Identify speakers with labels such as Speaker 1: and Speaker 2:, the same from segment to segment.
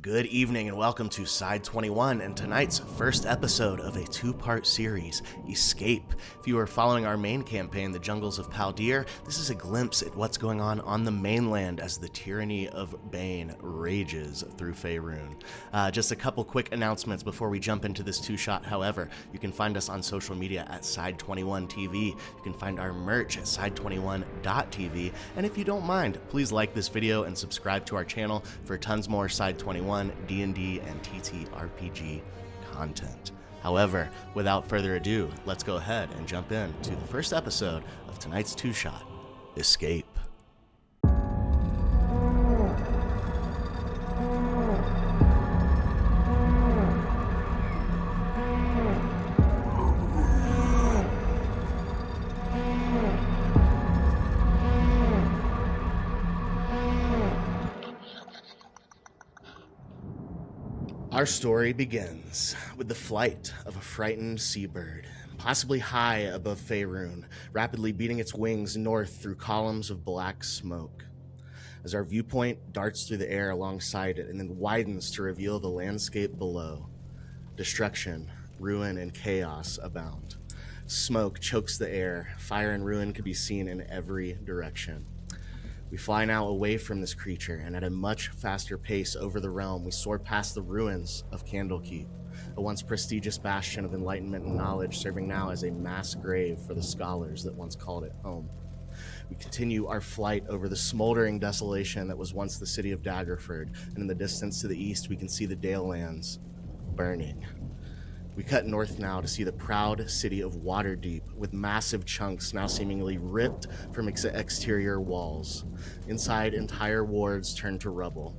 Speaker 1: Good evening and welcome to Side 21 and tonight's first episode of a two-part series, Escape. If you are following our main campaign, the Jungles of Paldir, this is a glimpse at what's going on the mainland as the tyranny of Bane rages through Faerun. Just a couple quick announcements before we jump into this two-shot. However, you can find us on social media at Side21TV. You can find our merch at Side21.tv. And if you don't mind, please like this video and subscribe to our channel for tons more Side 21 D&D and TTRPG content. However, without further ado, let's go ahead and jump in to the first episode of tonight's two-shot, Escape. Our story begins with the flight of a frightened seabird, possibly high above Faerun, rapidly beating its wings north through columns of black smoke. As our viewpoint darts through the air alongside it and then widens to reveal the landscape below, destruction, ruin, and chaos abound. Smoke chokes the air, fire and ruin can be seen in every direction. We fly now away from this creature, and at a much faster pace over the realm, we soar past the ruins of Candlekeep, a once prestigious bastion of enlightenment and knowledge, serving now as a mass grave for the scholars that once called it home. We continue our flight over the smoldering desolation that was once the city of Daggerford, and in the distance to the east, we can see the Dale lands burning. We cut north now to see the proud city of Waterdeep, with massive chunks now seemingly ripped from its exterior walls. Inside, entire wards turn to rubble.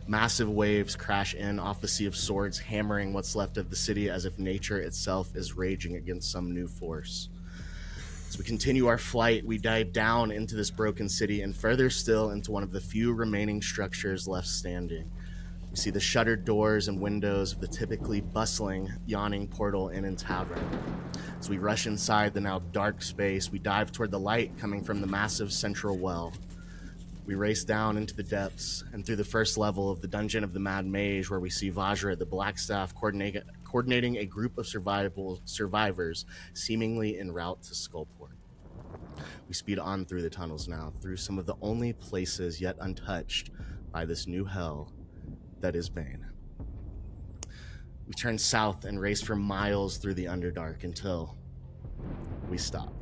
Speaker 1: Massive waves crash in off the Sea of Swords, hammering what's left of the city as if nature itself is raging against some new force. As we continue our flight, we dive down into this broken city and further still into one of the few remaining structures left standing. We see the shuttered doors and windows of the typically bustling, yawning portal inn and tavern. As we rush inside the now dark space, we dive toward the light coming from the massive central well. We race down into the depths and through the first level of the Dungeon of the Mad Mage, where we see Vajra, the Blackstaff, coordinating a group of survivors seemingly en route to Skullport. We speed on through the tunnels now, through some of the only places yet untouched by this new hell that is Bane. We turn south and race for miles through the Underdark until we stop.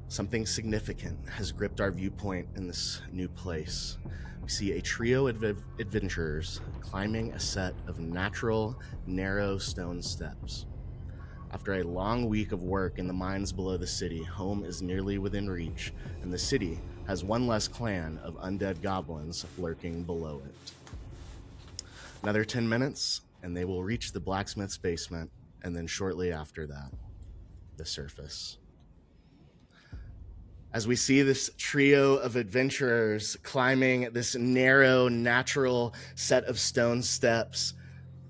Speaker 1: Something significant has gripped our viewpoint in this new place. We see a trio of adventurers climbing a set of natural, narrow stone steps. After a long week of work in the mines below the city, home is nearly within reach, and the city has one less clan of undead goblins lurking below it. Another 10 minutes, and they will reach the blacksmith's basement, and then shortly after that, the surface. As we see this trio of adventurers climbing this narrow, natural set of stone steps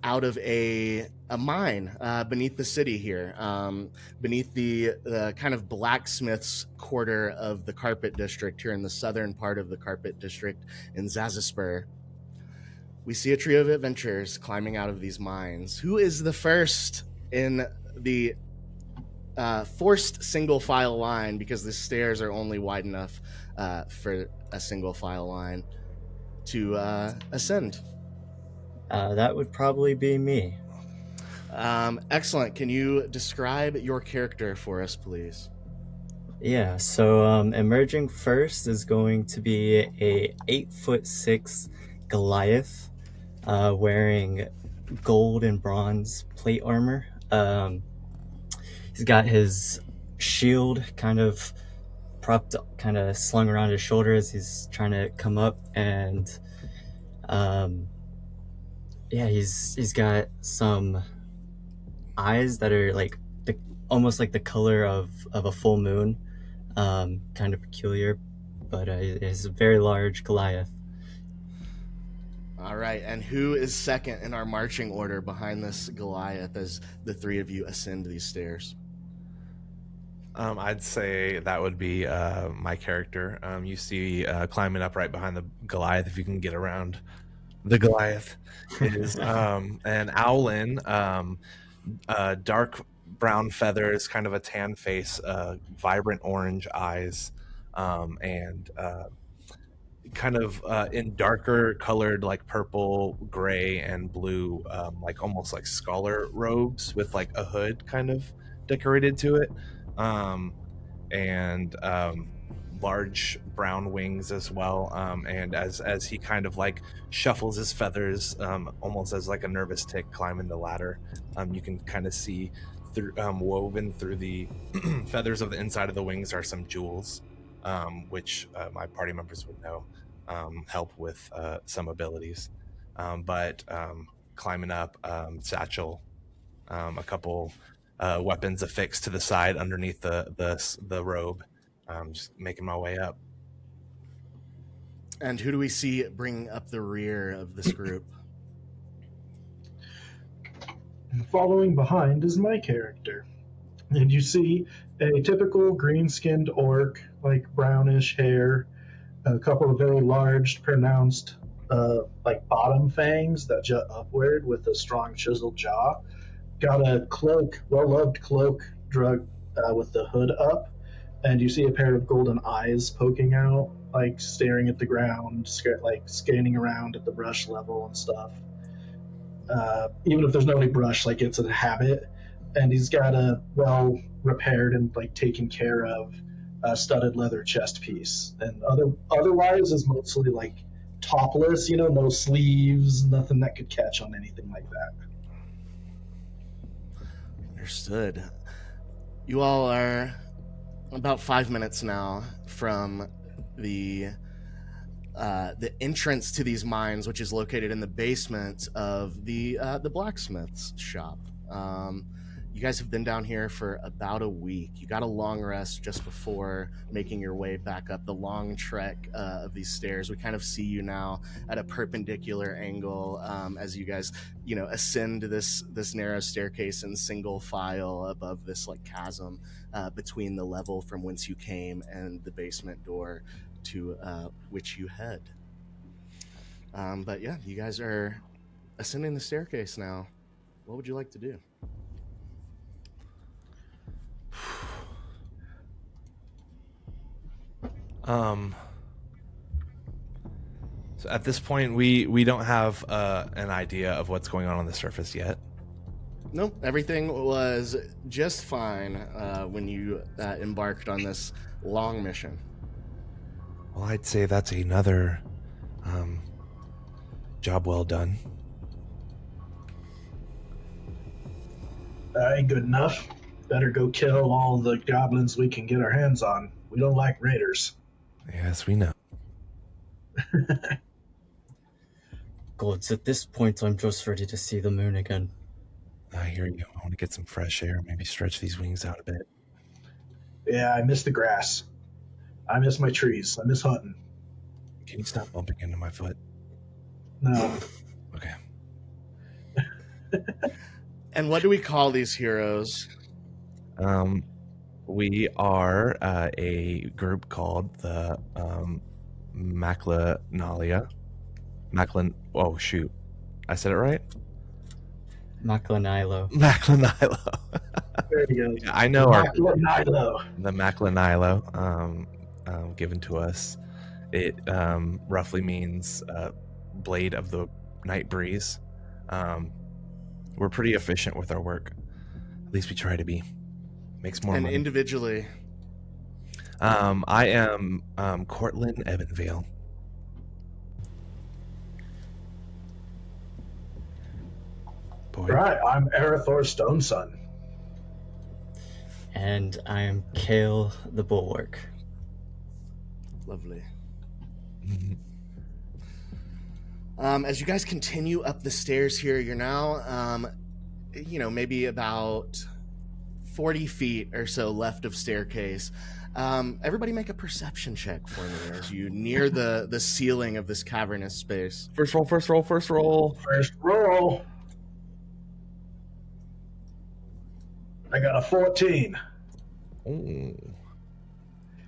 Speaker 1: out of a mine beneath the city here, beneath the kind of blacksmith's quarter of the Carpet District here in the southern part of the Carpet District in Zazaspur. We see a trio of adventurers climbing out of these mines. Who is the first in the forced single file line, because the stairs are only wide enough for a single file line, to ascend?
Speaker 2: That would probably be me.
Speaker 1: Excellent. Can you describe your character for us, please?
Speaker 2: Yeah, so emerging first is going to be a 8'6" Goliath, wearing gold and bronze plate armor. He's got his shield kind of propped up, kind of slung around his shoulder as he's trying to come up, and he's got some eyes that are like almost like the color of a full moon, kind of peculiar, but he's a very large Goliath.
Speaker 1: All right, and who is second in our marching order behind this Goliath as the three of you ascend these stairs?
Speaker 3: I'd say that would be my character. You see climbing up right behind the Goliath, if you can get around The Goliath is an owlin, dark brown feathers, kind of a tan face, vibrant orange eyes, and kind of in darker colored, like purple, gray, and blue, like almost like scholar robes with like a hood kind of decorated to it. And large brown wings as well. And as he kind of like shuffles his feathers, almost as like a nervous tick climbing the ladder, you can kind of see through, woven through the feathers of the inside of the wings are some jewels, which my party members would know help with some abilities. But climbing up, satchel, a couple weapons affixed to the side underneath the robe. Just making my way up.
Speaker 1: And who do we see bringing up the rear of this group?
Speaker 4: Following behind is my character. And you see a typical green skinned orc, like brownish hair, a couple of very large, pronounced, like bottom fangs that jut upward with a strong chiseled jaw. Got a cloak, well loved cloak, drug with the hood up, and you see a pair of golden eyes poking out, like staring at the ground, like scanning around at the brush level and stuff. Even if there's no any brush, like it's a habit. And he's got a well repaired and like taken care of studded leather chest piece, and otherwise is mostly like topless. No sleeves, nothing that could catch on anything like that.
Speaker 1: Understood. You all are about 5 minutes now from the entrance to these mines, which is located in the basement of the blacksmith's shop. You guys have been down here for about a week. You got a long rest just before making your way back up the long trek of these stairs. We kind of see you now at a perpendicular angle as you guys, ascend this narrow staircase in single file above this like chasm between the level from whence you came and the basement door to which you head. But yeah, you guys are ascending the staircase now. What would you like to do?
Speaker 3: So at this point, we don't have an idea of what's going on the surface yet.
Speaker 1: Nope, everything was just fine when you embarked on this long mission.
Speaker 3: Well, I'd say that's another job well done.
Speaker 4: Ain't good enough. Better go kill all the goblins we can get our hands on. We don't like raiders.
Speaker 3: Yes, we know.
Speaker 2: Gods, at this point, I'm just ready to see the moon again.
Speaker 3: I hear you. I want to get some fresh air, maybe stretch these wings out a bit.
Speaker 4: Yeah, I miss the grass. I miss my trees. I miss hunting.
Speaker 3: Can you stop bumping into my foot?
Speaker 4: No.
Speaker 3: Okay.
Speaker 1: And what do we call these heroes?
Speaker 3: We are a group called the Makla Nailo. Oh, shoot. I said it right?
Speaker 2: Makla Nailo.
Speaker 3: Makla Nailo.
Speaker 4: There you go.
Speaker 3: Yeah, I know
Speaker 4: Makla Nailo.
Speaker 3: the Makla Nailo given to us. It roughly means blade of the night breeze. We're pretty efficient with our work. At least we try to be. Makes more
Speaker 1: And
Speaker 3: money.
Speaker 1: individually?
Speaker 3: I am Cortland Evanvale. Boy.
Speaker 4: Right, I'm Arathor Stonesun.
Speaker 2: And I am Kale the Bulwark.
Speaker 1: Lovely. As you guys continue up the stairs here, you're now, maybe about 40 feet or so left of staircase. Everybody make a perception check for me as you near the ceiling of this cavernous space.
Speaker 3: First roll.
Speaker 4: First roll. I got a 14.
Speaker 3: Ooh.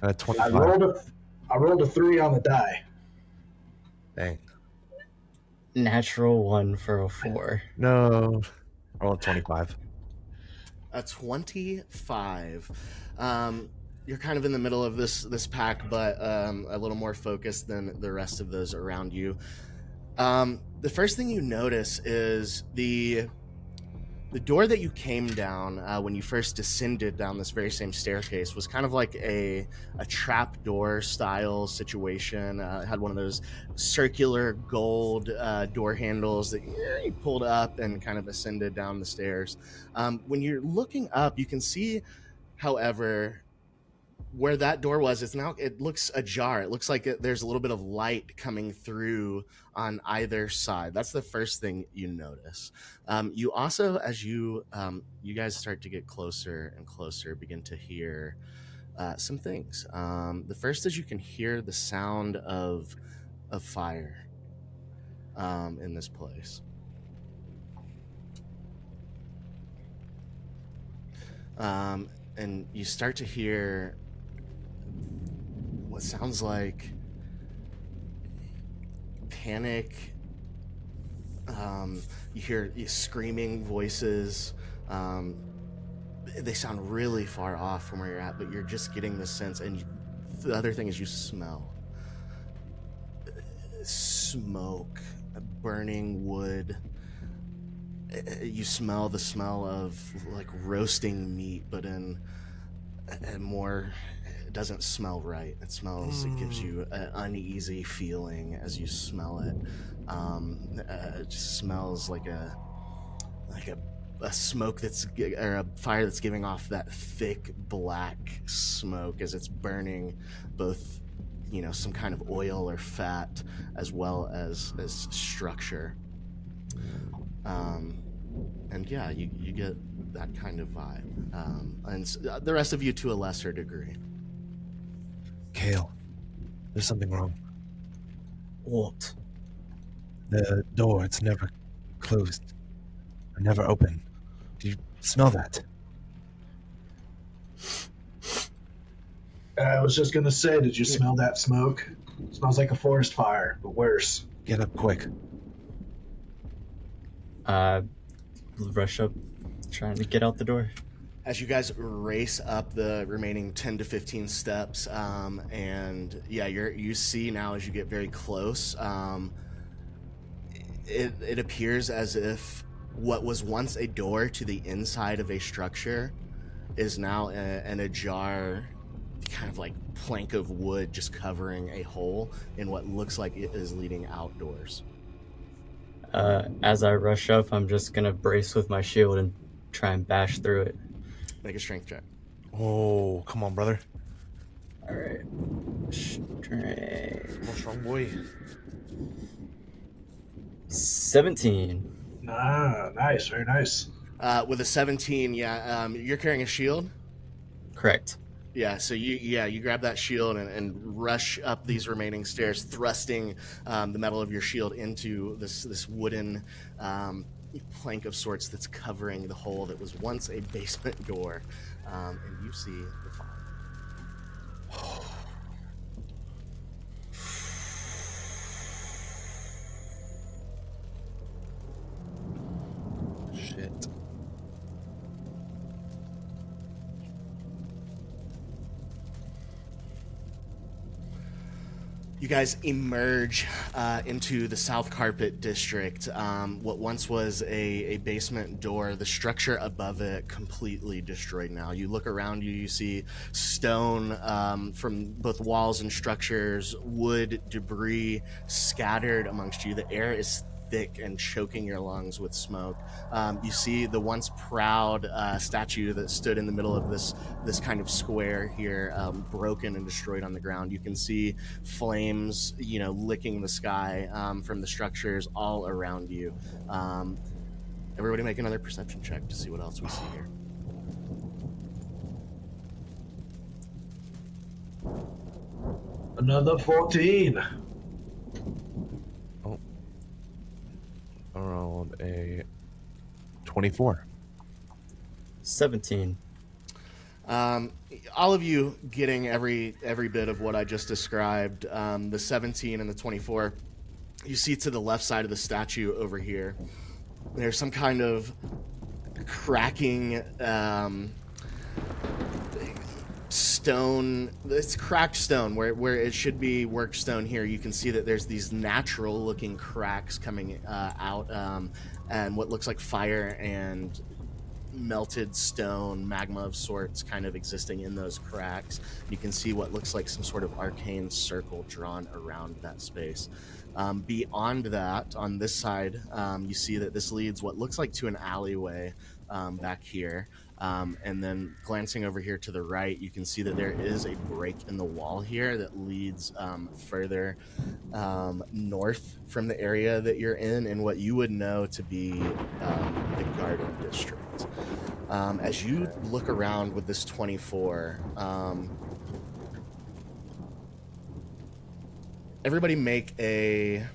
Speaker 3: 25.
Speaker 4: I rolled a 3 on the die.
Speaker 3: Dang.
Speaker 2: Natural 1 for a 4.
Speaker 3: No. I rolled 25.
Speaker 1: A 25. You're kind of in the middle of this pack, but a little more focused than the rest of those around you. The first thing you notice is the door that you came down when you first descended down this very same staircase was kind of like a trap door style situation. It had one of those circular gold door handles that you pulled up and kind of ascended down the stairs. When you're looking up, you can see, however, where that door was, it looks ajar. It looks like there's a little bit of light coming through on either side. That's the first thing you notice. You also, as you guys start to get closer and closer, begin to hear some things. The first is you can hear the sound of fire in this place. And you start to hear what sounds like panic. You hear screaming voices. They sound really far off from where you're at, but you're just getting the sense. And the other thing is you smell smoke, burning wood. You smell the smell of like roasting meat, but in a more, it doesn't smell right. It gives you an uneasy feeling as you smell it. It just smells like a smoke or a fire that's giving off that thick black smoke as it's burning both, some kind of oil or fat as well as structure. And yeah, you get that kind of vibe. And the rest of you to a lesser degree.
Speaker 3: Kale, there's something wrong.
Speaker 2: What?
Speaker 3: The door, it's never closed. Or never open. Do you smell that?
Speaker 4: I was just gonna say, did you smell that smoke? It smells like a forest fire, but worse.
Speaker 3: Get up quick.
Speaker 2: Rush up, trying to get out the door.
Speaker 1: As you guys race up the remaining 10 to 15 steps, and yeah, you see now as you get very close, it appears as if what was once a door to the inside of a structure is now an ajar, kind of like plank of wood just covering a hole in what looks like it is leading outdoors.
Speaker 2: As I rush up, I'm just gonna brace with my shield and try and bash through it.
Speaker 1: Make a strength check.
Speaker 3: Oh, come on, brother.
Speaker 2: All right. Strength.
Speaker 3: Come on, strong boy.
Speaker 2: 17.
Speaker 4: Ah, nice, very nice.
Speaker 1: With a 17, yeah, you're carrying a shield?
Speaker 2: Correct.
Speaker 1: Yeah, so you grab that shield and rush up these remaining stairs, thrusting the metal of your shield into this wooden plank of sorts that's covering the hole that was once a basement door, and you see the fire.
Speaker 3: Shit.
Speaker 1: You guys emerge into the South Carpet District. What once was a basement door, the structure above it completely destroyed now. You look around you see stone from both walls and structures, wood, debris scattered amongst you. The air is thick and choking your lungs with smoke. You see the once proud statue that stood in the middle of this kind of square here, broken and destroyed on the ground. You can see flames, licking the sky from the structures all around you. Everybody make another perception check to see what else we see here.
Speaker 4: Another 14.
Speaker 3: Around a 24.
Speaker 2: 17.
Speaker 1: All of you getting every bit of what I just described. The 17 and the 24 you see to the left side of the statue over here, there's some kind of cracking stone. It's cracked stone where it should be worked stone. Here you can see that there's these natural looking cracks coming out, and what looks like fire and melted stone, magma of sorts, kind of existing in those cracks. You can see what looks like some sort of arcane circle drawn around that space. Beyond that, on this side, you see that this leads what looks like to an alleyway back here. And then glancing over here to the right, you can see that there is a break in the wall here that leads further north from the area that you're in what you would know to be the Garden District. As you look around with this 24, everybody make a,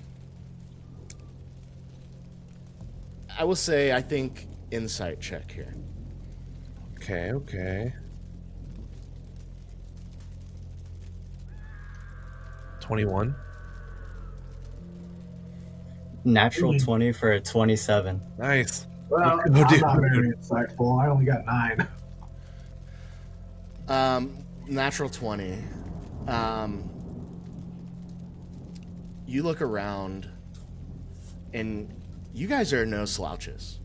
Speaker 1: I will say, I think, insight check here.
Speaker 3: Okay. 21.
Speaker 2: Natural 20 for a 27.
Speaker 3: Nice.
Speaker 4: Well, I'm not very insightful. I only got 9.
Speaker 1: Natural 20. You look around, and you guys are no slouches.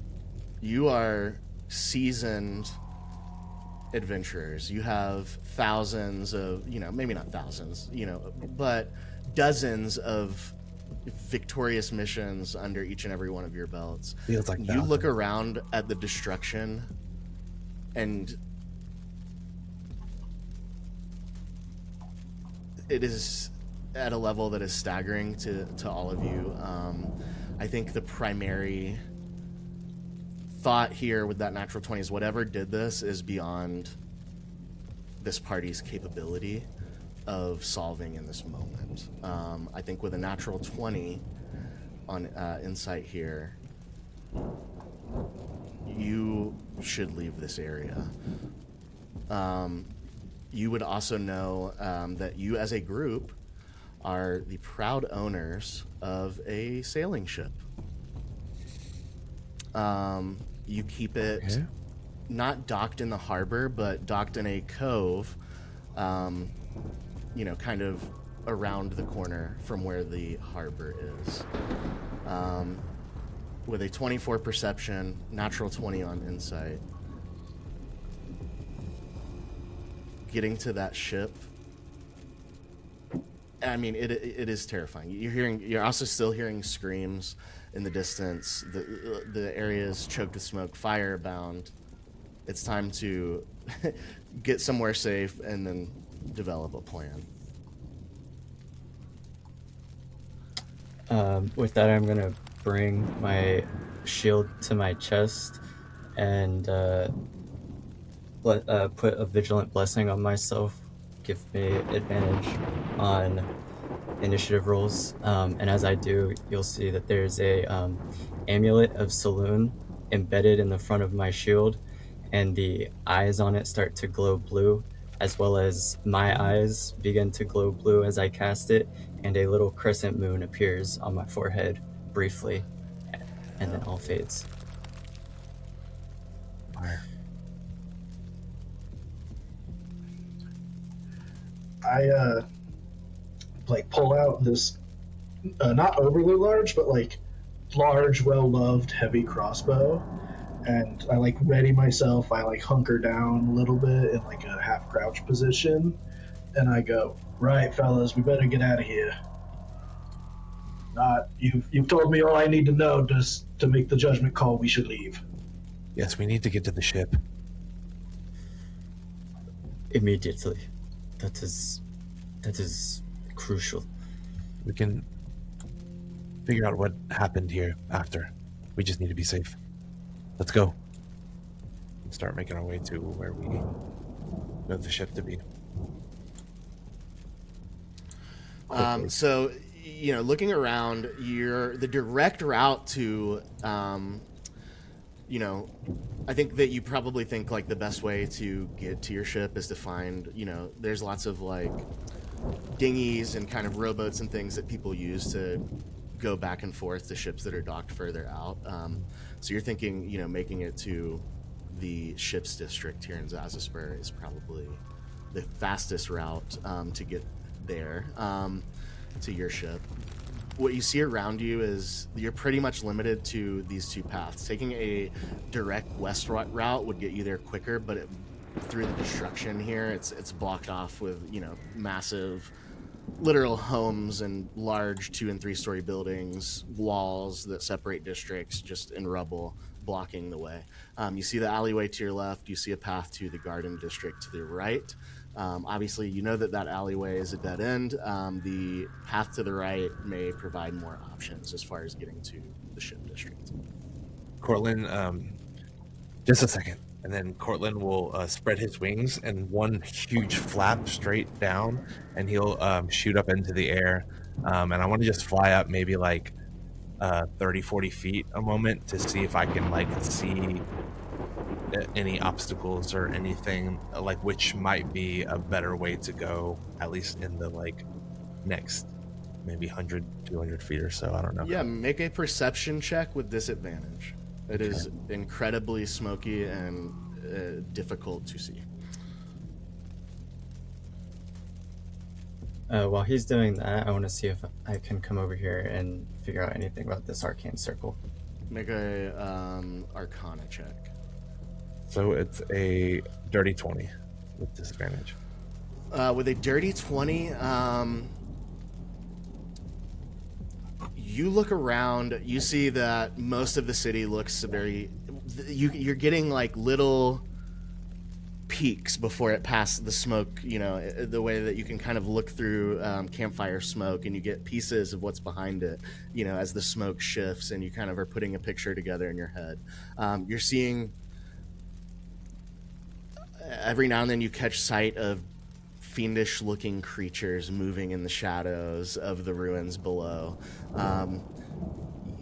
Speaker 1: You are seasoned adventurers. You have thousands of, maybe not thousands, but dozens of victorious missions under each and every one of your belts.
Speaker 3: Feels like
Speaker 1: you look around at the destruction, and it is at a level that is staggering to all of you. I think the primary thought here with that natural 20 is whatever did this is beyond this party's capability of solving in this moment. I think with a natural 20 on insight here, you should leave this area. You would also know that you as a group are the proud owners of a sailing ship. You keep it not docked in the harbor, but docked in a cove, kind of around the corner from where the harbor is. With a 24 perception, natural 20 on insight. Getting to that ship, I mean, it is terrifying. You're also still hearing screams in the distance. The area is choked with smoke, firebound. It's time to get somewhere safe and then develop a plan.
Speaker 2: With that, I'm gonna bring my shield to my chest and put a vigilant blessing on myself. Give me advantage on initiative rolls, and as I do, you'll see that there's a amulet of Saloon embedded in the front of my shield, and the eyes on it start to glow blue, as well as my eyes begin to glow blue as I cast it, and a little crescent moon appears on my forehead briefly, and then all fades.
Speaker 3: Fire.
Speaker 4: I pull out this not overly large, but large, well-loved, heavy crossbow, and I ready myself. I hunker down a little bit in a half crouch position, and I go, "Right, fellas, we better get out of here. You've told me all I need to know just to make the judgment call. We should leave."
Speaker 3: Yes, we need to get to the ship.
Speaker 2: Immediately. That is crucial.
Speaker 3: We can figure out what happened here after. We just need to be safe. Let's go. Start making our way to where we know the ship to be.
Speaker 1: So, looking around, the direct route to, I think that you probably think the best way to get to your ship is to find, there's lots of dinghies and kind of rowboats and things that people use to go back and forth to ships that are docked further out. So you're thinking, making it to the ships district here in Zazaspur is probably the fastest route to get there to your ship. What you see around you is you're pretty much limited to these two paths. Taking a direct west route would get you there quicker, but through the destruction here, it's blocked off with massive literal homes and large 2- and 3-story buildings, walls that separate districts just in rubble, blocking the way. You see the alleyway to your left. You see a path to the garden district to the right. Obviously, you know that alleyway is a dead end. The path to the right may provide more options as far as getting to the ship district.
Speaker 3: Cortland, just a second. And then Cortland will spread his wings and one huge flap straight down, and he'll shoot up into the air. And I want to just fly up maybe like 30, 40 feet a moment to see if I can see any obstacles or anything, which might be a better way to go, at least in the next maybe 100, 200 feet or so. I don't know.
Speaker 1: Yeah, make a perception check with disadvantage. It is incredibly smoky and difficult to see.
Speaker 2: While he's doing that, I want to see if I can come over here and figure out anything about this arcane circle.
Speaker 1: Make a Arcana check.
Speaker 3: So it's a dirty 20 with disadvantage.
Speaker 1: With a dirty 20, you look around, you see that most of the city looks very... You're getting little peaks before it passes the smoke, the way that you can kind of look through campfire smoke, and you get pieces of what's behind it, as the smoke shifts, and you kind of are putting a picture together in your head. You're seeing... Every now and then you catch sight of fiendish-looking creatures moving in the shadows of the ruins below.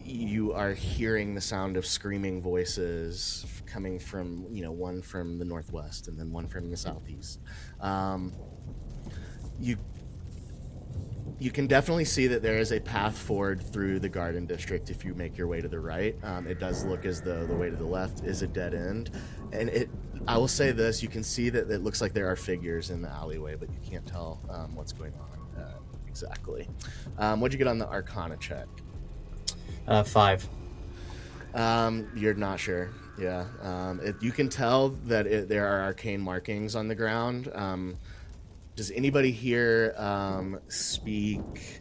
Speaker 1: You are hearing the sound of screaming voices coming from, one from the northwest and then one from the southeast. You can definitely see that there is a path forward through the garden district if you make your way to the right. It does look as though the way to the left is a dead end. And I will say this, you can see that it looks like there are figures in the alleyway, but you can't tell what's going on exactly. What'd you get on the Arcana check?
Speaker 2: 5.
Speaker 1: You're not sure. Yeah. You can tell that there are arcane markings on the ground. Does anybody here speak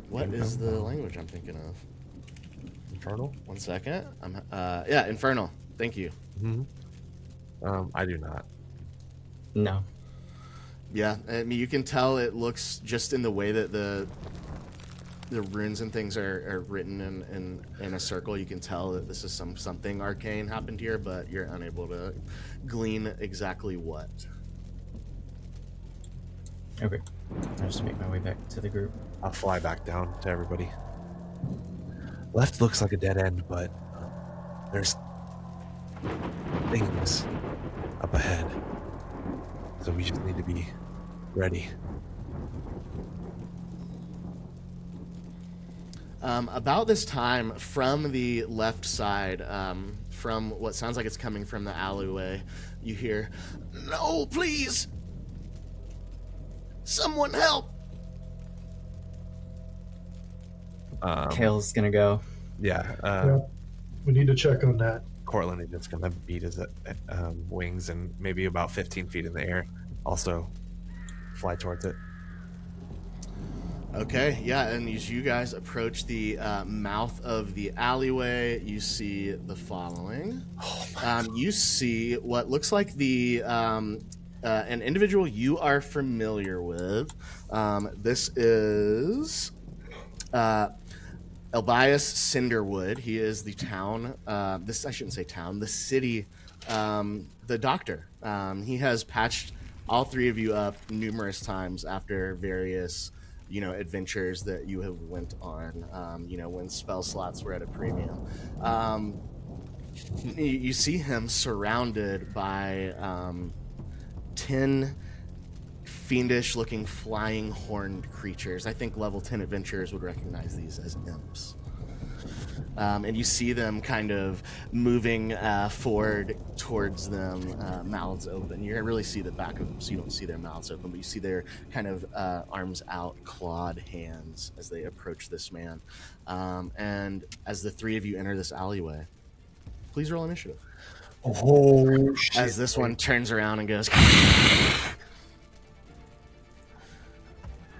Speaker 1: what is the language I'm thinking of?
Speaker 3: Infernal?
Speaker 1: 1 second. Yeah, Infernal. Thank you.
Speaker 3: Mm-hmm. I do not.
Speaker 2: No.
Speaker 1: Yeah, I mean, you can tell it looks just in the way that the runes and things are written in a circle. You can tell that this is something arcane happened here, but you're unable to glean exactly what.
Speaker 2: Okay. I'll just make my way back to the group.
Speaker 3: I'll fly back down to everybody. Left looks like a dead end, but there's things up ahead. So we just need to be ready.
Speaker 1: About this time, from the left side, from what sounds like it's coming from the alleyway, you hear, "No, please! Someone help!"
Speaker 2: Kale's gonna go.
Speaker 3: Yeah.
Speaker 4: We need to check on that.
Speaker 3: Cortland is just gonna beat his wings and maybe about 15 feet in the air. Also, fly towards it.
Speaker 1: Okay, yeah, and as you guys approach the mouth of the alleyway, you see the following. You see what looks like an individual you are familiar with. This is Elbias Cinderwood. He is the town, I shouldn't say town, the city, the doctor. He has patched all three of you up numerous times after various adventures that you have went on, when spell slots were at a premium. You see him surrounded by 10 fiendish-looking flying horned creatures. I think level 10 adventurers would recognize these as imps. And you see them kind of moving forward towards them, mouths open. You really see the back of them, so you don't see their mouths open, but you see their kind of arms out, clawed hands as they approach this man. And as the three of you enter this alleyway, please roll initiative.
Speaker 3: Oh, shit.
Speaker 1: As this one turns around and goes...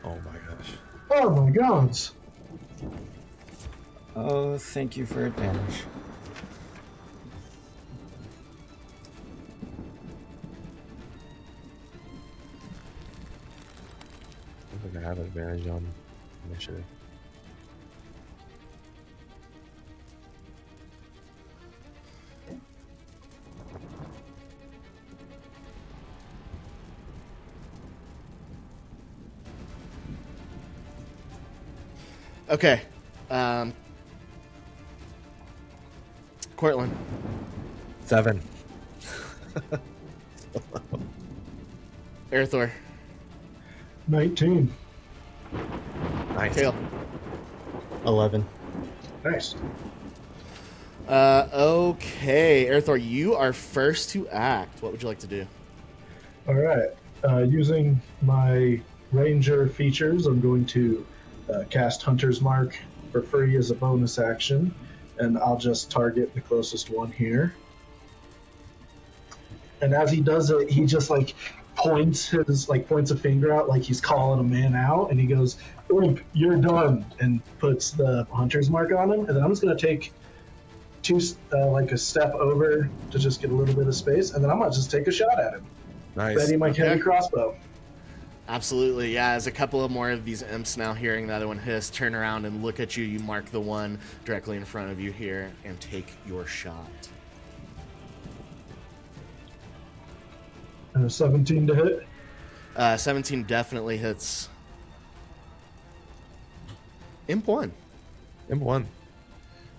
Speaker 3: Oh my gosh.
Speaker 4: Oh my gods.
Speaker 2: Oh, thank you for advantage.
Speaker 3: I think I have advantage on initiative.
Speaker 1: Okay. Cortland.
Speaker 3: 7.
Speaker 1: Arathor.
Speaker 4: 19.
Speaker 3: Nice.
Speaker 1: Kale.
Speaker 2: 11.
Speaker 4: Nice.
Speaker 1: Okay. Arathor, you are first to act. What would you like to do?
Speaker 4: All right. Using my ranger features, I'm going to cast Hunter's Mark for free as a bonus action, and I'll just target the closest one here. And as he does it, he just points a finger out like he's calling a man out, and he goes, "Imp, you're done," and puts the Hunter's Mark on him. And then I'm just gonna take a step over to just get a little bit of space, and then I'm gonna just take a shot at him.
Speaker 3: Nice.
Speaker 4: Ready my heavy crossbow.
Speaker 1: Absolutely, yeah. As a couple of more of these imps now hearing the other one hiss, turn around and look at you. You mark the one directly in front of you here and take your shot.
Speaker 4: 17 to hit.
Speaker 1: 17 definitely hits. Imp 1.
Speaker 3: Imp 1.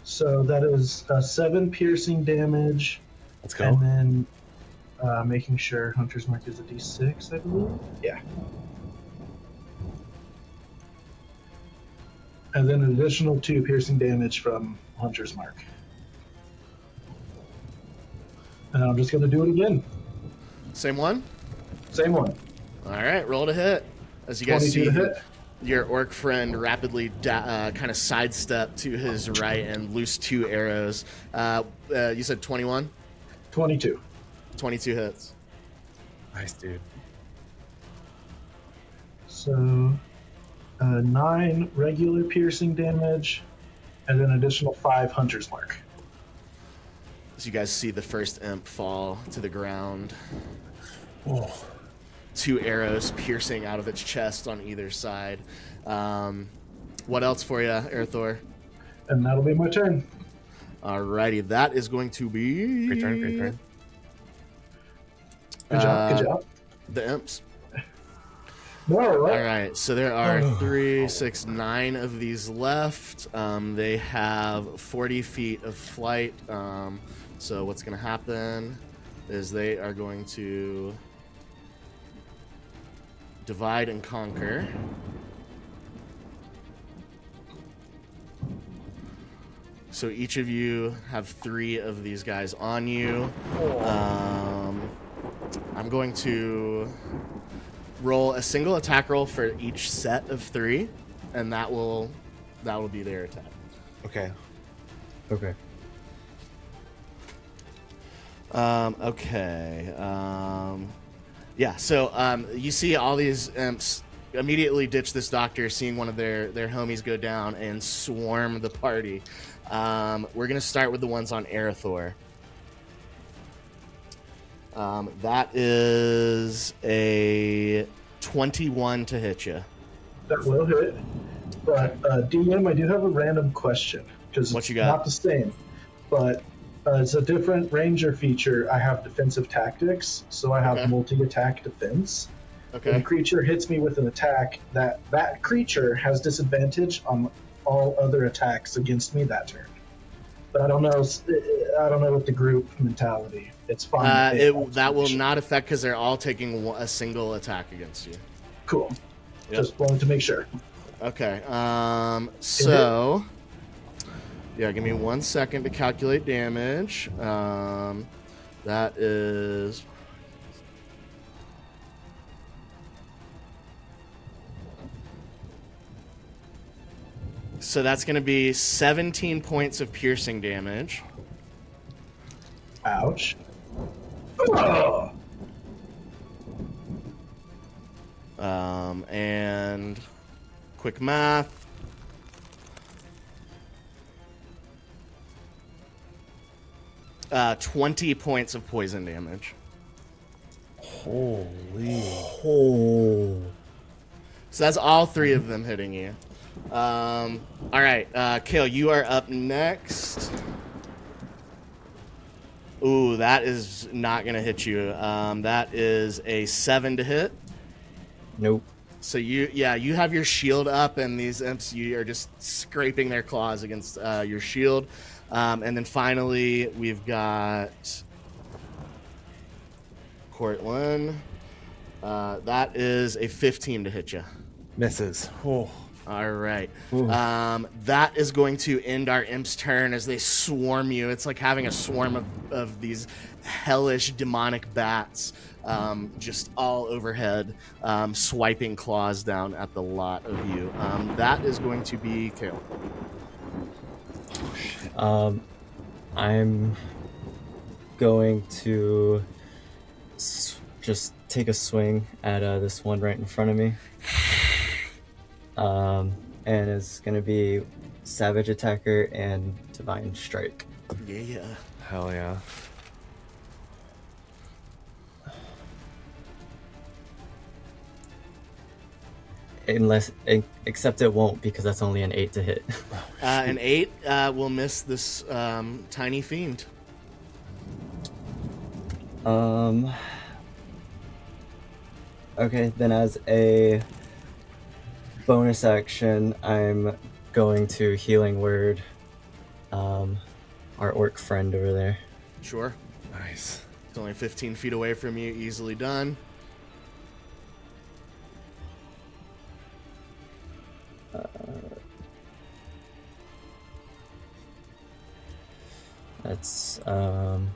Speaker 4: So that is 7 piercing damage.
Speaker 3: Let's go.
Speaker 4: And then making sure Hunter's Mark is a d6, I believe. Yeah. And then an additional 2 piercing damage from Hunter's Mark. And I'm just going to do it again.
Speaker 1: Same one?
Speaker 4: Same one.
Speaker 1: All right, roll to hit. As you guys
Speaker 4: 22
Speaker 1: see,
Speaker 4: to hit.
Speaker 1: your orc friend rapidly kind of sidestep to his right and loose 2 arrows. You said 21?
Speaker 4: 22.
Speaker 1: 22 hits.
Speaker 3: Nice, dude.
Speaker 4: So 9 regular piercing damage, and then additional 5 Hunter's Mark.
Speaker 1: As you guys see the first imp fall to the ground.
Speaker 3: Oh.
Speaker 1: 2 arrows piercing out of its chest on either side. What else for you, Arathor?
Speaker 4: And that'll be my turn.
Speaker 1: Alrighty, that is going to be...
Speaker 3: Great turn, great turn.
Speaker 4: Good job, good job.
Speaker 1: The imps.
Speaker 4: No,
Speaker 1: All right, so there are 3, 6, 9 of these left. They have 40 feet of flight. So what's going to happen is they are going to divide and conquer. So each of you have 3 of these guys on you. I'm going to roll a single attack roll for each set of 3, and that will be their attack.
Speaker 3: Okay.
Speaker 2: Okay.
Speaker 1: Okay. Yeah. So you see all these imps immediately ditch this doctor, seeing one of their homies go down, and swarm the party. We're gonna start with the ones on Arathor. That is a 21 to hit you.
Speaker 4: That will hit. But DM, I do have a random question because
Speaker 1: What
Speaker 4: it's
Speaker 1: you got?
Speaker 4: not the same. But it's a different ranger feature. I have defensive tactics, so I have
Speaker 1: Okay.
Speaker 4: multi-attack defense. When a
Speaker 1: Okay.
Speaker 4: creature hits me with an attack, that creature has disadvantage on all other attacks against me that turn. But I don't know. I don't know with the group mentality. It's fine.
Speaker 1: That will not affect because they're all taking a single attack against you.
Speaker 4: Cool.
Speaker 1: Yep.
Speaker 4: Just wanted to make sure.
Speaker 1: Okay. So, yeah, give me 1 second to calculate damage. That is. So that's going to be 17 points of piercing damage.
Speaker 4: Ouch. Oh!
Speaker 1: And quick math. Uh, 20 points of poison damage.
Speaker 3: Holy.
Speaker 2: Oh.
Speaker 1: So that's all 3 of them hitting you. All right, Kale, you are up next. Ooh, that is not gonna hit you. That is a 7 to hit.
Speaker 2: Nope.
Speaker 1: So you have your shield up, and these imps, you are just scraping their claws against your shield. And then finally, we've got Cortland. That is a 15 to hit you.
Speaker 3: Misses. Oh.
Speaker 1: All right. That is going to end our imp's turn as they swarm you. It's like having a swarm of these hellish demonic bats just all overhead, swiping claws down at the lot of you. That is going to be Kale.
Speaker 2: I'm going to just take a swing at this one right in front of me. And it's gonna be Savage Attacker and Divine Strike.
Speaker 1: Yeah.
Speaker 3: Hell yeah.
Speaker 2: Except it won't, because that's only an 8 to hit.
Speaker 1: An 8 will miss this tiny fiend.
Speaker 2: Okay, then as a bonus action, I'm going to Healing Word our orc friend over there.
Speaker 1: Sure.
Speaker 3: Nice.
Speaker 1: It's only 15 feet away from you. Easily done.
Speaker 2: That's 9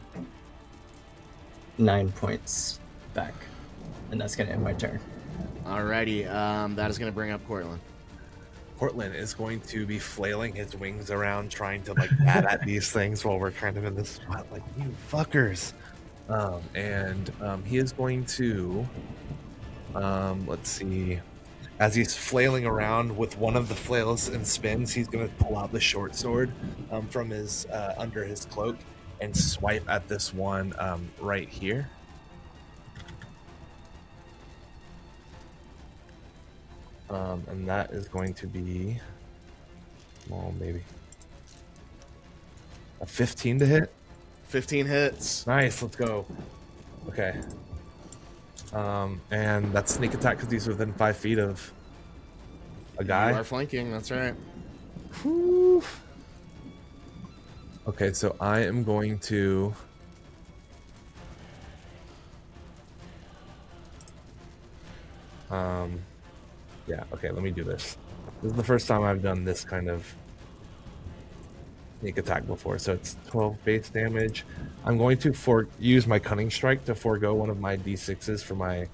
Speaker 2: points back, and that's gonna end my turn.
Speaker 1: Alrighty. That is going to bring up Cortland.
Speaker 3: Portland is going to be flailing his wings around, trying to like bat at these things while we're kind of in this spot, like, you fuckers. And he is going to, let's see, as he's flailing around with one of the flails and spins, he's going to pull out the short sword from his under his cloak and swipe at this one right here. And that is going to be, small maybe, a 15 to hit.
Speaker 1: 15 hits.
Speaker 3: Nice, let's go. Okay. And that's sneak attack because he's within 5 feet of a guy.
Speaker 1: You are flanking, that's right.
Speaker 3: Whew. Okay, so I am going to yeah, okay, let me do this. This is the first time I've done this kind of sneak attack before, so it's 12 base damage. I'm going to use my cunning strike to forego one of my d6s for my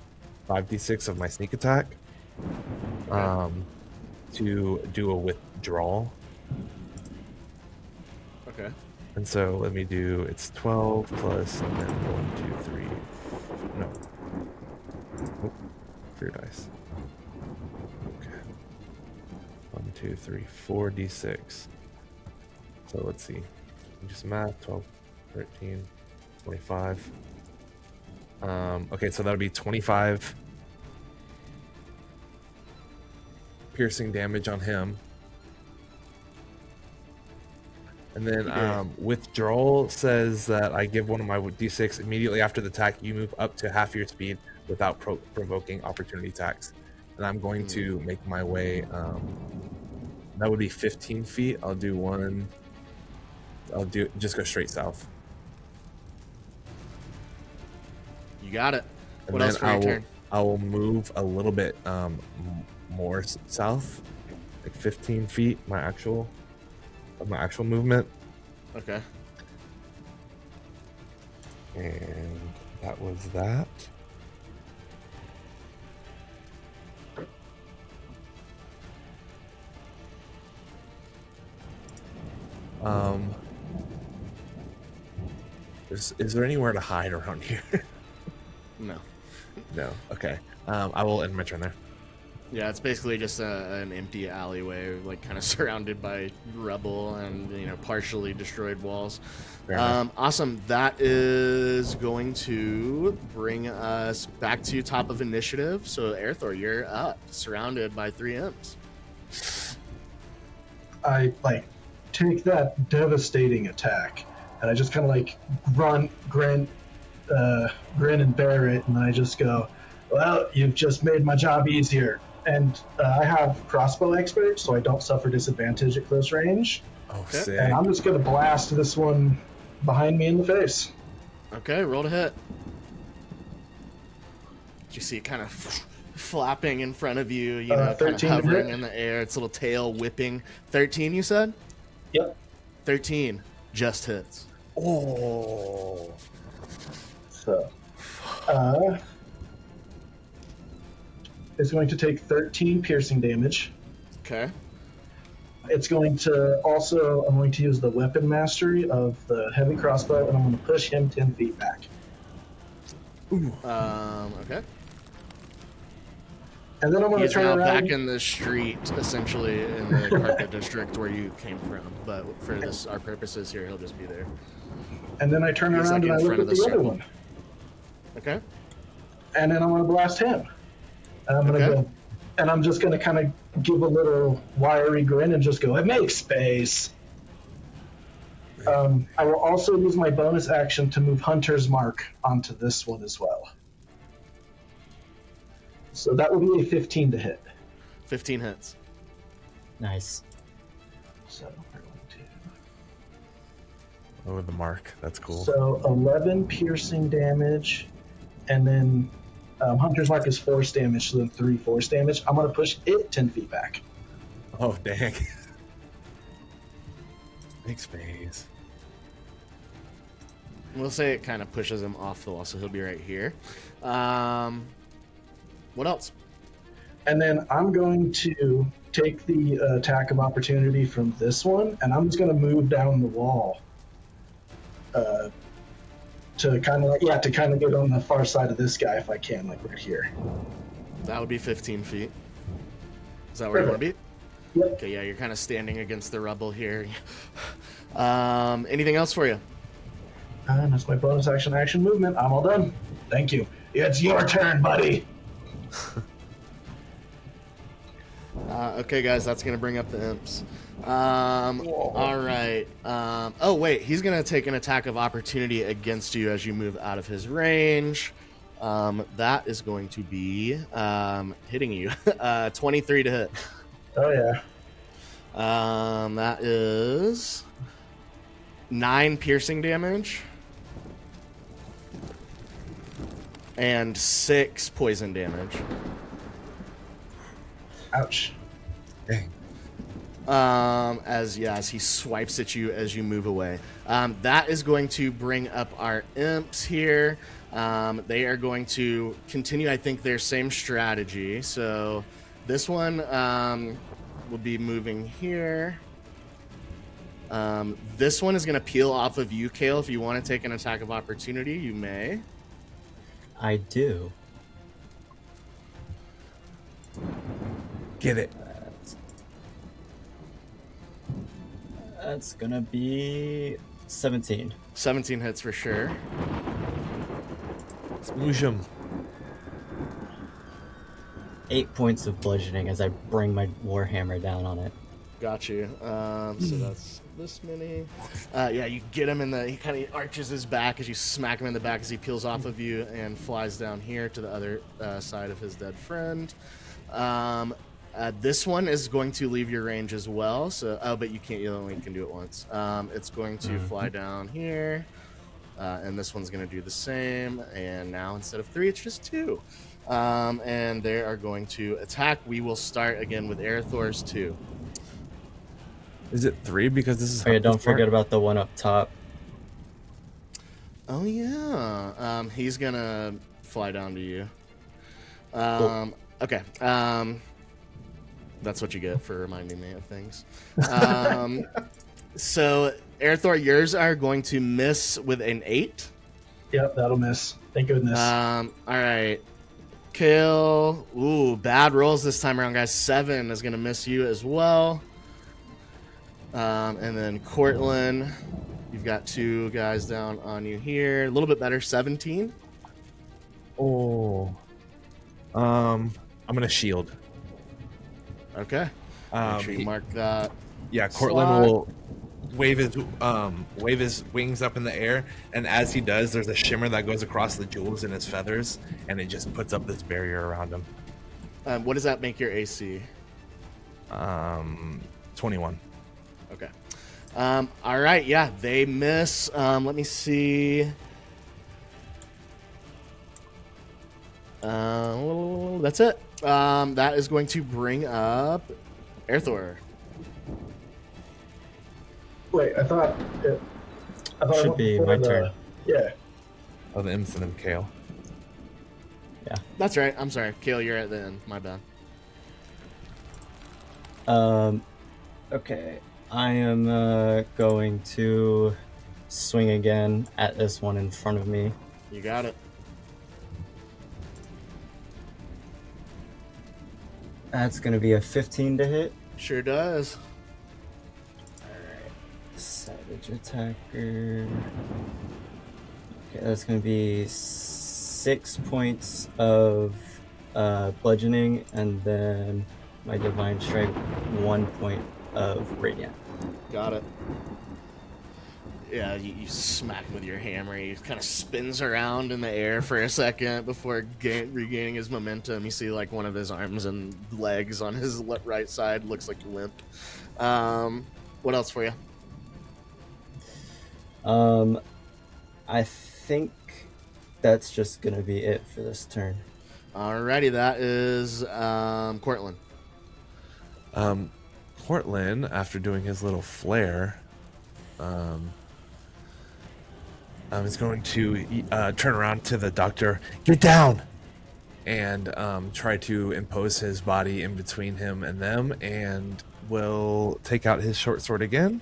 Speaker 3: 5d6 of my sneak attack, to do a withdrawal.
Speaker 1: Okay.
Speaker 3: And so let me do, it's 12 plus, and then 1, 2, 3, no. Oh, 3 dice. Okay. 1, 2, 3, 4 d6. So let's see. Just math, 12, 13, 25. Okay, so that'll be 25 piercing damage on him. And then withdrawal says that I give one of my d6 immediately after the attack. You move up to half your speed without provoking opportunity attacks. And I'm going to make my way. That would be 15 feet. I'll do one. Just go straight south.
Speaker 1: You got it.
Speaker 3: And
Speaker 1: What
Speaker 3: then
Speaker 1: else for your turn?
Speaker 3: I will move a little bit more south, like 15 feet. My actual movement,
Speaker 1: Okay.
Speaker 3: and that was that. Is there anywhere to hide around here?
Speaker 1: No.
Speaker 3: No. Okay. I will end my turn there.
Speaker 1: Yeah, it's basically just an empty alleyway, like kind of surrounded by rubble and partially destroyed walls.
Speaker 3: Fair enough.
Speaker 1: Awesome. That is going to bring us back to top of initiative. So Airthor, you're up, surrounded by 3 imps.
Speaker 4: I take that devastating attack, and I just kind of grin and bear it, and then I just go, "Well, you've just made my job easier." And I have crossbow expert, so I don't suffer disadvantage at close range.
Speaker 3: Oh,
Speaker 1: Okay.
Speaker 3: sick.
Speaker 4: And I'm just gonna blast this one behind me in the face.
Speaker 1: Okay, roll to hit. You see it kind of flapping in front of you, kind of
Speaker 4: 13 to
Speaker 1: hovering
Speaker 4: hit.
Speaker 1: in the air, its little tail whipping. 13, you said?
Speaker 4: Yep.
Speaker 1: 13 just hits.
Speaker 3: Oh.
Speaker 4: So, it's going to take 13 piercing damage.
Speaker 1: Okay.
Speaker 4: It's going to also, I'm going to use the weapon mastery of the heavy crossbow, and I'm going to push him 10 feet back.
Speaker 1: Okay.
Speaker 4: And then I'm going to
Speaker 1: He's
Speaker 4: turn
Speaker 1: now
Speaker 4: around.
Speaker 1: back in the street, essentially, in the carpet district where you came from. But for our purposes here, he'll just be there.
Speaker 4: And then I turn
Speaker 1: He's,
Speaker 4: around
Speaker 1: like,
Speaker 4: and I
Speaker 1: in
Speaker 4: look
Speaker 1: front
Speaker 4: at
Speaker 1: of the
Speaker 4: the other
Speaker 1: circle.
Speaker 4: one.
Speaker 1: Okay.
Speaker 4: And then I'm going to blast him. And I'm going to
Speaker 1: Okay.
Speaker 4: go, and I'm just going to kind of give a little wiry grin and just go, "It makes space." I will also use my bonus action to move Hunter's Mark onto this one as well. So that will be a 15 to hit.
Speaker 1: 15 hits.
Speaker 2: Nice.
Speaker 4: So we're going to.
Speaker 3: Oh, the mark. That's cool.
Speaker 4: So 11 piercing damage, and then Hunter's Mark is force damage, so then 3 force damage. I'm going to push it 10 feet back.
Speaker 3: Oh, dang. Big space.
Speaker 1: We'll say it kind of pushes him off the wall, so he'll be right here. What else?
Speaker 4: And then I'm going to take the attack of opportunity from this one, and I'm just going to move down the wall to kind of get on the far side of this guy if I can, like right here.
Speaker 1: That would be 15 feet. Is that where you want to be?
Speaker 4: Yep.
Speaker 1: Okay, yeah, you're kind of standing against the rubble here. Anything else for you?
Speaker 4: And that's my bonus action movement. I'm all done. Thank you. It's your turn, buddy.
Speaker 1: Okay, guys, that's going to bring up the imps. All right. Oh, wait, he's going to take an attack of opportunity against you as you move out of his range. That is going to be hitting you. 23 to hit.
Speaker 4: Oh, yeah.
Speaker 1: That is 9 piercing damage and 6 poison damage.
Speaker 4: Ouch.
Speaker 3: Dang.
Speaker 1: As he swipes at you as you move away. That is going to bring up our imps here. They are going to continue, I think, their same strategy. So this one will be moving here. This one is going to peel off of you, Kale. If you want to take an attack of opportunity, you may.
Speaker 2: I do.
Speaker 3: Get it.
Speaker 2: That's gonna be 17.
Speaker 1: 17 hits for sure.
Speaker 3: Smoosh him.
Speaker 2: 8 points of bludgeoning as I bring my warhammer down on it.
Speaker 1: Got you. So that's this many. Yeah, you get him he kind of arches his back as you smack him in the back as he peels off of you and flies down here to the other side of his dead friend. This one is going to leave your range as well. So, but you only can do it once. It's going to fly down here, and this one's going to do the same. And now instead of 3, it's just 2. And they are going to attack. We will start again with Airthor's 2.
Speaker 3: Is it 3 because this is
Speaker 2: Oh yeah,
Speaker 3: how
Speaker 2: don't
Speaker 3: this works?
Speaker 2: forget about the one up top.
Speaker 1: Oh yeah. He's gonna fly down to you.
Speaker 2: Cool.
Speaker 1: Okay. That's what you get for reminding me of things. So Airthor, yours are going to miss with an 8.
Speaker 4: Yep, that'll miss. Thank goodness.
Speaker 1: All right. Kill. Ooh, bad rolls this time around, guys. 7 is gonna miss you as well. And then Cortland, you've got 2 guys down on you here. A little bit better, 17.
Speaker 3: Oh. I'm gonna shield.
Speaker 1: Okay. Make sure you mark that.
Speaker 3: Yeah,
Speaker 1: slot.
Speaker 3: Cortland will wave his wings up in the air, and as he does, there's a shimmer that goes across the jewels in his feathers, and it just puts up this barrier around him.
Speaker 1: What does that make your AC?
Speaker 3: 21.
Speaker 1: Okay. All right. Yeah, they miss. Let me see. That's it. That is going to bring up Airthor.
Speaker 4: Wait, I thought it
Speaker 2: Should
Speaker 4: went
Speaker 2: be
Speaker 4: before
Speaker 2: my turn.
Speaker 4: Yeah.
Speaker 3: Oh, the incident Kale.
Speaker 1: That's right. I'm sorry. Kale, you're at the end. My bad.
Speaker 2: Okay. I am going to swing again at this one in front of me.
Speaker 1: You got it.
Speaker 2: That's going to be a 15 to hit.
Speaker 1: Sure does.
Speaker 2: Alright. Savage attacker. Okay, that's going to be 6 points of bludgeoning, and then my divine strike 1 point of radiant.
Speaker 1: Got it. Yeah, you smack him with your hammer. He kind of spins around in the air for a second before regaining his momentum. You see like one of his arms and legs on his right side looks like limp. What else for you?
Speaker 2: I think that's just gonna be it for this turn.
Speaker 1: Alrighty, that is Cortland.
Speaker 3: Cortland, after doing his little flare, is going to turn around to the doctor, get down, and try to impose his body in between him and them, and will take out his short sword again.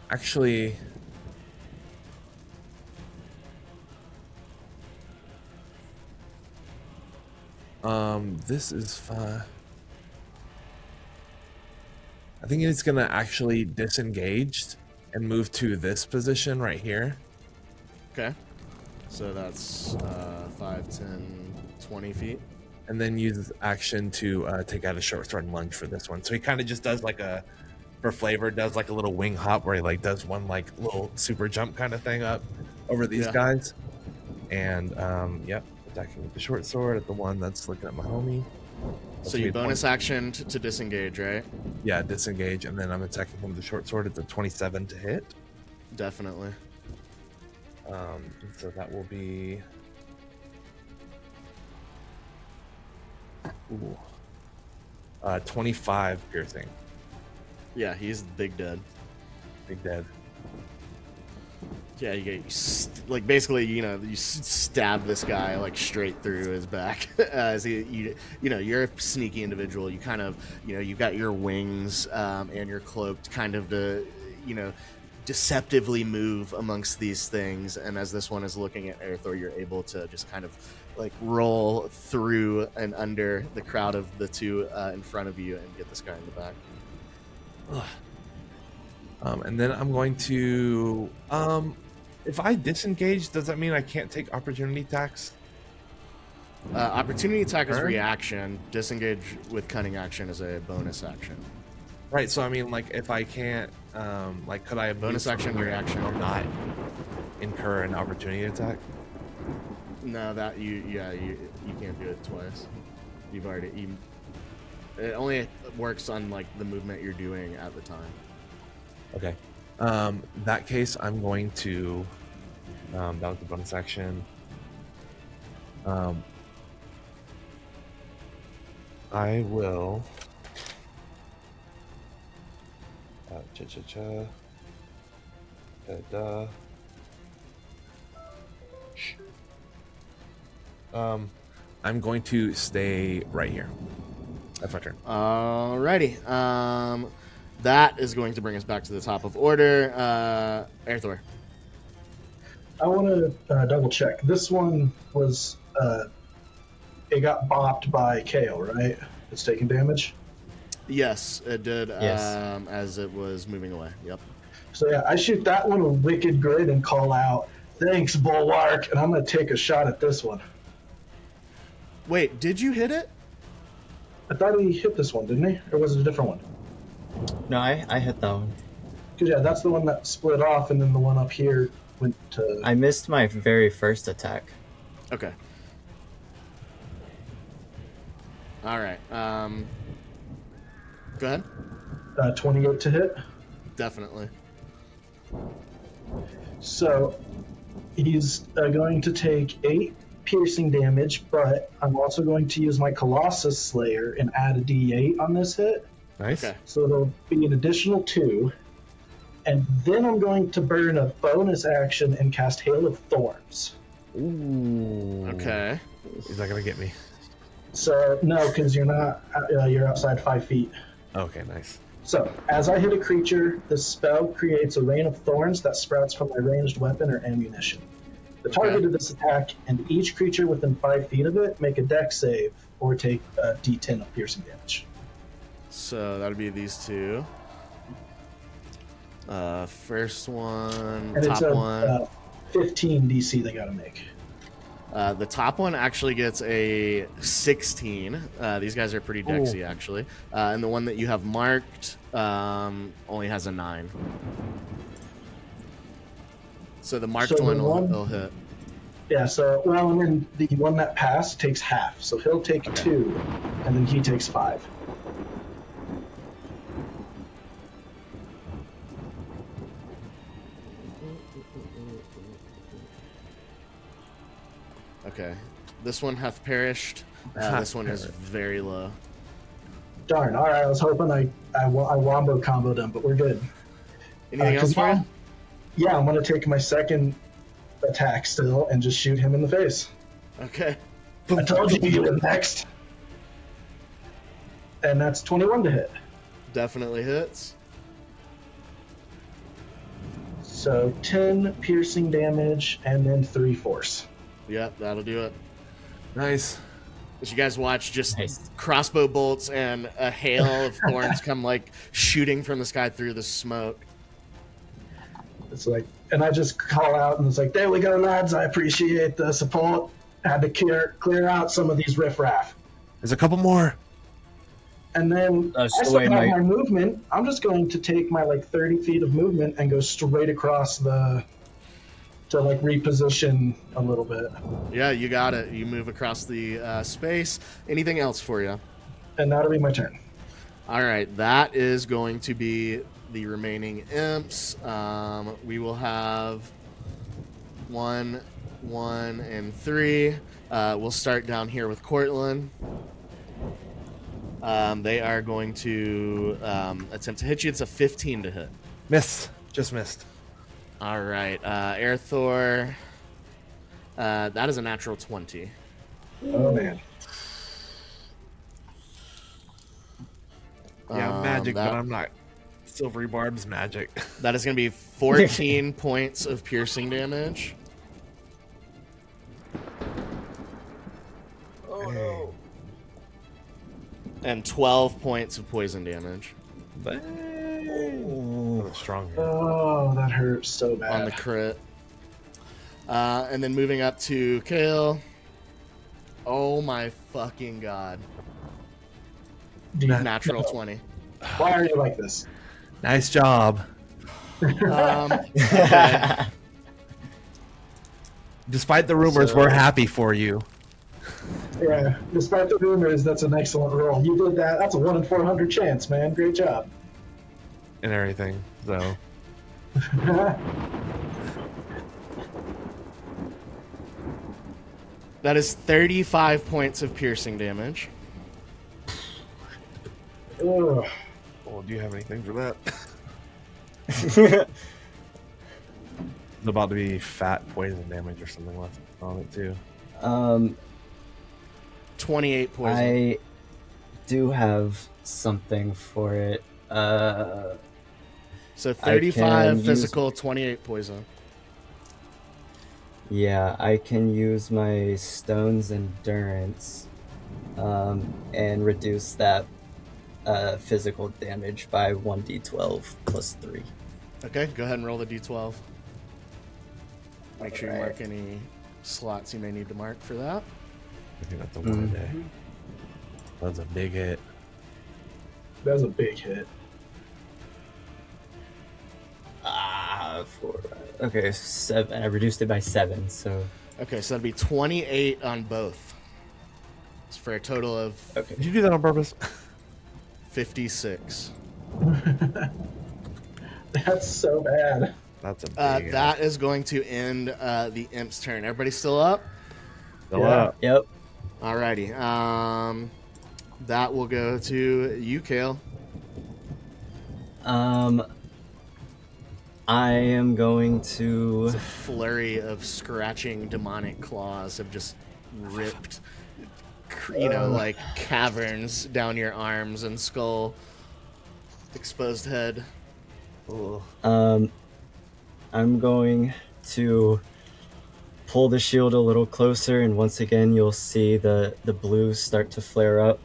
Speaker 3: Actually, this is fine. I think it's gonna actually disengage and move to this position right here.
Speaker 1: Okay. So that's 5, 10, 20 feet.
Speaker 3: And then use action to take out a short sword and lunge for this one. So he kind of just does like a, for flavor, does like a little wing hop where he like does one like little super jump kind of thing up over these guys. And yep, attacking with the short sword at the one that's looking at my homie.
Speaker 1: So you bonus action to disengage, right?
Speaker 3: Yeah, disengage, and then I'm attacking him with the short sword. It's a 27 to hit.
Speaker 1: Definitely.
Speaker 3: So that will be 25 piercing.
Speaker 1: Yeah, he's big dead.
Speaker 3: Big dead.
Speaker 1: Yeah, you like basically, you stab this guy like straight through his back. As you're a sneaky individual. You kind of, you've got your wings and you're cloaked, kind of to, deceptively move amongst these things. And as this one is looking at Airthor, you're able to just kind of like roll through and under the crowd of the two in front of you and get this guy in the back.
Speaker 3: And then I'm going to, if I disengage, does that mean I can't take opportunity attacks?
Speaker 1: Opportunity attack is reaction. Disengage with cunning action is a bonus action.
Speaker 3: Right. So I mean, like, if I can't, like, could I
Speaker 1: bonus action reaction
Speaker 3: or not incur an opportunity attack?
Speaker 1: No, that you can't do it twice. It only works on like the movement you're doing at the time.
Speaker 3: Okay. That case, I'm going to, that was the bonus action. I will. Cha-cha-cha. Da-da. Shh. I'm going to stay right here. That's my turn.
Speaker 1: Alrighty. That is going to bring us back to the top of order. Airthor.
Speaker 4: I want to double check. This one was it got bopped by Kale, right? It's taking damage.
Speaker 1: Yes, it did.
Speaker 2: Yes.
Speaker 1: As it was moving away. Yep.
Speaker 4: So yeah, I shoot that one a wicked grid and call out, "Thanks, Bulwark," and I'm gonna take a shot at this one.
Speaker 1: Wait, did you hit it?
Speaker 4: I thought he hit this one, didn't he? Or was it a different one?
Speaker 2: No, I hit that one.
Speaker 4: Because yeah, that's the one that split off, and then the one up here went to.
Speaker 2: I missed my very first attack.
Speaker 1: Okay. All right. Go ahead.
Speaker 4: 28 to hit.
Speaker 1: Definitely.
Speaker 4: So he's going to take 8 piercing damage, but I'm also going to use my Colossus Slayer and add a D8 on this hit.
Speaker 3: Nice.
Speaker 1: Okay.
Speaker 4: So it'll be an additional 2. And then I'm going to burn a bonus action and cast Hail of Thorns.
Speaker 3: Ooh.
Speaker 1: Okay.
Speaker 3: Is that gonna get me?
Speaker 4: So no, because you're not. You're outside 5 feet.
Speaker 3: Okay, nice.
Speaker 4: So as I hit a creature, the spell creates a rain of thorns that sprouts from my ranged weapon or ammunition. The target of this attack and each creature within 5 feet of it make a dex save or take a D10 of piercing damage.
Speaker 1: So that'll be these two. First one,
Speaker 4: And
Speaker 1: top
Speaker 4: it's a
Speaker 1: one.
Speaker 4: 15 DC they gotta make.
Speaker 1: The top one actually gets a 16. These guys are pretty dexy, actually. And the one that you have marked only has a 9. So the marked
Speaker 4: So the
Speaker 1: one
Speaker 4: one-
Speaker 1: will hit.
Speaker 4: Yeah, so, well, and then the one that passed takes half. So he'll take 2, and then he takes 5.
Speaker 1: Okay. This one hath perished. This one is very low.
Speaker 4: Darn, alright, I was hoping I wombo comboed him, but we're good.
Speaker 1: Anything
Speaker 4: 'cause
Speaker 1: else for you?
Speaker 4: now- Yeah, I'm gonna take my second attack still and just shoot him in the face.
Speaker 1: Okay.
Speaker 4: I told you you were next. And that's 21 to hit.
Speaker 1: Definitely hits.
Speaker 4: So 10 piercing damage and then 3 force.
Speaker 1: Yep, that'll do it.
Speaker 3: Nice.
Speaker 1: As you guys watch, just
Speaker 2: Nice.
Speaker 1: crossbow bolts and a hail of thorns come like shooting from the sky through the smoke.
Speaker 4: It's like, and I just call out and it's like, there we go, lads. I appreciate the support. Had to clear out some of these riffraff.
Speaker 3: There's a couple more.
Speaker 4: And then I
Speaker 2: so
Speaker 4: still
Speaker 2: wait,
Speaker 4: have
Speaker 2: Mike.
Speaker 4: my movement. I'm just going to take my 30 feet of movement and go straight across to reposition a little bit.
Speaker 1: Yeah, you got it. You move across the space. Anything else for you?
Speaker 4: And that'll be my turn.
Speaker 1: All right, that is going to be the remaining imps. We will have 1, 1, and 3. We'll start down here with Cortland. They are going to attempt to hit you. It's a 15 to hit.
Speaker 3: Miss. Just missed.
Speaker 1: All right, Airthor. That is a natural 20.
Speaker 4: Oh, man.
Speaker 3: Yeah, magic,
Speaker 1: that-
Speaker 3: but I'm not. Silvery Barb's magic.
Speaker 1: That is going to be 14 points of piercing damage.
Speaker 3: Oh no.
Speaker 1: And 12 points of poison damage
Speaker 3: Oh, strong.
Speaker 4: Oh, that hurts so
Speaker 1: on
Speaker 4: bad.
Speaker 1: the crit. And then moving up to Kale. Oh my fucking god. Natural 20.
Speaker 4: Why are you like this?
Speaker 3: Nice job.
Speaker 1: Okay.
Speaker 3: Despite the rumors,
Speaker 1: So-
Speaker 3: we're happy for you.
Speaker 4: Yeah, despite the rumors, that's an excellent roll. You did that. That's a 1 in 400 chance, man. Great job.
Speaker 3: And everything. So
Speaker 1: That is 35 points of piercing damage.
Speaker 4: Ugh.
Speaker 3: Oh, do you have anything for that? It's about to be fat poison damage or something left on it too.
Speaker 1: 28 poison.
Speaker 2: I do have something for it.
Speaker 1: So 35
Speaker 2: use-
Speaker 1: physical, 28 poison.
Speaker 2: Yeah, I can use my stone's endurance and reduce that physical damage by 1d12 plus 3.
Speaker 1: Okay, go ahead and roll the d12. Make sure you
Speaker 2: Alright.
Speaker 1: mark any slots you may need to mark for that.
Speaker 3: I think that's a 1 a day. That's a big hit.
Speaker 4: That was a big hit.
Speaker 2: Okay, 7. I reduced it by 7, so
Speaker 1: Okay, so that'd be 28 on both. It's for a total of
Speaker 2: okay.
Speaker 3: Did you do that on purpose?
Speaker 1: 56.
Speaker 4: That's so bad.
Speaker 3: That's a big
Speaker 1: That is going to end the imp's turn. Everybody still up?
Speaker 3: Fill
Speaker 4: Yeah.
Speaker 3: up.
Speaker 2: Yep.
Speaker 1: Alrighty. That will go to you, Kale.
Speaker 2: I am going to
Speaker 1: It's a flurry of scratching demonic claws have just ripped, like caverns down your arms and skull. Exposed head. Ugh.
Speaker 2: I'm going to pull the shield a little closer, and once again you'll see the blue start to flare up.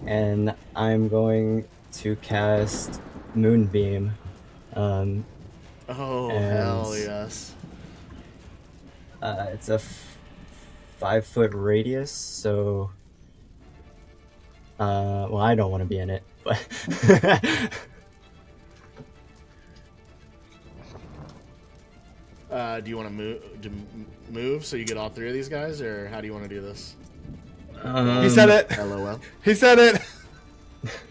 Speaker 2: And I'm going to cast Moonbeam.
Speaker 1: Oh,
Speaker 2: And-
Speaker 1: hell yes.
Speaker 2: It's a 5-foot radius, so well, I don't want to be in it, but
Speaker 1: Do you want to move so you get all three of these guys, or how do you want to do this?
Speaker 3: He said it.
Speaker 1: LOL.
Speaker 3: He said it.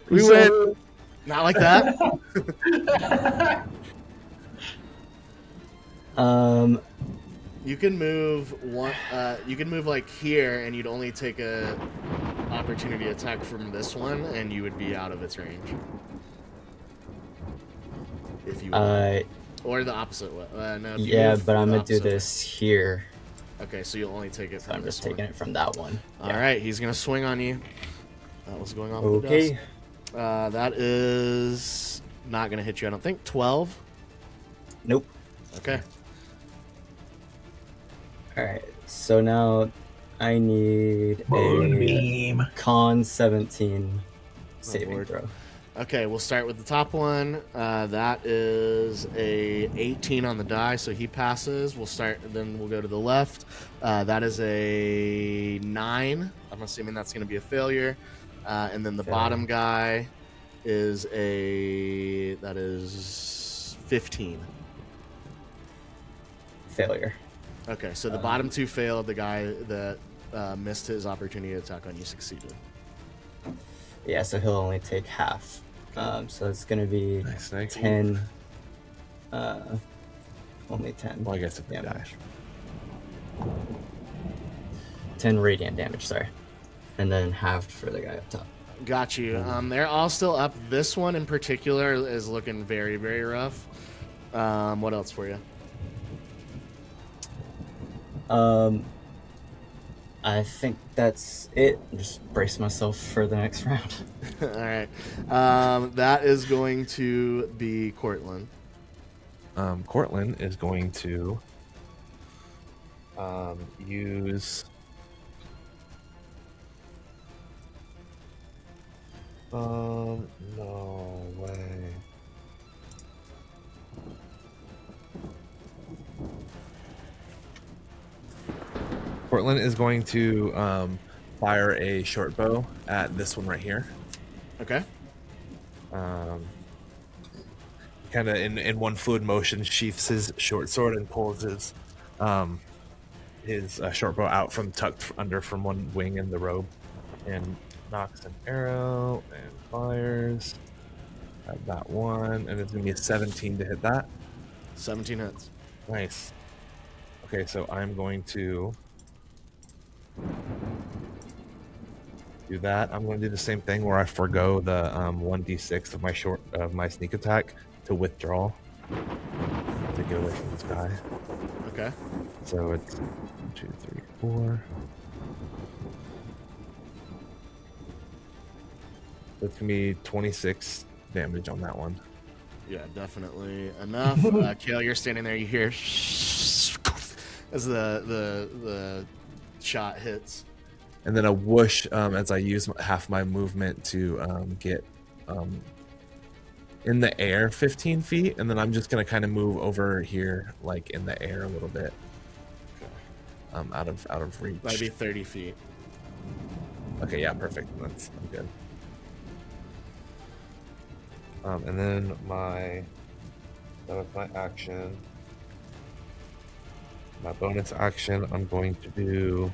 Speaker 3: We win.
Speaker 4: So-
Speaker 1: Not like that. You can move one. You can move like here, and you'd only take a opportunity attack from this one, and you would be out of its range. If you want. Or the opposite way. No. If you
Speaker 2: yeah,
Speaker 1: move
Speaker 2: but I'm
Speaker 1: the
Speaker 2: gonna do
Speaker 1: opposite way.
Speaker 2: this here.
Speaker 1: Okay, so you'll only take it
Speaker 2: So
Speaker 1: from
Speaker 2: I'm
Speaker 1: this
Speaker 2: just taking
Speaker 1: one.
Speaker 2: it from that one.
Speaker 1: All right, he's gonna swing on you. That was going off with the
Speaker 2: Okay.
Speaker 1: dust. That is not gonna hit you. I don't think. 12.
Speaker 2: Nope.
Speaker 1: Okay.
Speaker 2: All right. So now I need a
Speaker 4: Moonbeam.
Speaker 2: con 17 saving
Speaker 1: Lord.
Speaker 2: throw.
Speaker 1: Okay, we'll start with the top one. That is a 18 on the die, so he passes. Then we'll go to the left. That is a 9. I'm assuming that's going to be a failure. And then the
Speaker 2: Failure.
Speaker 1: bottom guy is 15.
Speaker 2: Failure.
Speaker 1: Okay, so the bottom two failed. The guy that missed his opportunity to attack on you succeeded.
Speaker 2: Yeah, so he'll only take half. So it's gonna be
Speaker 3: Nice, thank you.
Speaker 2: 10. Only 10.
Speaker 3: Well, I guess if he
Speaker 2: damage.
Speaker 3: dies.
Speaker 2: 10 radiant damage, sorry. And then halved for the guy up top.
Speaker 1: Got you. They're all still up. This one in particular is looking very, very rough. What else for you?
Speaker 2: I think that's it. Just brace myself for the next round.
Speaker 1: All right. That is going to be Cortland.
Speaker 3: Cortland is going to use no way. Cortland is going to fire a short bow at this one right here.
Speaker 1: Okay.
Speaker 3: Kind of in one fluid motion, sheaths his short sword and pulls his short bow out from tucked under from one wing in the robe, and knocks an arrow and fires at that one, and it's gonna be a 17 to hit that.
Speaker 1: 17 hits.
Speaker 3: Nice. Okay, so I'm going to Do that. I'm going to do the same thing where I forego the 1d6 of my sneak attack to withdraw to get away from this guy.
Speaker 1: Okay.
Speaker 3: So it's 1, 2, 3, 4. That's gonna be 26 damage on that one.
Speaker 1: Yeah, definitely enough. Kale, you're standing there. You hear as the shot hits.
Speaker 3: And then a whoosh as I use half my movement to get in the air 15 feet, and then I'm just gonna kind of move over here, like in the air a little bit, out of reach.
Speaker 1: That'd be 30 feet.
Speaker 3: Okay, yeah, perfect. I'm good. And then that was my action. My bonus action, I'm going to do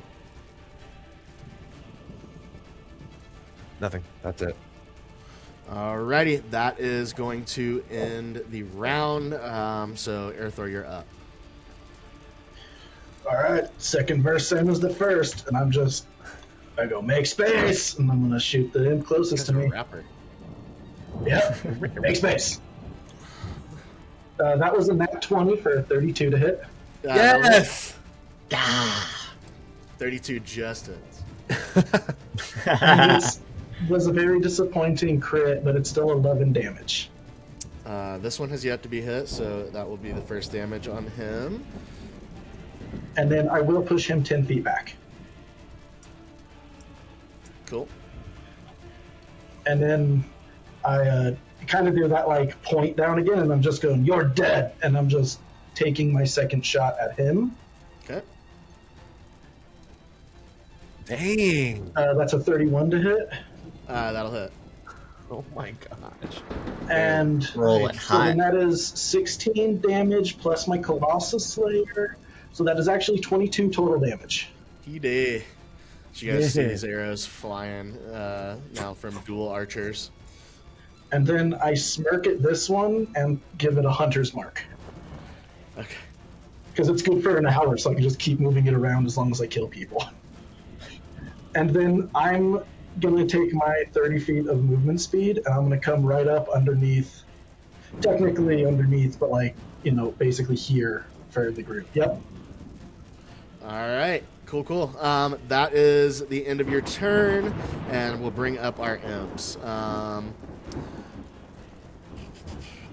Speaker 3: nothing. That's it.
Speaker 1: Alrighty, that is going to end the round. So Airthor, you're up.
Speaker 4: All right, second verse, same as the first, and I go make space, and I'm gonna shoot the imp closest to me.
Speaker 1: Rapper.
Speaker 4: Yeah, make space. That was a nat 20 for a 32 to hit.
Speaker 3: Yes.
Speaker 1: 32 just hits.
Speaker 4: And this was a very disappointing crit, but it's still 11 damage.
Speaker 1: This one has yet to be hit, so that will be the first damage on him.
Speaker 4: And then I will push him 10 feet back.
Speaker 1: Cool.
Speaker 4: And then I kind of do that like point down again, and I'm just going, "You're dead," and I'm just taking my second shot at him.
Speaker 1: Okay.
Speaker 3: Dang.
Speaker 4: That's a 31 to hit.
Speaker 1: That'll hit.
Speaker 3: Oh my gosh.
Speaker 4: And
Speaker 2: Roll it
Speaker 4: so then
Speaker 2: high.
Speaker 4: that is 16 damage plus my Colossus Slayer. So that is actually 22 total damage.
Speaker 1: He did. You guys see these arrows flying now from dual archers.
Speaker 4: And then I smirk at this one and give it a hunter's mark.
Speaker 1: Okay.
Speaker 4: Because it's good for an hour, so I can just keep moving it around as long as I kill people. And then I'm going to take my 30 feet of movement speed, and I'm going to come right up underneath, technically underneath, but like, basically here for the group. Yep.
Speaker 1: All right. Cool. That is the end of your turn, and we'll bring up our imps.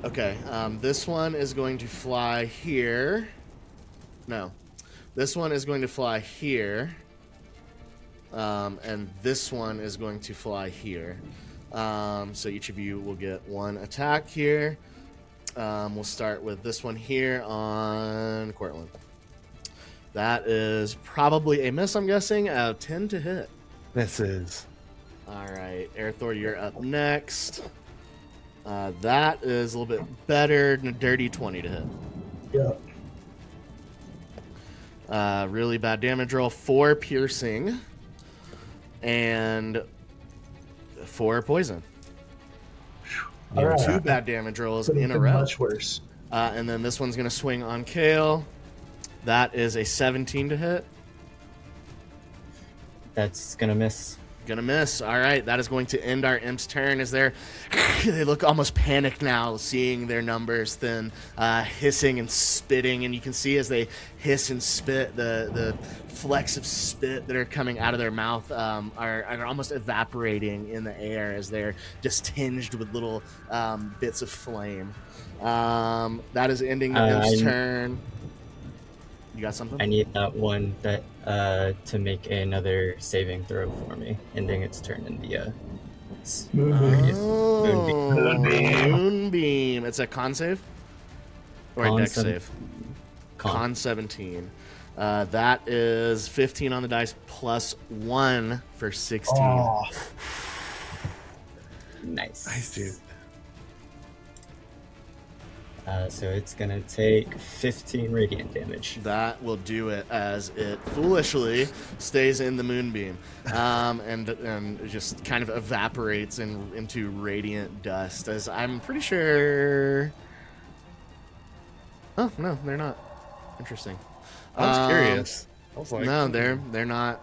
Speaker 1: Okay. This one is going to fly here. No. This one is going to fly here. And this one is going to fly here. So each of you will get one attack here. We'll start with this one here on Cortland. That is probably a miss, I'm guessing. 10 to hit.
Speaker 3: Misses.
Speaker 1: All right, Airthor, you're up next. That is a little bit better. A dirty 20 to hit.
Speaker 4: Yep.
Speaker 1: Really bad damage roll. 4 piercing. And 4 poison.
Speaker 4: All right.
Speaker 1: 2 bad damage rolls
Speaker 4: Couldn't
Speaker 1: in a
Speaker 4: been
Speaker 1: row.
Speaker 4: much worse.
Speaker 1: And then this one's going to swing on Kale. That is a 17 to hit.
Speaker 2: That's gonna miss.
Speaker 1: Gonna miss. All right, that is going to end our imp's turn as they look almost panicked now, seeing their numbers then hissing and spitting, and you can see as they hiss and spit, the flecks of spit that are coming out of their mouth are almost evaporating in the air as they're just tinged with little bits of flame. That is ending the imp's turn. You got something?
Speaker 2: I need that one that to make another saving throw for me, ending its turn in the
Speaker 1: Moonbeam. It's a con save? Or a dex save? Con 17. That is 15 on the dice plus 1 for 16.
Speaker 4: Oh,
Speaker 2: Nice,
Speaker 3: dude.
Speaker 2: So it's gonna take 15 radiant damage.
Speaker 1: That will do it as it foolishly stays in the moonbeam and just kind of evaporates into radiant dust. As I'm pretty sure. Oh no, they're not. Interesting.
Speaker 3: I was curious. I was like,
Speaker 1: No, they're not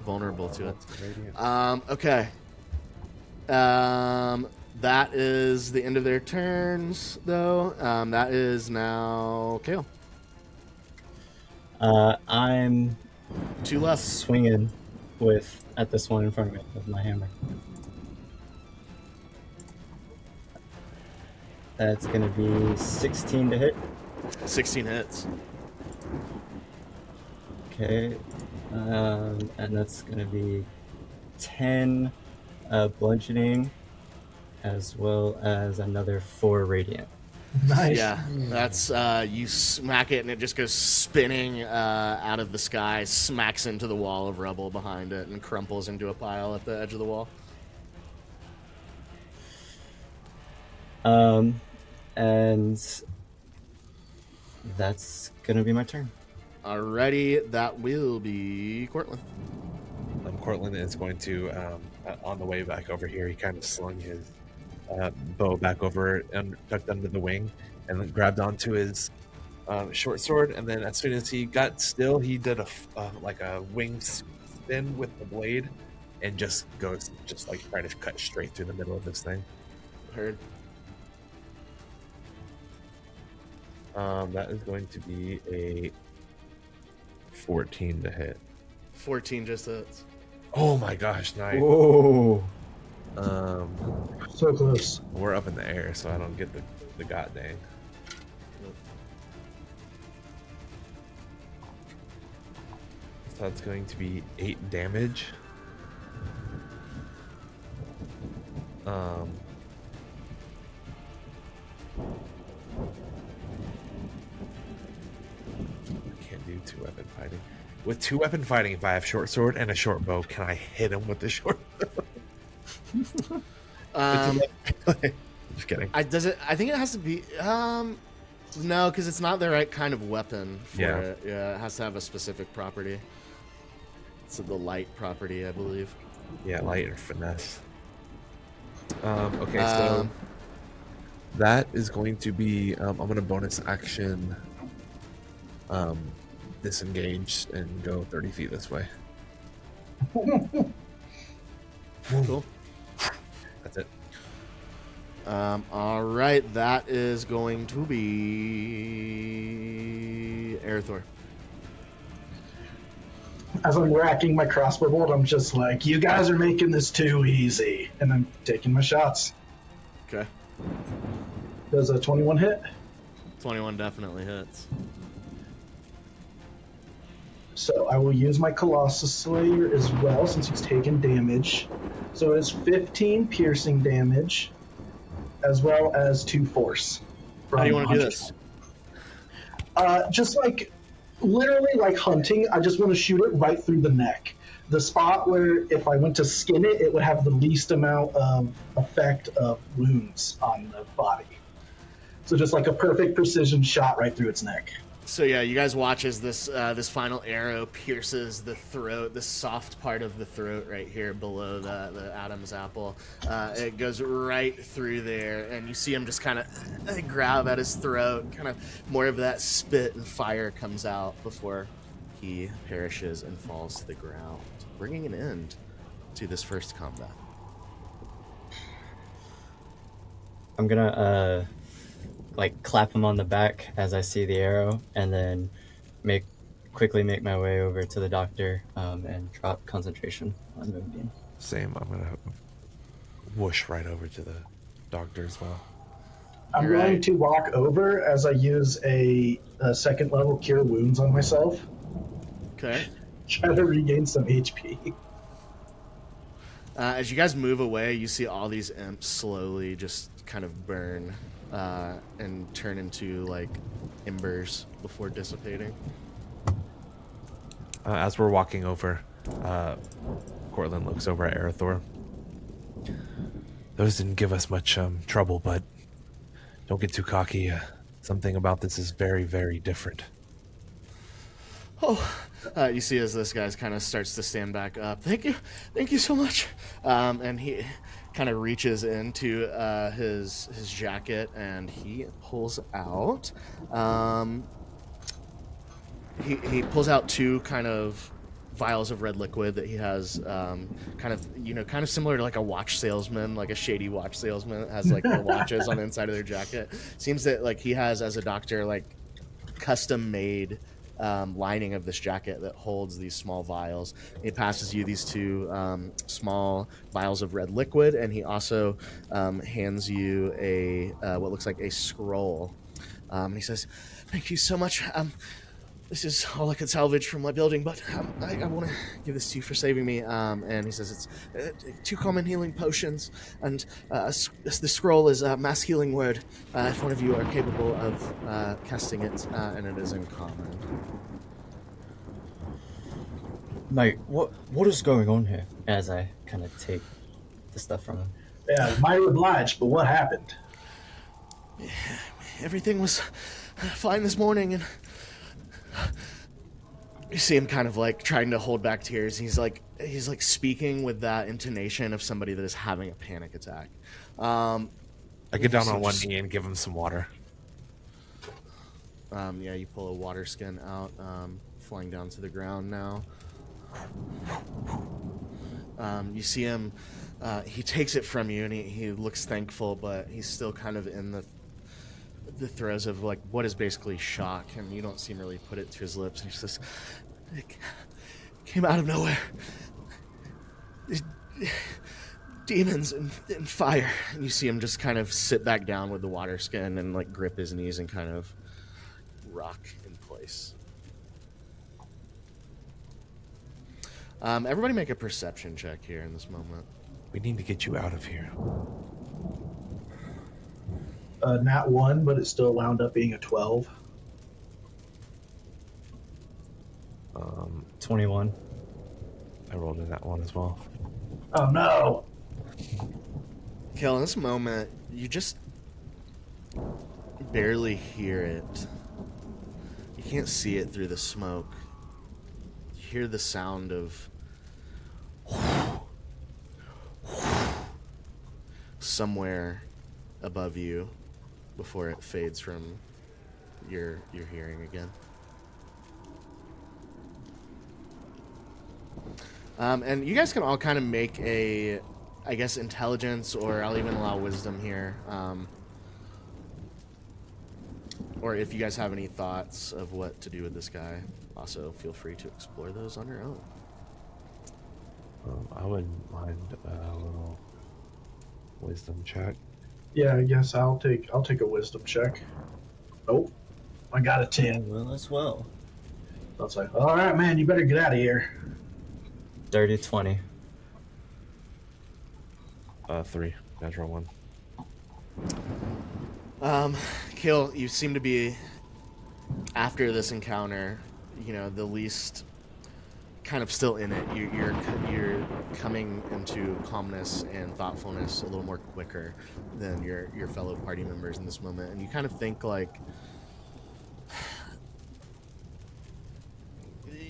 Speaker 1: vulnerable to it.
Speaker 3: Radiant.
Speaker 1: Okay. That is the end of their turns, though. That is now Kale.
Speaker 2: I'm
Speaker 1: 2 left.
Speaker 2: swinging at this one in front of me with my hammer. That's gonna be 16 to hit.
Speaker 1: 16 hits.
Speaker 2: Okay, and that's gonna be 10 bludgeoning, as well as another 4 radiant.
Speaker 4: Nice.
Speaker 1: Yeah, that's you smack it and it just goes spinning out of the sky, smacks into the wall of rubble behind it, and crumples into a pile at the edge of the wall.
Speaker 2: And that's gonna be my turn.
Speaker 1: Alrighty, that will be Cortland.
Speaker 3: Cortland is going to, on the way back over here, he kind of slung his bow back over and tucked under the wing, and then grabbed onto his short sword. And then as soon as he got still, he did like a wing spin with the blade, and just like trying to cut straight through the middle of this thing.
Speaker 1: Heard.
Speaker 3: That is going to be a 14 to hit.
Speaker 1: 14 just hits.
Speaker 3: Oh my gosh, nice.
Speaker 2: Whoa!
Speaker 4: So close.
Speaker 3: We're up in the air, so I don't get the god dang. So that's going to be 8 damage. I can't do 2-weapon fighting. With 2-weapon fighting, if I have short sword and a short bow, can I hit him with the short bow? Just kidding.
Speaker 1: I think it has to be no, because it's not the right kind of weapon for it. Yeah, it has to have a specific property. It's the light property, I believe.
Speaker 3: Yeah, light or finesse. Okay, so that is going to be. I'm going to bonus action disengage and go 30 feet this way.
Speaker 1: Cool.
Speaker 3: That's it.
Speaker 1: All right, that is going to be Arathor.
Speaker 4: As I'm racking my crossbow bolt, I'm just like, you guys are making this too easy. And I'm taking my shots.
Speaker 1: Okay.
Speaker 4: Does a 21 hit?
Speaker 1: 21 definitely hits.
Speaker 4: So I will use my Colossus Slayer as well, since he's taken damage. So it's 15 piercing damage, as well as 2 force.
Speaker 1: How do you want to do this?
Speaker 4: Just like, literally like hunting, I just want to shoot it right through the neck. The spot where if I went to skin it, it would have the least amount of effect of wounds on the body. So just like a perfect precision shot right through its neck.
Speaker 1: So yeah, you guys watch as this final arrow pierces the throat, the soft part of the throat right here below the Adam's apple. It goes right through there, and you see him just kind of grab at his throat. Kind of more of that spit and fire comes out before he perishes and falls to the ground, bringing an end to this first combat.
Speaker 2: I'm gonna like clap him on the back as I see the arrow, and then quickly make my way over to the doctor and drop concentration on Moonbeam.
Speaker 3: Same. I'm gonna whoosh right over to the doctor as well.
Speaker 4: I'm
Speaker 1: You're
Speaker 4: going
Speaker 1: right.
Speaker 4: to walk over as I use a second level cure wounds on myself.
Speaker 1: Okay.
Speaker 4: Try to regain some HP.
Speaker 1: As you guys move away, you see all these imps slowly just kind of burn and turn into like embers before dissipating.
Speaker 3: As we're walking over, Cortland looks over at Arathor. Those didn't give us much trouble, but don't get too cocky. Something about this is very, very different.
Speaker 1: Oh, you see as this guy kind of starts to stand back up. Thank you so much. And he kind of reaches into his jacket and he pulls out he pulls out two kind of vials of red liquid that he has, kind of similar to like a watch salesman, like a shady watch salesman that has like the watches on the inside of their jacket. Seems that like he has, as a doctor, like custom made lining of this jacket that holds these small vials. He passes you these two small vials of red liquid, and he also hands you a what looks like a scroll. And he says, "Thank you so much. This is all I could salvage from my building, but I want to give this to you for saving me." And he says it's two common healing potions, and the scroll is a mass healing word. If one of you are capable of casting it, and it is in common.
Speaker 2: Mate, what is going on here? As I kind of take the stuff from him.
Speaker 4: Yeah, mighty obliged, but what happened?
Speaker 1: Everything was fine this morning, and you see him kind of like trying to hold back tears. He's like speaking with that intonation of somebody that is having a panic attack.
Speaker 3: I get down on one knee and give him some water.
Speaker 1: Yeah, you pull a water skin out, flying down to the ground now. You see him, he takes it from you, and he looks thankful, but he's still kind of in the throes of like what is basically shock, and you don't see him really put it to his lips. And he says, "It came out of nowhere. Demons and fire." And you see him just kind of sit back down with the water skin and like grip his knees and kind of rock in place. Everybody make a perception check here in this moment.
Speaker 3: We need to get you out of here.
Speaker 4: Not 1, but it still wound up being a 12.
Speaker 2: 21.
Speaker 3: I rolled in that one as well.
Speaker 4: Oh no!
Speaker 1: Kel, in this moment, you just barely hear it. You can't see it through the smoke. You hear the sound of somewhere above you before it fades from your hearing again. And you guys can all kind of make a, I guess, intelligence, or I'll even allow wisdom here. Or if you guys have any thoughts of what to do with this guy, also feel free to explore those on your own.
Speaker 3: I wouldn't mind a little wisdom check.
Speaker 4: Yeah, I guess I'll take a wisdom check. Nope, I got a 10.
Speaker 2: Well, as well.
Speaker 4: I was like, all right, man, you better get out of here.
Speaker 2: Dirty 20.
Speaker 3: 3, natural 1.
Speaker 1: Kill, you seem to be, after this encounter, you know, the least kind of still in it. You're coming into calmness and thoughtfulness a little more quicker than your fellow party members in this moment, and you kind of think like,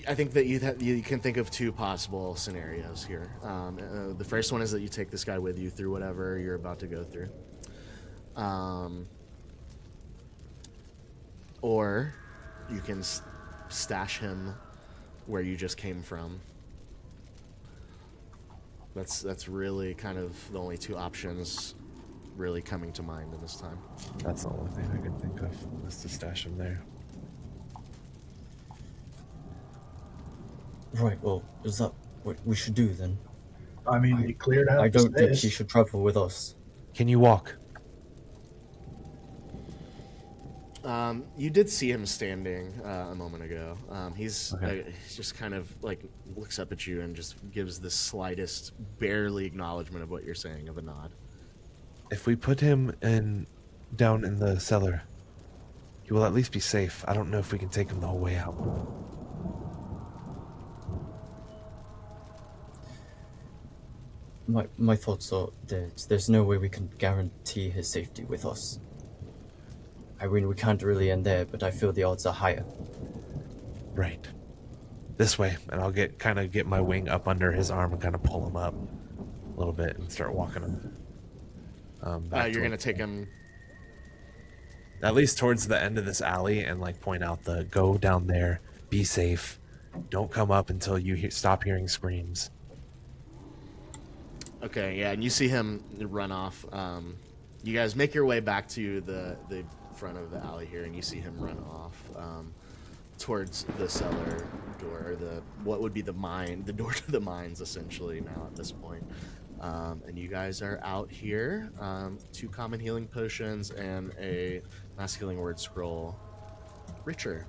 Speaker 1: I think that you can think of two possible scenarios here. The first one is that you take this guy with you through whatever you're about to go through. Or you can stash him where you just came from. That's really kind of the only two options really coming to mind in this time.
Speaker 3: That's the only thing I could think of, was to stash him there.
Speaker 2: Right, well, is that what we should do then?
Speaker 4: I mean, we cleared out
Speaker 2: I
Speaker 4: the
Speaker 2: don't think
Speaker 4: space.
Speaker 2: he should travel with us.
Speaker 3: Can you walk?
Speaker 1: You did see him standing a moment ago. He's just kind of like looks up at you and just gives the slightest, barely acknowledgement of what you're saying, of a nod.
Speaker 3: If we put him down in the cellar, he will at least be safe. I don't know if we can take him the whole way out.
Speaker 2: My thoughts are that there's no way we can guarantee his safety with us. I mean, we can't really end there, but I feel the odds are higher.
Speaker 3: Right. This way, and I'll get my wing up under his arm and kind of pull him up a little bit and start walking him.
Speaker 1: You're gonna take him
Speaker 3: at least towards the end of this alley and like point out go down there, Be safe. Don't come up until you stop hearing screams.
Speaker 1: Okay, yeah, and you see him run off. You guys make your way back to the front of the alley here, and you see him run off towards the cellar door, or what would be the mine, the door to the mines, essentially, now at this point. And you guys are out here. 2 common healing potions and a mass healing word scroll. Richer.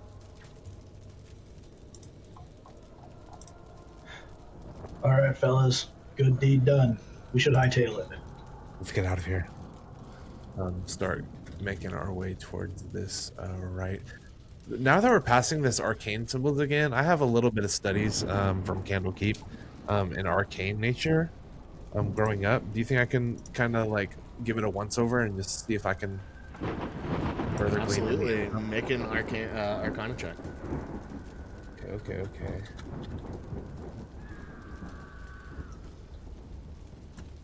Speaker 4: All right, fellas. Good deed done. We should hightail it.
Speaker 3: Let's get out of here. Start making our way towards this right. Now that we're passing this arcane symbols again, I have a little bit of studies from Candlekeep in arcane nature growing up. Do you think I can kind of like give it a once over and just see if I can further glean?
Speaker 1: Absolutely. Make an arcana check.
Speaker 3: Okay.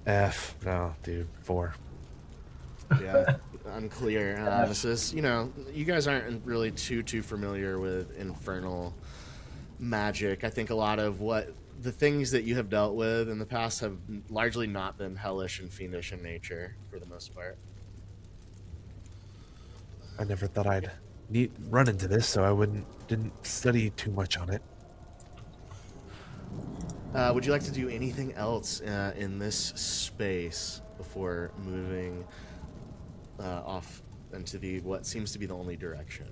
Speaker 3: F. No, dude. 4.
Speaker 1: Yeah, unclear. This is, you guys aren't really too familiar with infernal magic. I think a lot of the things that you have dealt with in the past have largely not been hellish and fiendish in nature, for the most part.
Speaker 3: I never thought I'd run into this, so I didn't study too much on it.
Speaker 1: Would you like to do anything else in this space before moving off into what seems to be the only direction?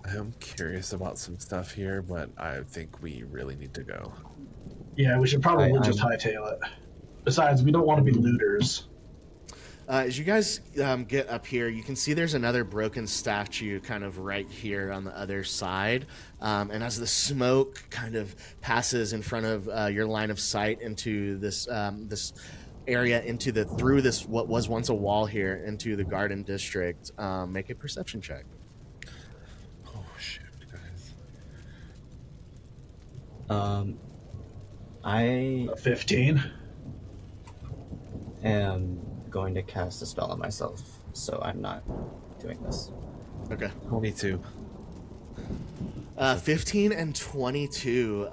Speaker 3: I'm curious about some stuff here, but I think we really need to go.
Speaker 4: Yeah, we should probably just hightail it. Besides, we don't want to be looters.
Speaker 1: As you guys get up here, you can see there's another broken statue kind of right here on the other side. And as the smoke kind of passes in front of your line of sight into this area, through this what was once a wall here into the garden district, make a perception check.
Speaker 3: Oh shit, guys.
Speaker 2: I
Speaker 4: 15.
Speaker 2: am going to cast a spell on myself, so I'm not doing this.
Speaker 1: Okay.
Speaker 3: 22.
Speaker 1: 15 and 22.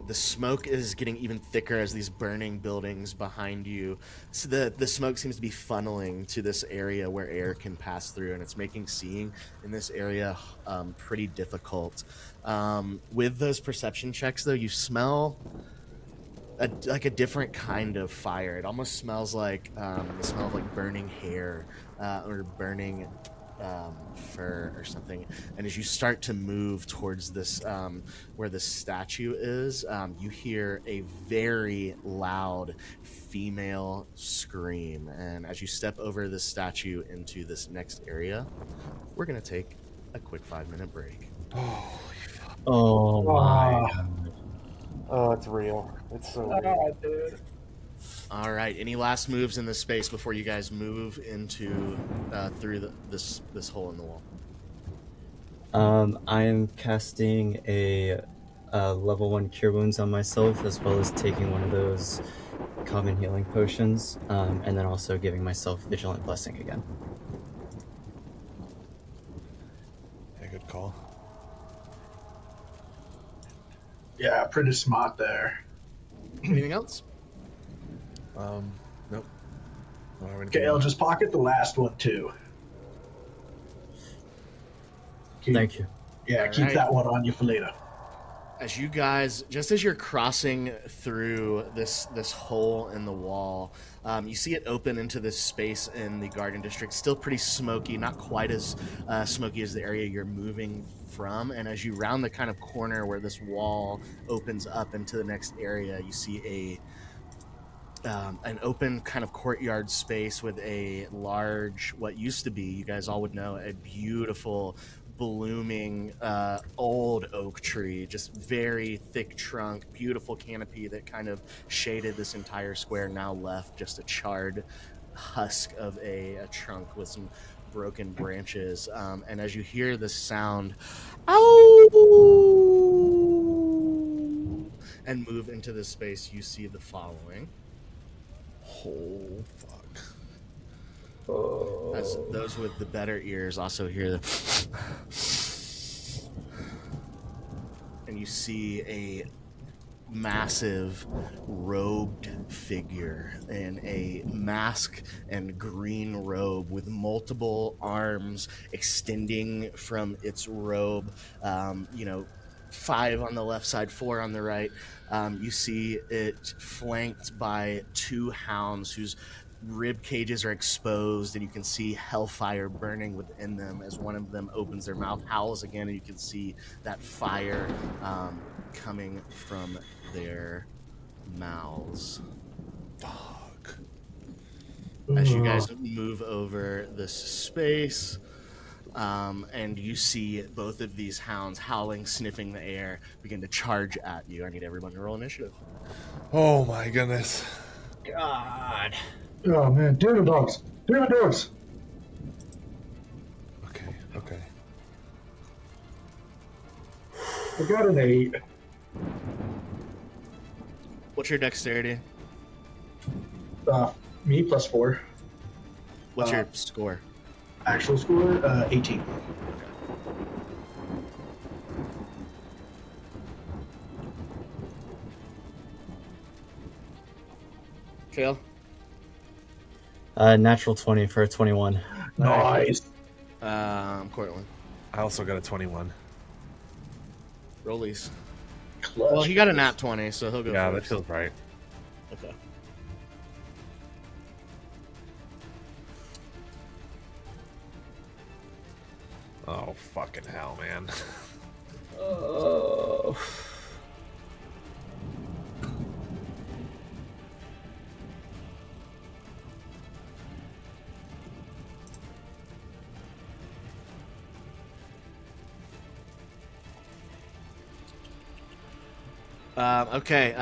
Speaker 1: The smoke is getting even thicker as these burning buildings behind you. So the smoke seems to be funneling to this area where air can pass through, and it's making seeing in this area pretty difficult. With those perception checks, though, you smell a different kind of fire. It almost smells like the smell of like burning hair or burning fur or something. And as you start to move towards this where the statue is, you hear a very loud female scream. And as you step over the statue into this next area, we're gonna take a quick 5-minute break.
Speaker 2: Oh my God.
Speaker 3: Oh, it's real. It's so real.
Speaker 4: Dude.
Speaker 1: All right. Any last moves in this space before you guys move into through this hole in the wall?
Speaker 2: I am casting a level 1 cure wounds on myself, as well as taking one of those common healing potions, and then also giving myself vigilant blessing again.
Speaker 3: Yeah, good call.
Speaker 4: Yeah, pretty smart there.
Speaker 1: Anything else?
Speaker 3: Nope.
Speaker 4: Okay, I'll just pocket the last one too.
Speaker 2: Thank you.
Speaker 4: Yeah,
Speaker 1: All
Speaker 4: keep
Speaker 1: right.
Speaker 4: that one on you for later.
Speaker 1: As you guys, just as you're crossing through this hole in the wall, you see it open into this space in the garden district. Still pretty smoky, not quite as smoky as the area you're moving from. And as you round the kind of corner where this wall opens up into the next area, you see an open kind of courtyard space with a large, what used to be, you guys all would know, a beautiful blooming old oak tree, just very thick trunk, beautiful canopy that kind of shaded this entire square, now left just a charred husk of a trunk with some broken branches. And as you hear the sound, ow, and move into this space, you see the following.
Speaker 3: Oh, fuck.
Speaker 1: As those with the better ears also hear the and you see a massive robed figure in a mask and green robe with multiple arms extending from its robe. 5 on the left side, 4 on the right. You see it flanked by 2 hounds whose rib cages are exposed, and you can see hellfire burning within them as one of them opens their mouth, howls again, and you can see that fire coming from their mouths.
Speaker 3: Fuck.
Speaker 1: As you guys move over this space, and you see both of these hounds howling, sniffing the air, begin to charge at you. I need everyone to roll initiative.
Speaker 3: Oh my goodness.
Speaker 2: God.
Speaker 4: Oh man, demon dogs! Demon dogs!
Speaker 3: Okay.
Speaker 4: I got an 8.
Speaker 1: What's your dexterity?
Speaker 4: Me plus 4.
Speaker 1: What's your score?
Speaker 4: Actual score, 18.
Speaker 1: Kale?
Speaker 2: Natural 20 for a 21.
Speaker 4: Nice.
Speaker 1: Cortland.
Speaker 3: I also got a 21.
Speaker 1: Rollies.
Speaker 4: Clutch.
Speaker 1: Well, he got a nat 20, so he'll go
Speaker 3: Yeah, that
Speaker 1: first.
Speaker 3: feels right.
Speaker 1: Okay.
Speaker 3: Oh, fucking hell, man.
Speaker 2: Oh.
Speaker 1: Okay,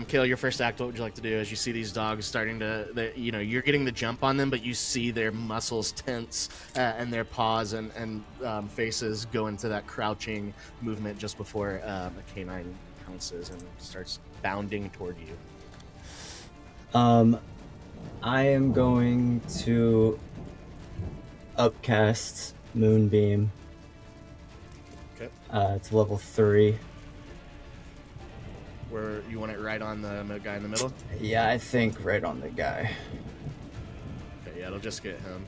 Speaker 1: Kale, your first act, what would you like to do as you see these dogs starting to, you're getting the jump on them, but you see their muscles tense and their paws and faces go into that crouching movement just before a canine pounces and starts bounding toward you.
Speaker 2: I am going to upcast Moonbeam.
Speaker 1: Okay.
Speaker 2: It's level 3.
Speaker 1: Where you want it right on the guy in the middle?
Speaker 2: Yeah, I think right on the guy.
Speaker 1: Okay, yeah, it'll just get him.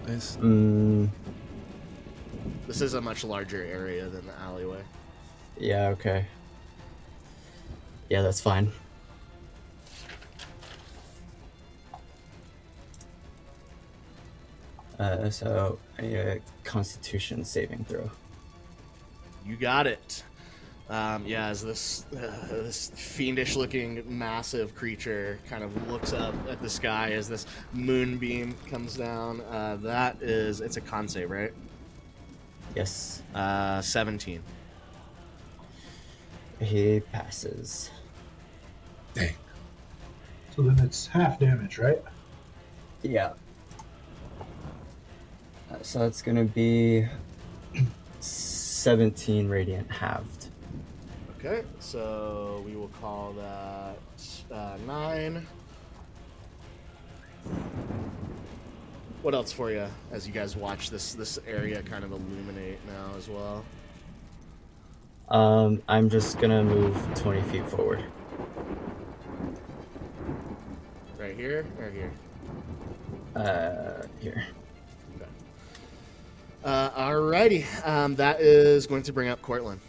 Speaker 3: Nice.
Speaker 1: This is a much larger area than the alleyway.
Speaker 2: Yeah, okay. Yeah, that's fine. So I need a Constitution saving throw.
Speaker 1: You got it. As this fiendish-looking, massive creature kind of looks up at the sky as this moonbeam comes down. It's a con save, right?
Speaker 2: Yes.
Speaker 1: 17.
Speaker 2: He passes.
Speaker 3: Dang.
Speaker 4: So then it's half damage, right?
Speaker 2: Yeah. So it's gonna be 17 radiant halved.
Speaker 1: Okay, so we will call that 9. What else for you as you guys watch this area kind of illuminate now as well?
Speaker 2: I'm just gonna move 20 feet forward.
Speaker 1: Right here or here?
Speaker 2: Here.
Speaker 1: Okay. Alrighty. That is going to bring up Cortland.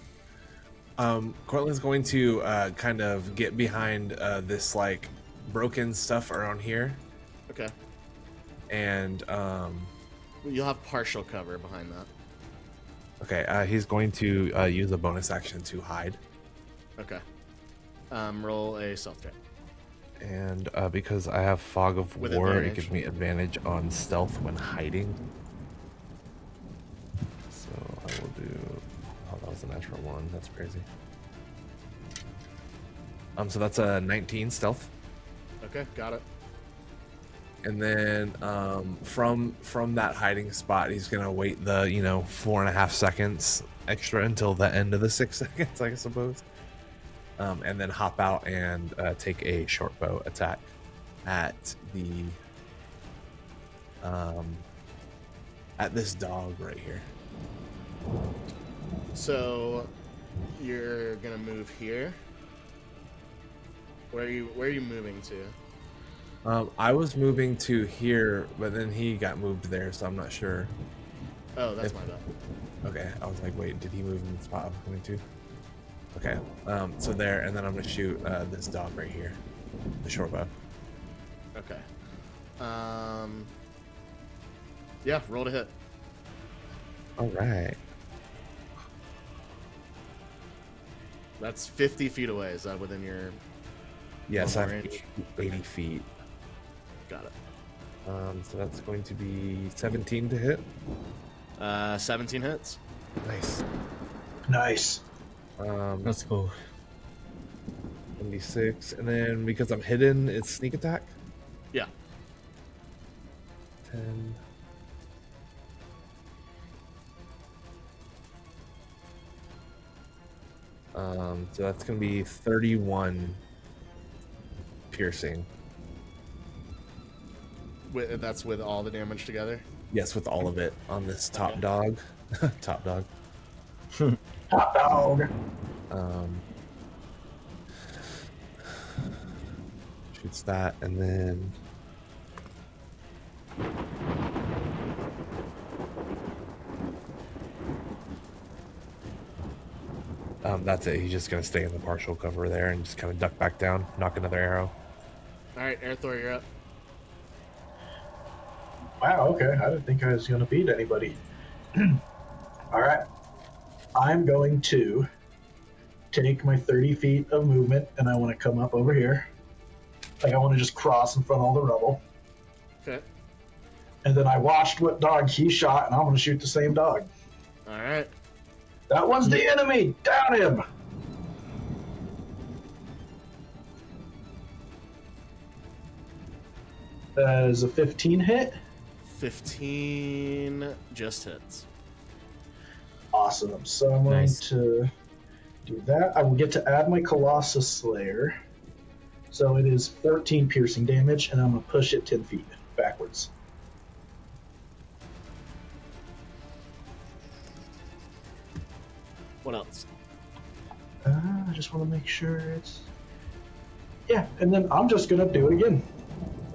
Speaker 3: Cortland's going to kind of get behind this like broken stuff around here,
Speaker 1: Okay.
Speaker 3: and
Speaker 1: You'll have partial cover behind that.
Speaker 3: okay, he's going to use a bonus action to hide,
Speaker 1: Okay. Roll a stealth check.
Speaker 3: and because I have Fog of
Speaker 1: With
Speaker 3: War,
Speaker 1: advantage.
Speaker 3: it gives me advantage on stealth when hiding. So I will do. Oh, that was a natural 1. That's crazy. So that's a 19 stealth.
Speaker 1: Okay, got it.
Speaker 3: And then from that hiding spot, he's gonna wait the 4.5 seconds extra until the end of the 6 seconds, I suppose, and then hop out and take a short bow attack at the at this dog right here.
Speaker 1: So you're gonna move here. Where are you moving to?
Speaker 3: I was moving to here, but then he got moved there, so I'm not sure.
Speaker 1: Oh, that's my bad.
Speaker 3: Okay, I was like, wait, did he move in the spot I was going to? Okay, so there, and then I'm gonna shoot this dog right here, the short bow.
Speaker 1: Okay. Yeah, roll to hit.
Speaker 3: All right.
Speaker 1: That's 50 feet away. Is that within your...
Speaker 3: Yes,
Speaker 1: One
Speaker 3: I'm
Speaker 1: more inch?
Speaker 3: 80 feet.
Speaker 1: Got it.
Speaker 3: So that's going to be 17 to hit.
Speaker 1: 17 hits.
Speaker 3: Nice.
Speaker 4: Nice.
Speaker 2: Let's go.
Speaker 3: 76, and then because I'm hidden, it's sneak attack.
Speaker 1: Yeah.
Speaker 3: 10. So that's gonna be 31 piercing.
Speaker 1: That's with all the damage together?
Speaker 3: Yes, with all of it on this top
Speaker 1: Okay.
Speaker 3: dog. Top dog.
Speaker 4: Hot dog.
Speaker 3: Shoots that, and then that's it. He's just gonna stay in the partial cover there and just kind of duck back down, knock another arrow.
Speaker 1: Alright, Airthor, you're up.
Speaker 4: Wow, okay. I didn't think I was going to beat anybody. All right. I'm going to take my 30 feet of movement and I want to come up over here. Like, I want to just cross in front of all the rubble.
Speaker 1: Okay.
Speaker 4: And then I watched what dog he shot, and I'm going to shoot the same dog.
Speaker 1: Alright.
Speaker 4: That one's the enemy! Down him! That is a 15 hit.
Speaker 1: 15 just hits.
Speaker 4: Awesome. So I'm going
Speaker 2: Nice.
Speaker 4: to do that. I will get to add my Colossus Slayer. So it is 14 piercing damage, and I'm going to push it 10 feet backwards.
Speaker 1: What else?
Speaker 4: I just want to make sure it's... Yeah, and then I'm just going to do it again.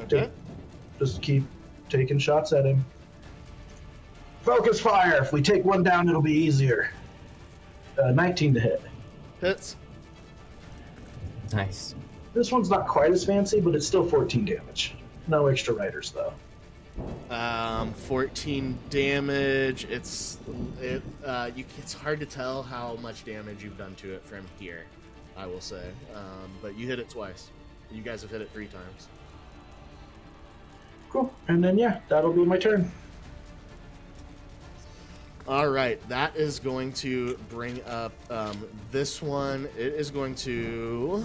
Speaker 1: Okay.
Speaker 4: Just keep taking shots at him. Focus fire! If we take one down, it'll be easier. 19 to hit.
Speaker 1: Hits.
Speaker 2: Nice.
Speaker 4: This one's not quite as fancy, but it's still 14 damage. No extra riders, though.
Speaker 1: 14 damage. It's hard to tell how much damage you've done to it from here, I will say. But you hit it twice. You guys have hit it 3 times.
Speaker 4: Cool. And then, yeah, that'll be my turn.
Speaker 1: All right, that is going to bring up this one. It is going to...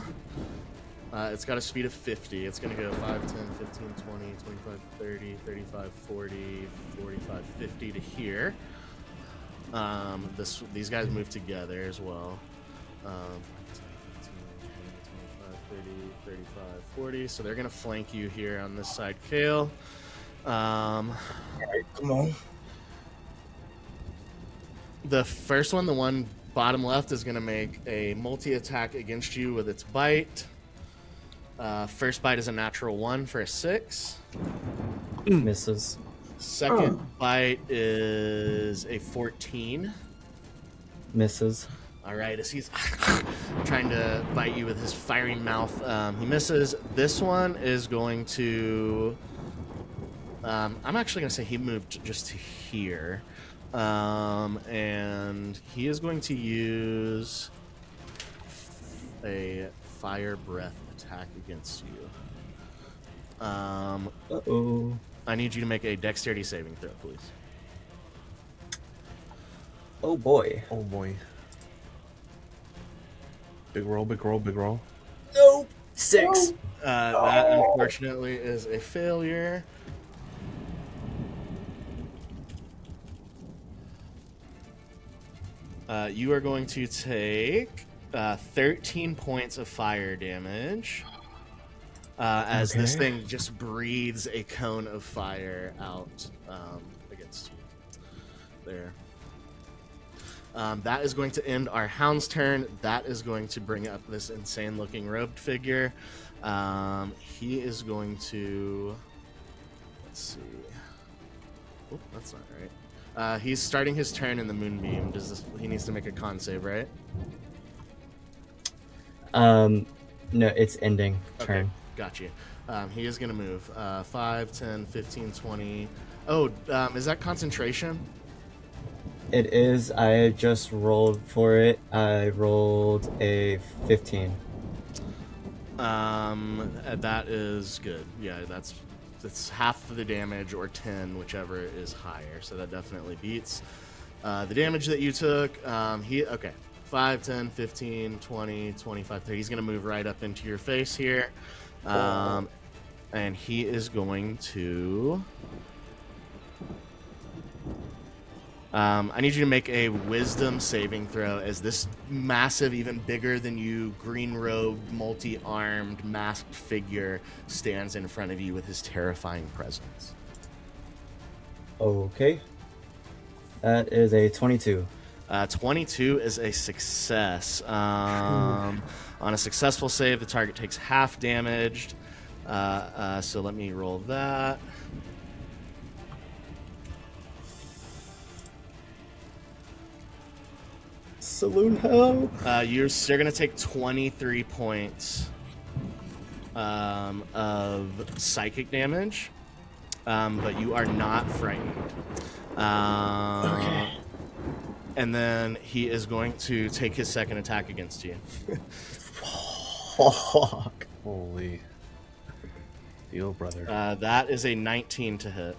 Speaker 1: it's got a speed of 50. It's going to go 5, 10, 15, 20, 25, 30, 35, 40, 45, 50 to here. These guys move together as well. 5, 10, 15, 20, 25, 30, 35, 40. So they're going to flank you here on this side, Kale.
Speaker 2: All right, come on.
Speaker 1: The first one, the one bottom left, is going to make a multi-attack against you with its bite. First bite is a natural 1 for a 6.
Speaker 2: Misses.
Speaker 1: Second bite is a 14.
Speaker 2: Misses.
Speaker 1: All right, as he's trying to bite you with his fiery mouth, he misses. This one is going to... I'm actually going to say he moved just to here. And he is going to use a fire breath attack against you.
Speaker 2: Uh-oh.
Speaker 1: I need you to make a dexterity saving throw, please.
Speaker 2: Oh boy.
Speaker 3: Oh boy. Big roll, big roll, big roll.
Speaker 2: Nope. 6.
Speaker 1: That unfortunately is a failure. You are going to take 13 points of fire damage as this
Speaker 2: Okay.
Speaker 1: thing just breathes a cone of fire out against you. There. That is going to end our hound's turn. That is going to bring up this insane looking robed figure. He is going to, let's see. Oh, that's not right. He's starting his turn in the moonbeam. He needs to make a con save, right?
Speaker 2: No, it's ending turn.
Speaker 1: Okay, got you. He is going to move 5, 10, 15, 20. Oh, is that concentration?
Speaker 2: It is. I just rolled for it. I rolled a 15.
Speaker 1: That is good. Yeah, that's half of the damage or 10, whichever is higher. So that definitely beats the damage that you took. Okay. 5, 10, 15, 20, 25, 30. He's going to move right up into your face here. And he is going to... I need you to make a wisdom saving throw as this massive, even bigger than you, green-robed, multi-armed, masked figure stands in front of you with his terrifying presence.
Speaker 2: Okay. That is a 22.
Speaker 1: 22 is a success. On a successful save, the target takes half damage. So let me roll that.
Speaker 2: Saloon help!
Speaker 1: You're going to take 23 points of psychic damage, but you are not frightened.
Speaker 2: Okay.
Speaker 1: And then he is going to take his second attack against you.
Speaker 2: Fuck.
Speaker 3: Holy deal, brother.
Speaker 1: That is a 19 to hit.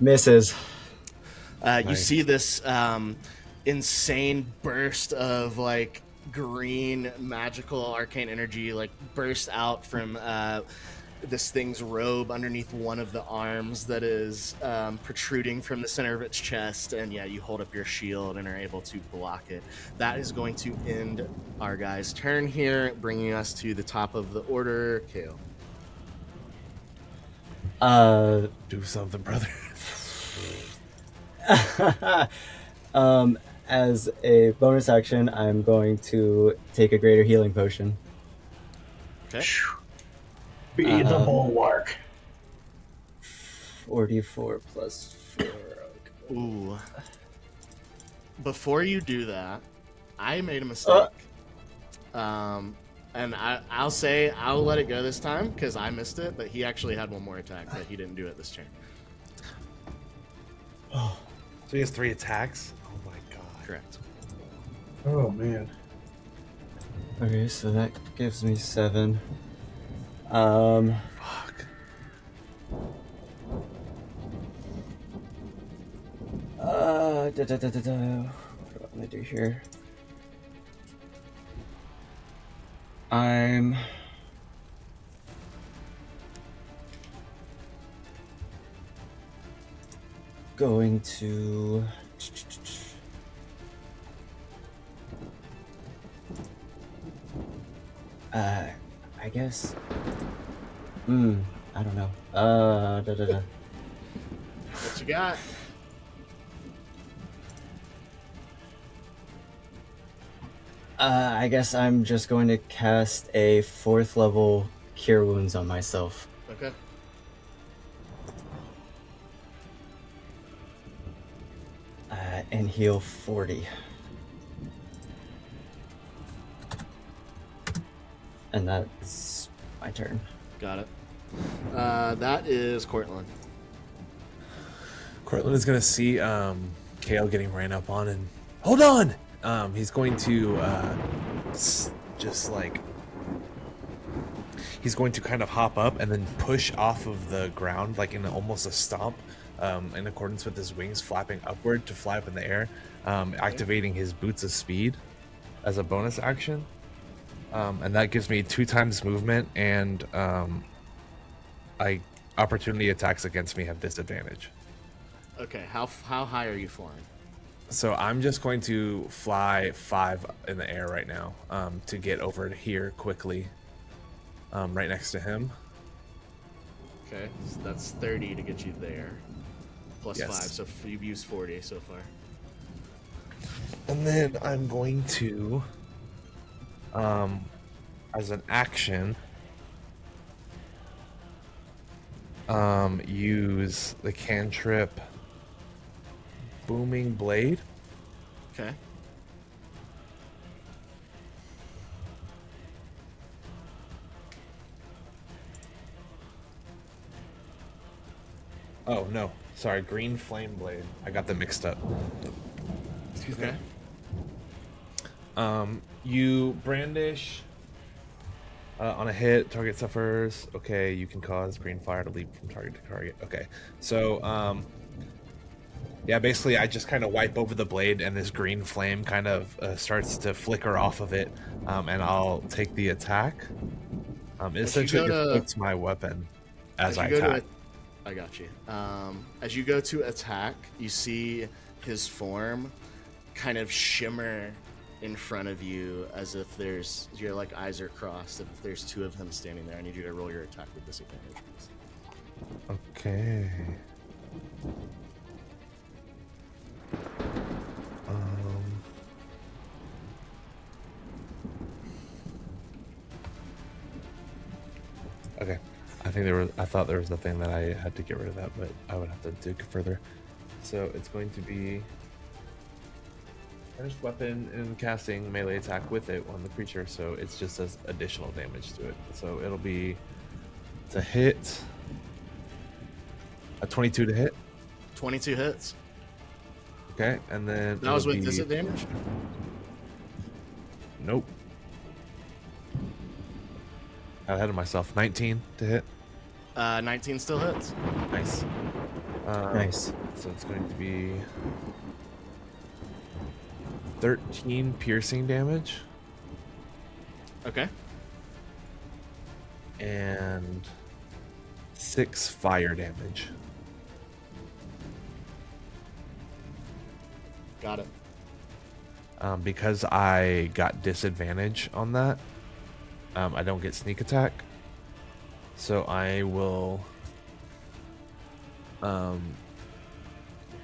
Speaker 2: Misses.
Speaker 1: You
Speaker 3: Nice.
Speaker 1: see this insane burst of like green magical arcane energy like burst out from this thing's robe underneath one of the arms that is protruding from the center of its chest, and yeah, you hold up your shield and are able to block it. That is going to end our guy's turn here, bringing us to the top of the order. Kale.
Speaker 3: Do something, brother.
Speaker 2: As a bonus action, I'm going to take a greater healing potion.
Speaker 1: Okay.
Speaker 4: Be the bulwark.
Speaker 2: 44 plus 4.
Speaker 1: Ooh. Before you do that, I made a mistake. And I'll say I'll let it go this time because I missed it, but he actually had one more attack, but he didn't do it this turn.
Speaker 3: So he has 3 attacks? Oh my god.
Speaker 1: Correct.
Speaker 4: Oh man.
Speaker 2: Okay, so that gives me 7.
Speaker 3: Fuck.
Speaker 2: What do I want to do here? I'm going to I guess I don't know.
Speaker 1: What you got?
Speaker 2: I guess I'm just going to cast a 4th level Cure Wounds on myself.
Speaker 1: Okay.
Speaker 2: And heal 40. And that's my turn.
Speaker 1: Got it. That is Cortland.
Speaker 3: Cortland is gonna see Kale getting ran up on and hold on. He's going to just like he's going to kind of hop up and then push off of the ground like in almost a stomp, in accordance with his wings flapping upward to fly up in the air, activating his boots of speed as a bonus action, and that gives me 2 times movement, and opportunity attacks against me have disadvantage.
Speaker 1: Okay, how high are you flying?
Speaker 3: So I'm just going to fly 5 in the air right now, to get over here quickly, right next to him.
Speaker 1: Okay, so that's 30 to get you there. Plus
Speaker 3: Yes.
Speaker 1: 5, so you've used 40 so far.
Speaker 3: And then I'm going to, as an action, use the cantrip Booming Blade.
Speaker 1: Okay.
Speaker 3: Oh, no. Sorry, Green Flame Blade. I got them mixed up. Excuse me. You brandish on a hit, target suffers. Okay, you can cause green fire to leap from target to target. Okay, so yeah, basically I just kind of wipe over the blade, and this green flame kind of starts to flicker off of it, and I'll take the attack. It essentially deflects my weapon as I attack.
Speaker 1: I got you. As you go to attack, you see his form kind of shimmer in front of you as if your like eyes are crossed. If there's two of them standing there, I need you to roll your attack with disadvantage, please.
Speaker 3: Okay. Okay. I thought there was a thing that I had to get rid of that, but I would have to dig further. So it's going to be finished weapon and casting melee attack with it on the creature, so it's just does additional damage to it. So it'll be to hit a 22 to hit.
Speaker 1: 22 hits.
Speaker 3: Okay, and then
Speaker 1: that was with disadvantage.
Speaker 3: Nope. Got ahead of myself. 19 to hit.
Speaker 1: 19 still hits.
Speaker 3: Nice.
Speaker 2: Nice.
Speaker 3: So it's going to be 13 piercing damage.
Speaker 1: Okay.
Speaker 3: And 6 fire damage.
Speaker 1: Got it.
Speaker 3: Because I got disadvantage on that, I don't get sneak attack. So I will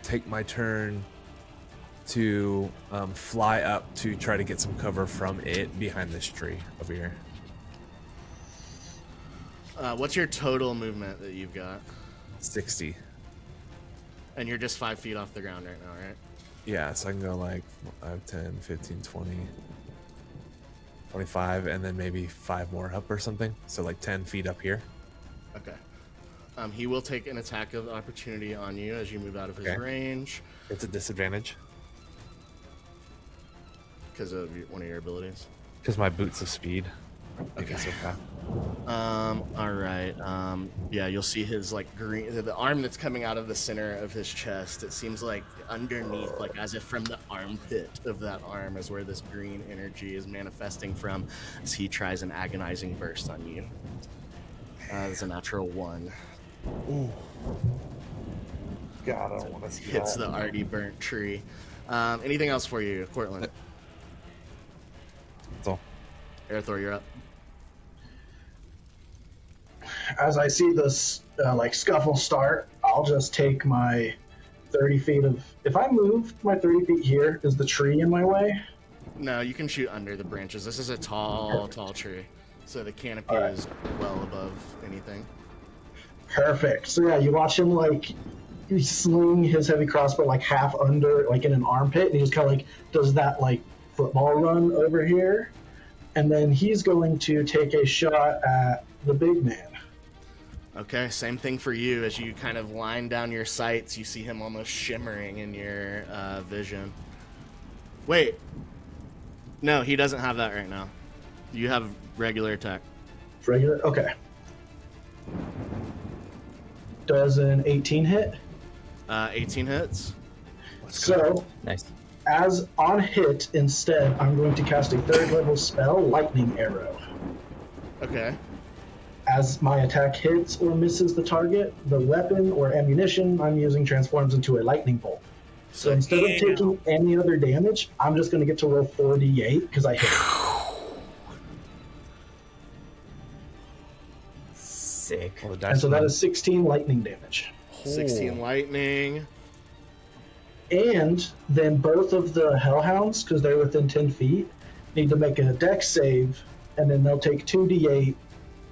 Speaker 3: take my turn to fly up to try to get some cover from it behind this tree over here.
Speaker 1: What's your total movement that you've got?
Speaker 3: 60.
Speaker 1: And you're just 5 feet off the ground right now, right?
Speaker 3: Yeah, so I can go like 5, 10, 15, 20, 25, and then maybe 5 more up or something. So like 10 feet up here.
Speaker 1: Okay. He will take an attack of opportunity on you as you move out of his range.
Speaker 3: It's a disadvantage.
Speaker 1: Because of one of your abilities?
Speaker 3: Because my boots of speed.
Speaker 1: Okay. All right. Yeah, you'll see his like the arm that's coming out of the center of his chest. It seems like underneath, like as if from the armpit of that arm is where this green energy is manifesting from as he tries an agonizing burst on you. That's a natural 1.
Speaker 3: Ooh. God, I don't want to see
Speaker 1: hits the already burnt tree. Anything else for you, Cortland?
Speaker 3: That's all.
Speaker 1: Airthor, you're up.
Speaker 4: As I see this scuffle start, I'll just take my 30 feet of... If I move my 30 feet here, is the tree in my way?
Speaker 1: No, you can shoot under the branches. This is a tall tree. So the canopy is well above anything.
Speaker 4: Perfect. So yeah, you watch him you sling his heavy crossbow half under, in an armpit, and he just kind of does that football run over here. And then he's going to take a shot at the big man.
Speaker 1: Okay, same thing for you. As you kind of line down your sights, you see him almost shimmering in your vision. Wait. No, he doesn't have that right now. You have regular attack.
Speaker 4: Regular? Okay. Does an 18 hit?
Speaker 1: 18 hits.
Speaker 4: So,
Speaker 2: nice.
Speaker 4: As on hit, instead, I'm going to cast a 3rd level spell, Lightning Arrow.
Speaker 1: Okay.
Speaker 4: As my attack hits or misses the target, the weapon or ammunition I'm using transforms into a lightning bolt. So instead of taking any other damage, I'm just going to get to roll 4d8 because I hit.
Speaker 2: Sick.
Speaker 4: And so that is 16 lightning damage.
Speaker 1: 16 lightning.
Speaker 4: And then both of the hellhounds, because they're within 10 feet, need to make a dex save, and then they'll take 2d8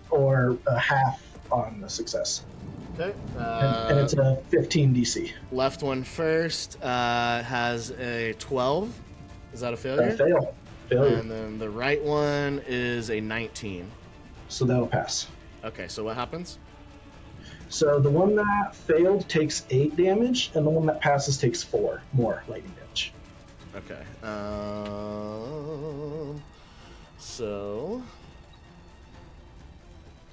Speaker 4: or a half on the success.
Speaker 1: Okay.
Speaker 4: And it's a 15 DC.
Speaker 1: Left one first has a 12. Is that a failure?
Speaker 4: Failure.
Speaker 1: And then the right one is a 19.
Speaker 4: So that'll pass.
Speaker 1: Okay, so what happens?
Speaker 4: So the one that failed takes 8 damage, and the one that passes takes 4 more lightning damage.
Speaker 1: Okay. So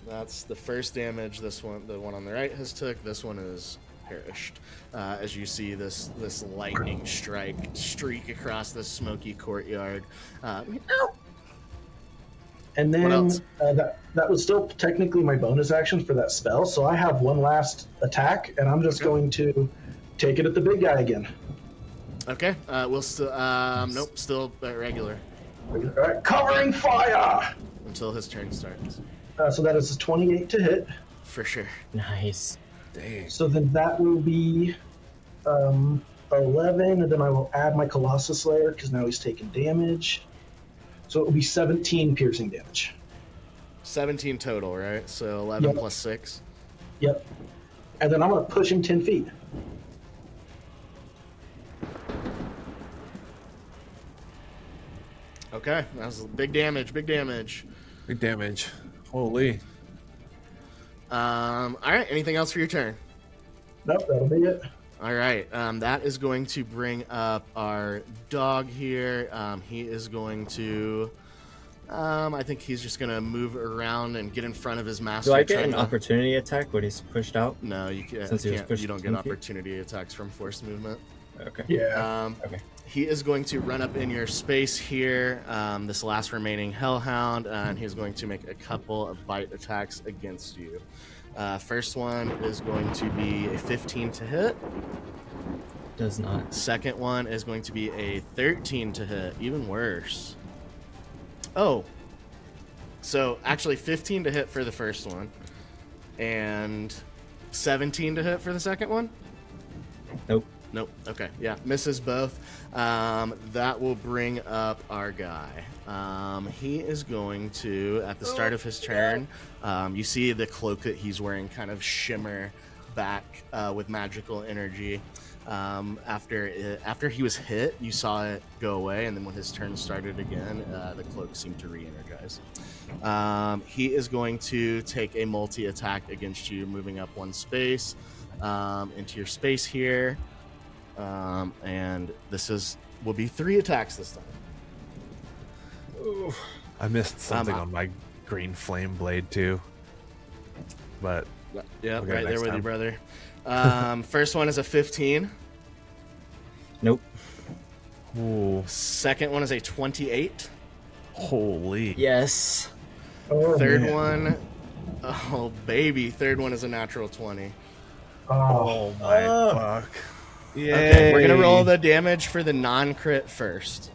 Speaker 1: that's the first damage. This one, the one on the right, has took. This one is perished. As you see this lightning streak across this smoky courtyard.
Speaker 4: And then that was still technically my bonus action for that spell. So I have one last attack, and I'm just going to take it at the big guy again.
Speaker 1: Okay. We'll still nope, still regular.
Speaker 4: All right, covering fire
Speaker 1: Until his turn starts.
Speaker 4: So that is a 28 to hit.
Speaker 1: For sure.
Speaker 2: Nice.
Speaker 3: Dang.
Speaker 4: So then that will be 11, and then I will add my Colossus Slayer because now he's taking damage. So it will be 17 piercing damage.
Speaker 1: 17 total, right? So 11
Speaker 4: Yep.
Speaker 1: plus 6.
Speaker 4: Yep. And then I'm going to push him 10 feet.
Speaker 1: Okay, that was big damage, big damage.
Speaker 3: Big damage. Holy.
Speaker 1: All right, anything else for your turn?
Speaker 4: Nope, that'll be it.
Speaker 1: All right, that is going to bring up our dog here. He is going to, I think he's just going to move around and get in front of his master.
Speaker 2: Do I get an opportunity attack when he's pushed out?
Speaker 1: No, you can't.
Speaker 2: Since he was pushed
Speaker 1: You don't get
Speaker 2: 10 feet?
Speaker 1: opportunity attacks from forced movement.
Speaker 2: Okay.
Speaker 4: Yeah.
Speaker 2: Okay.
Speaker 1: He is going to run up in your space here, this last remaining hellhound, and he's going to make a couple of bite attacks against you. First one is going to be a 15 to hit.
Speaker 2: Does not.
Speaker 1: Second one is going to be a 13 to hit. Even worse. Oh. So actually 15 to hit for the first one. And 17 to hit for the second one?
Speaker 2: Nope.
Speaker 1: Nope. Okay. Yeah. Misses both. That will bring up our guy. He is going to, at the start of his turn, you see the cloak that he's wearing kind of shimmer back with magical energy. After he was hit, you saw it go away, and then when his turn started again, the cloak seemed to re-energize. He is going to take a multi-attack against you, moving up one space into your space here. And this will be 3 attacks this time.
Speaker 3: Ooh. I missed something on my green flame blade too. But
Speaker 1: yeah,
Speaker 3: okay,
Speaker 1: right there
Speaker 3: next
Speaker 1: with
Speaker 3: time.
Speaker 1: you, brother. First one is a 15.
Speaker 2: Nope.
Speaker 3: Ooh.
Speaker 1: Second one is a 28.
Speaker 3: Holy.
Speaker 2: Yes.
Speaker 4: Oh,
Speaker 1: Third
Speaker 4: man.
Speaker 1: one, oh baby, third one is a natural 20.
Speaker 3: Oh my fuck. Yay.
Speaker 1: Okay, we're gonna roll the damage for the non-crit first.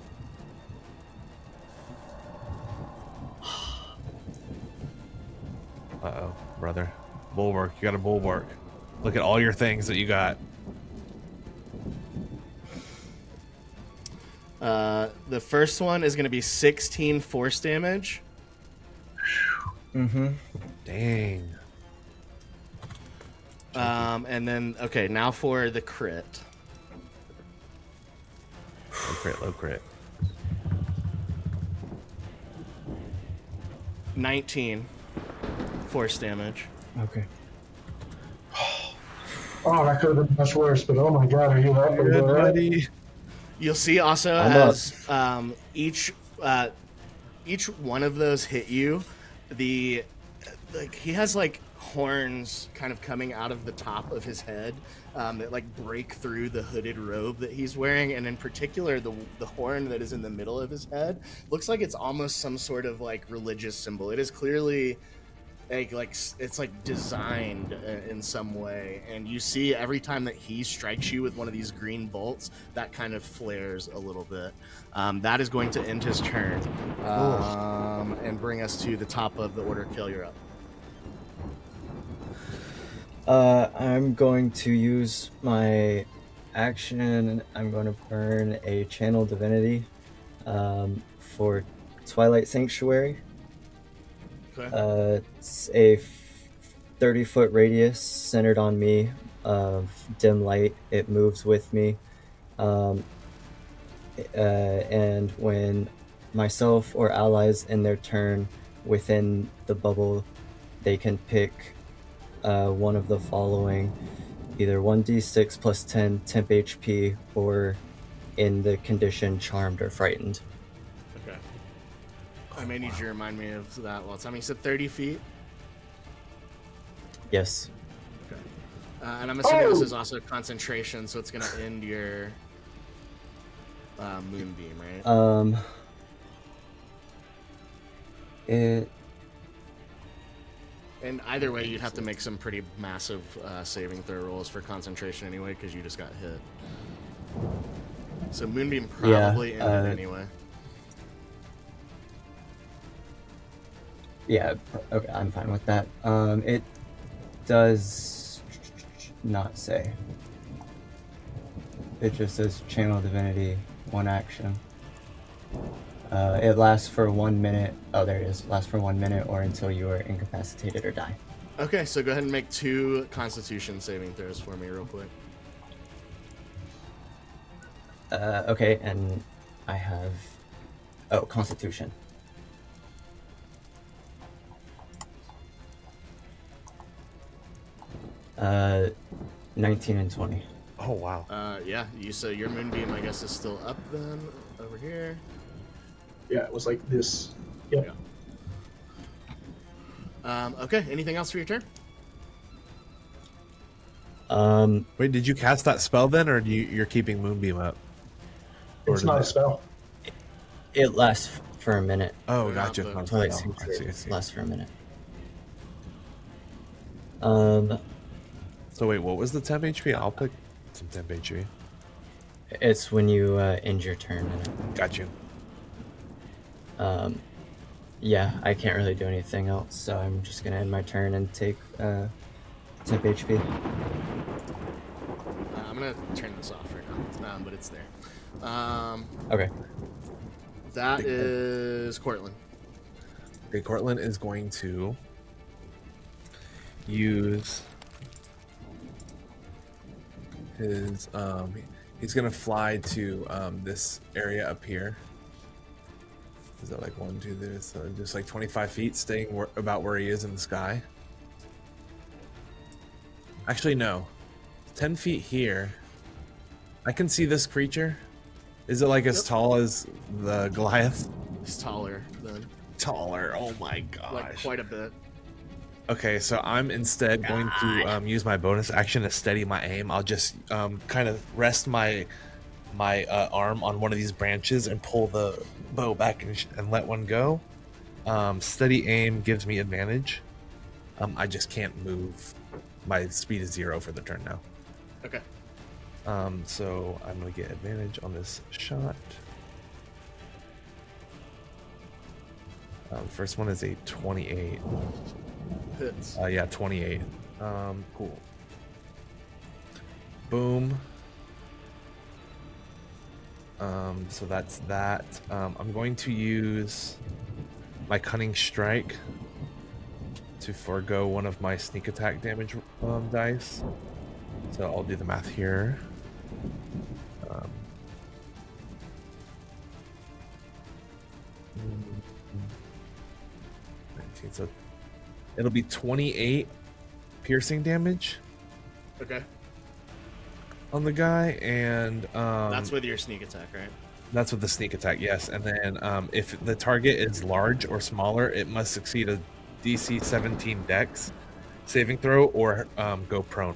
Speaker 3: Uh-oh, brother. Bulwark. You got a bulwark. Look at all your things that you got.
Speaker 1: The first one is gonna be 16 force damage.
Speaker 2: Mm-hmm.
Speaker 3: Dang.
Speaker 1: And then, okay, now for the crit.
Speaker 3: Low crit, low crit.
Speaker 1: 19 force damage.
Speaker 2: Okay.
Speaker 4: Oh, that could have been much worse, but oh my god, are you up? Are you all right?
Speaker 3: buddy.
Speaker 1: You'll see also
Speaker 2: I'm
Speaker 1: as each one of those hit you, he has like horns kind of coming out of the top of his head that like break through the hooded robe that he's wearing, and in particular the horn that is in the middle of his head looks like it's almost some sort of like religious symbol. It is clearly like it's like designed in some way, and you see every time that he strikes you with one of these green bolts, that kind of flares a little bit. That is going to end his turn and bring us to the top of the order. Kill, you're up.
Speaker 2: I'm going to use my action, I'm going to burn a Channel Divinity for Twilight Sanctuary.
Speaker 1: Okay.
Speaker 2: It's a 30-foot radius centered on me of dim light. It moves with me. And when myself or allies in their turn within the bubble, they can pick one of the following, either 1d6 plus 10 temp HP, or in the condition charmed or frightened.
Speaker 1: Okay. I may need you to remind me of that. Well, tell me, you said 30 feet?
Speaker 2: Yes.
Speaker 1: Okay. And I'm assuming this is also concentration, so it's going to end your moonbeam, right?
Speaker 2: It
Speaker 1: And either way, you'd have to make some pretty massive saving throw rolls for concentration anyway, because you just got hit. So moonbeam probably ended anyway.
Speaker 2: Yeah, okay, I'm fine with that. It does not say. It just says Channel Divinity, 1 action. It lasts for 1 minute. Oh, there it is. Lasts for 1 minute or until you are incapacitated or die.
Speaker 1: Okay, so go ahead and make 2 Constitution saving throws for me real quick.
Speaker 2: Okay, and I have... Oh, Constitution. Uh, 19 and 20.
Speaker 3: Oh wow.
Speaker 1: Yeah, so your moonbeam, I guess, is still up then, over here.
Speaker 4: Yeah, it was like this. Yep.
Speaker 1: Yeah. Okay, anything else for your turn?
Speaker 3: Wait, did you cast that spell then, or you're keeping Moonbeam up?
Speaker 4: It's not a spell.
Speaker 2: It lasts for a minute.
Speaker 3: Oh,
Speaker 1: Yeah,
Speaker 3: gotcha.
Speaker 1: but-
Speaker 2: Twilight
Speaker 3: I
Speaker 2: Sanctuary
Speaker 3: see.
Speaker 2: lasts for a minute.
Speaker 3: So wait, what was the temp HP? I'll pick some temp HP.
Speaker 2: It's when you end your turn in it.
Speaker 3: Got you.
Speaker 2: Yeah, I can't really do anything else, so I'm just gonna end my turn and take temp HP.
Speaker 1: I'm gonna turn this off right now, but it's there.
Speaker 2: Okay.
Speaker 1: That is Cortland.
Speaker 3: Okay, Cortland is going to use his he's gonna fly to this area up here. Is that like 1, 2, there? So just like 25 feet, staying about where he is in the sky. Actually, no. 10 feet here. I can see this creature. Is it like as tall as the Goliath?
Speaker 1: He's taller than,
Speaker 3: Taller. Oh my gosh.
Speaker 1: like, quite a bit.
Speaker 3: Okay, so I'm instead going to use my bonus action to steady my aim. I'll just kind of rest my arm on one of these branches and pull the bow back and let one go. Steady aim gives me advantage. I just can't move. My speed is 0 for the turn now.
Speaker 1: Okay.
Speaker 3: So I'm going to get advantage on this shot. First one is a 28.
Speaker 1: Hits.
Speaker 3: Yeah, 28. Cool. Boom. So that's that. I'm going to use my Cunning Strike to forego one of my sneak attack damage dice. So I'll do the math here. 19, so it'll be 28 piercing damage
Speaker 1: Okay.
Speaker 3: on the guy, and
Speaker 1: That's with your sneak attack, right?
Speaker 3: that's with the sneak attack, yes. And then if the target is large or smaller, it must succeed a DC 17 Dex saving throw or go prone.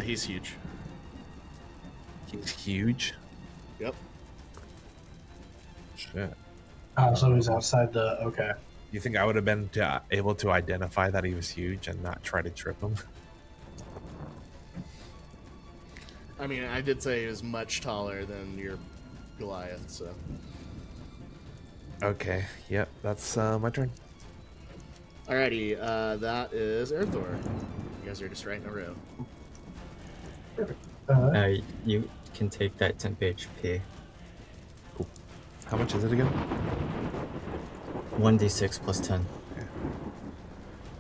Speaker 1: He's huge.
Speaker 3: He's huge.
Speaker 1: Yep.
Speaker 3: Shit.
Speaker 4: So he's outside the. Okay.
Speaker 3: You think I would have been able to identify that he was huge and not try to trip him?
Speaker 1: I mean, I did say he was much taller than your Goliath, so.
Speaker 3: Okay. Yep. That's my turn.
Speaker 1: Alrighty, that is Earthor. You guys are just right in a row.
Speaker 4: Perfect.
Speaker 2: You can take that temp HP.
Speaker 3: How much is it again?
Speaker 2: 1d6 plus 10.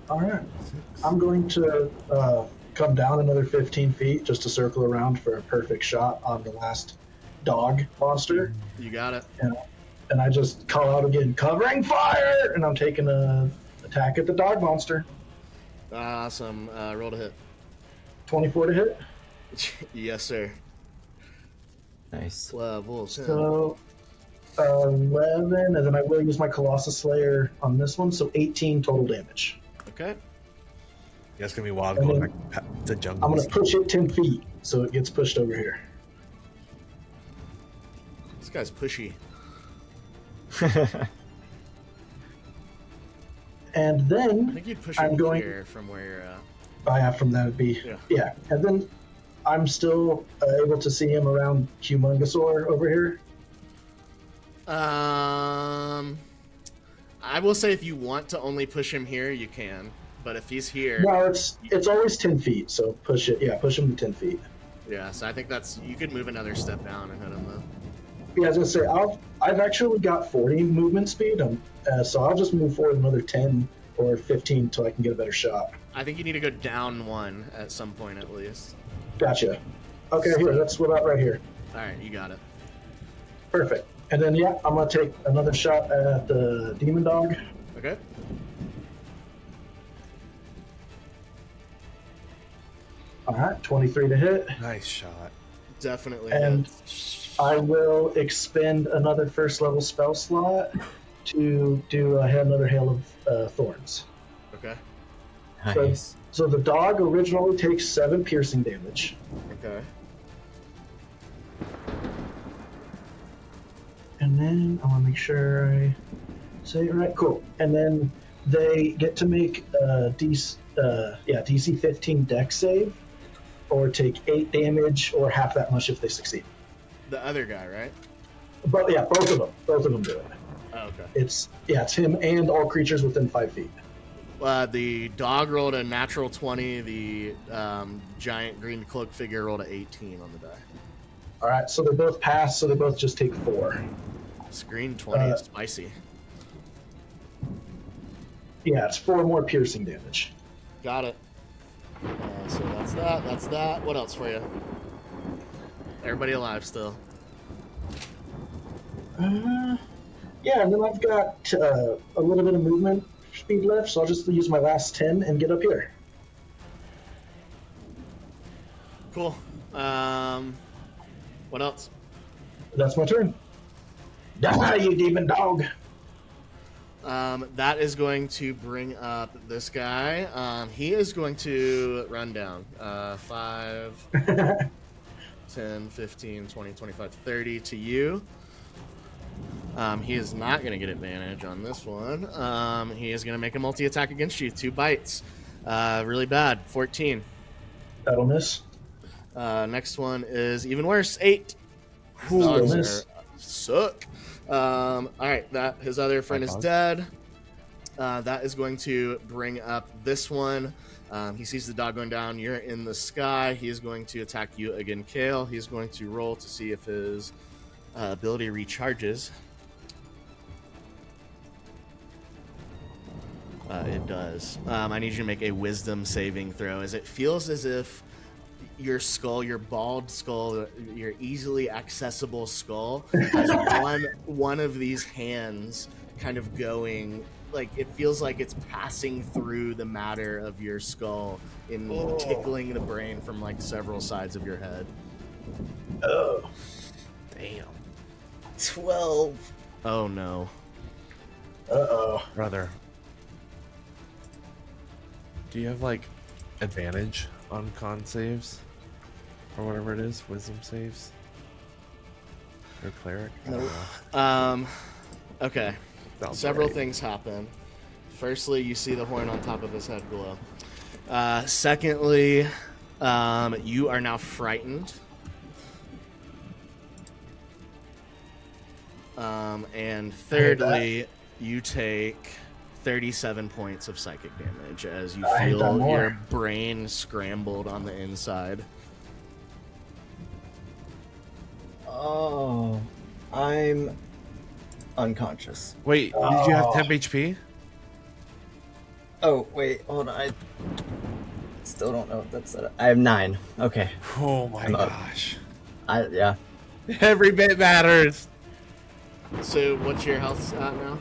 Speaker 4: All right. I'm going to come down another 15 feet just to circle around for a perfect shot on the last dog monster.
Speaker 1: You got it.
Speaker 4: And I just call out again, covering fire! And I'm taking a attack at the dog monster.
Speaker 1: Awesome. Roll to hit.
Speaker 4: 24 to hit.
Speaker 1: Yes, sir.
Speaker 2: Nice.
Speaker 1: Level 10.
Speaker 4: So 11, and then I will use my Colossus Slayer on this one, so 18 total damage.
Speaker 1: Okay.
Speaker 3: That's gonna be wild
Speaker 4: And
Speaker 3: going
Speaker 4: then
Speaker 3: back to jungles.
Speaker 4: I'm going to push it 10 feet, so it gets pushed over here.
Speaker 1: This guy's pushy.
Speaker 4: And
Speaker 1: I
Speaker 4: then
Speaker 1: think you'd push
Speaker 4: I'm
Speaker 1: him
Speaker 4: going-
Speaker 1: here from where you're at.
Speaker 4: from that would be
Speaker 1: Yeah.
Speaker 4: And then I'm still able to see him around Humongosaur over here.
Speaker 1: I will say if you want to only push him here, you can. But if he's here,
Speaker 4: No, it's always 10 feet, so push it. Yeah, push him to 10 feet.
Speaker 1: yeah. So I think you could move another step down and hit him though.
Speaker 4: Yeah, I was gonna say I've actually got 40 movement speed, so I'll just move forward another 10 or 15 until I can get a better shot.
Speaker 1: I think you need to go down one at some point at least.
Speaker 4: Gotcha. Okay, here, let's split out right here.
Speaker 1: All right, you got it.
Speaker 4: Perfect. And then I'm gonna take another shot at the demon dog.
Speaker 1: Okay.
Speaker 4: All right, 23 to hit,
Speaker 3: Nice shot.
Speaker 1: Definitely.
Speaker 4: and
Speaker 1: hits.
Speaker 4: I will expend another first level spell slot to do another hail of thorns.
Speaker 1: Okay.
Speaker 2: Nice.
Speaker 4: So the dog originally takes 7 piercing damage.
Speaker 1: Okay.
Speaker 4: And then I want to make sure I say it right. Cool. And then they get to make DC 15 dex save, or take 8 damage, or half that much if they succeed.
Speaker 1: The other guy, right?
Speaker 4: But yeah, both of them do it.
Speaker 1: Oh, okay.
Speaker 4: It's him and all creatures within 5 feet.
Speaker 1: The dog rolled a natural 20. The giant green cloak figure rolled a 18 on the die.
Speaker 4: All right, so they both pass. So they both just take 4.
Speaker 1: This green 20 is spicy.
Speaker 4: Yeah, it's 4 more piercing damage.
Speaker 1: Got it. So that's that. That's that. What else for you? Everybody alive still.
Speaker 4: Yeah, and then I've got a little bit of movement speed left, so I'll just use my last 10 and get up here.
Speaker 1: Cool. What else?
Speaker 4: That's my turn. Die, you demon dog!
Speaker 1: That is going to bring up this guy. He is going to run down. 5, 10, 15, 20, 25, 30 to you. He is not going to get advantage on this one. He is going to make a multi-attack against you. 2 bites. Really bad. 14.
Speaker 4: That'll miss.
Speaker 1: Next one is even worse. 8.
Speaker 4: Ooh,
Speaker 1: Dogs
Speaker 4: miss.
Speaker 1: suck. All right, his other friend is dead. That is going to bring up this one. He sees the dog going down. You're in the sky. He is going to attack you again, Kale. He's going to roll to see if his ability recharges. It does. I need you to make a wisdom saving throw, as it feels as if your skull, your bald skull, your easily accessible skull, has one of these hands kind of going, like it feels like it's passing through the matter of your skull and tickling the brain from like several sides of your head.
Speaker 4: Oh.
Speaker 3: Damn.
Speaker 1: 12. Oh no.
Speaker 4: Uh-oh.
Speaker 3: Brother. Do you have like advantage on con saves? Or whatever it is, wisdom saves? Or cleric? I don't know.
Speaker 1: Okay.
Speaker 3: Sounds
Speaker 1: Several
Speaker 3: right.
Speaker 1: things happen. Firstly, you see the horn on top of his head glow. Secondly, you are now frightened. And thirdly, you take 37 points of psychic damage as you
Speaker 4: I hate that
Speaker 1: feel
Speaker 4: more.
Speaker 1: your brain scrambled on the inside.
Speaker 2: Oh, I'm unconscious.
Speaker 3: Wait, did you have temp HP?
Speaker 2: Oh, wait, hold on. I still don't know if that's it. I have 9. Okay.
Speaker 3: Oh my
Speaker 2: I'm up.
Speaker 3: gosh.
Speaker 2: Yeah.
Speaker 3: Every bit matters.
Speaker 1: So what's your health at now?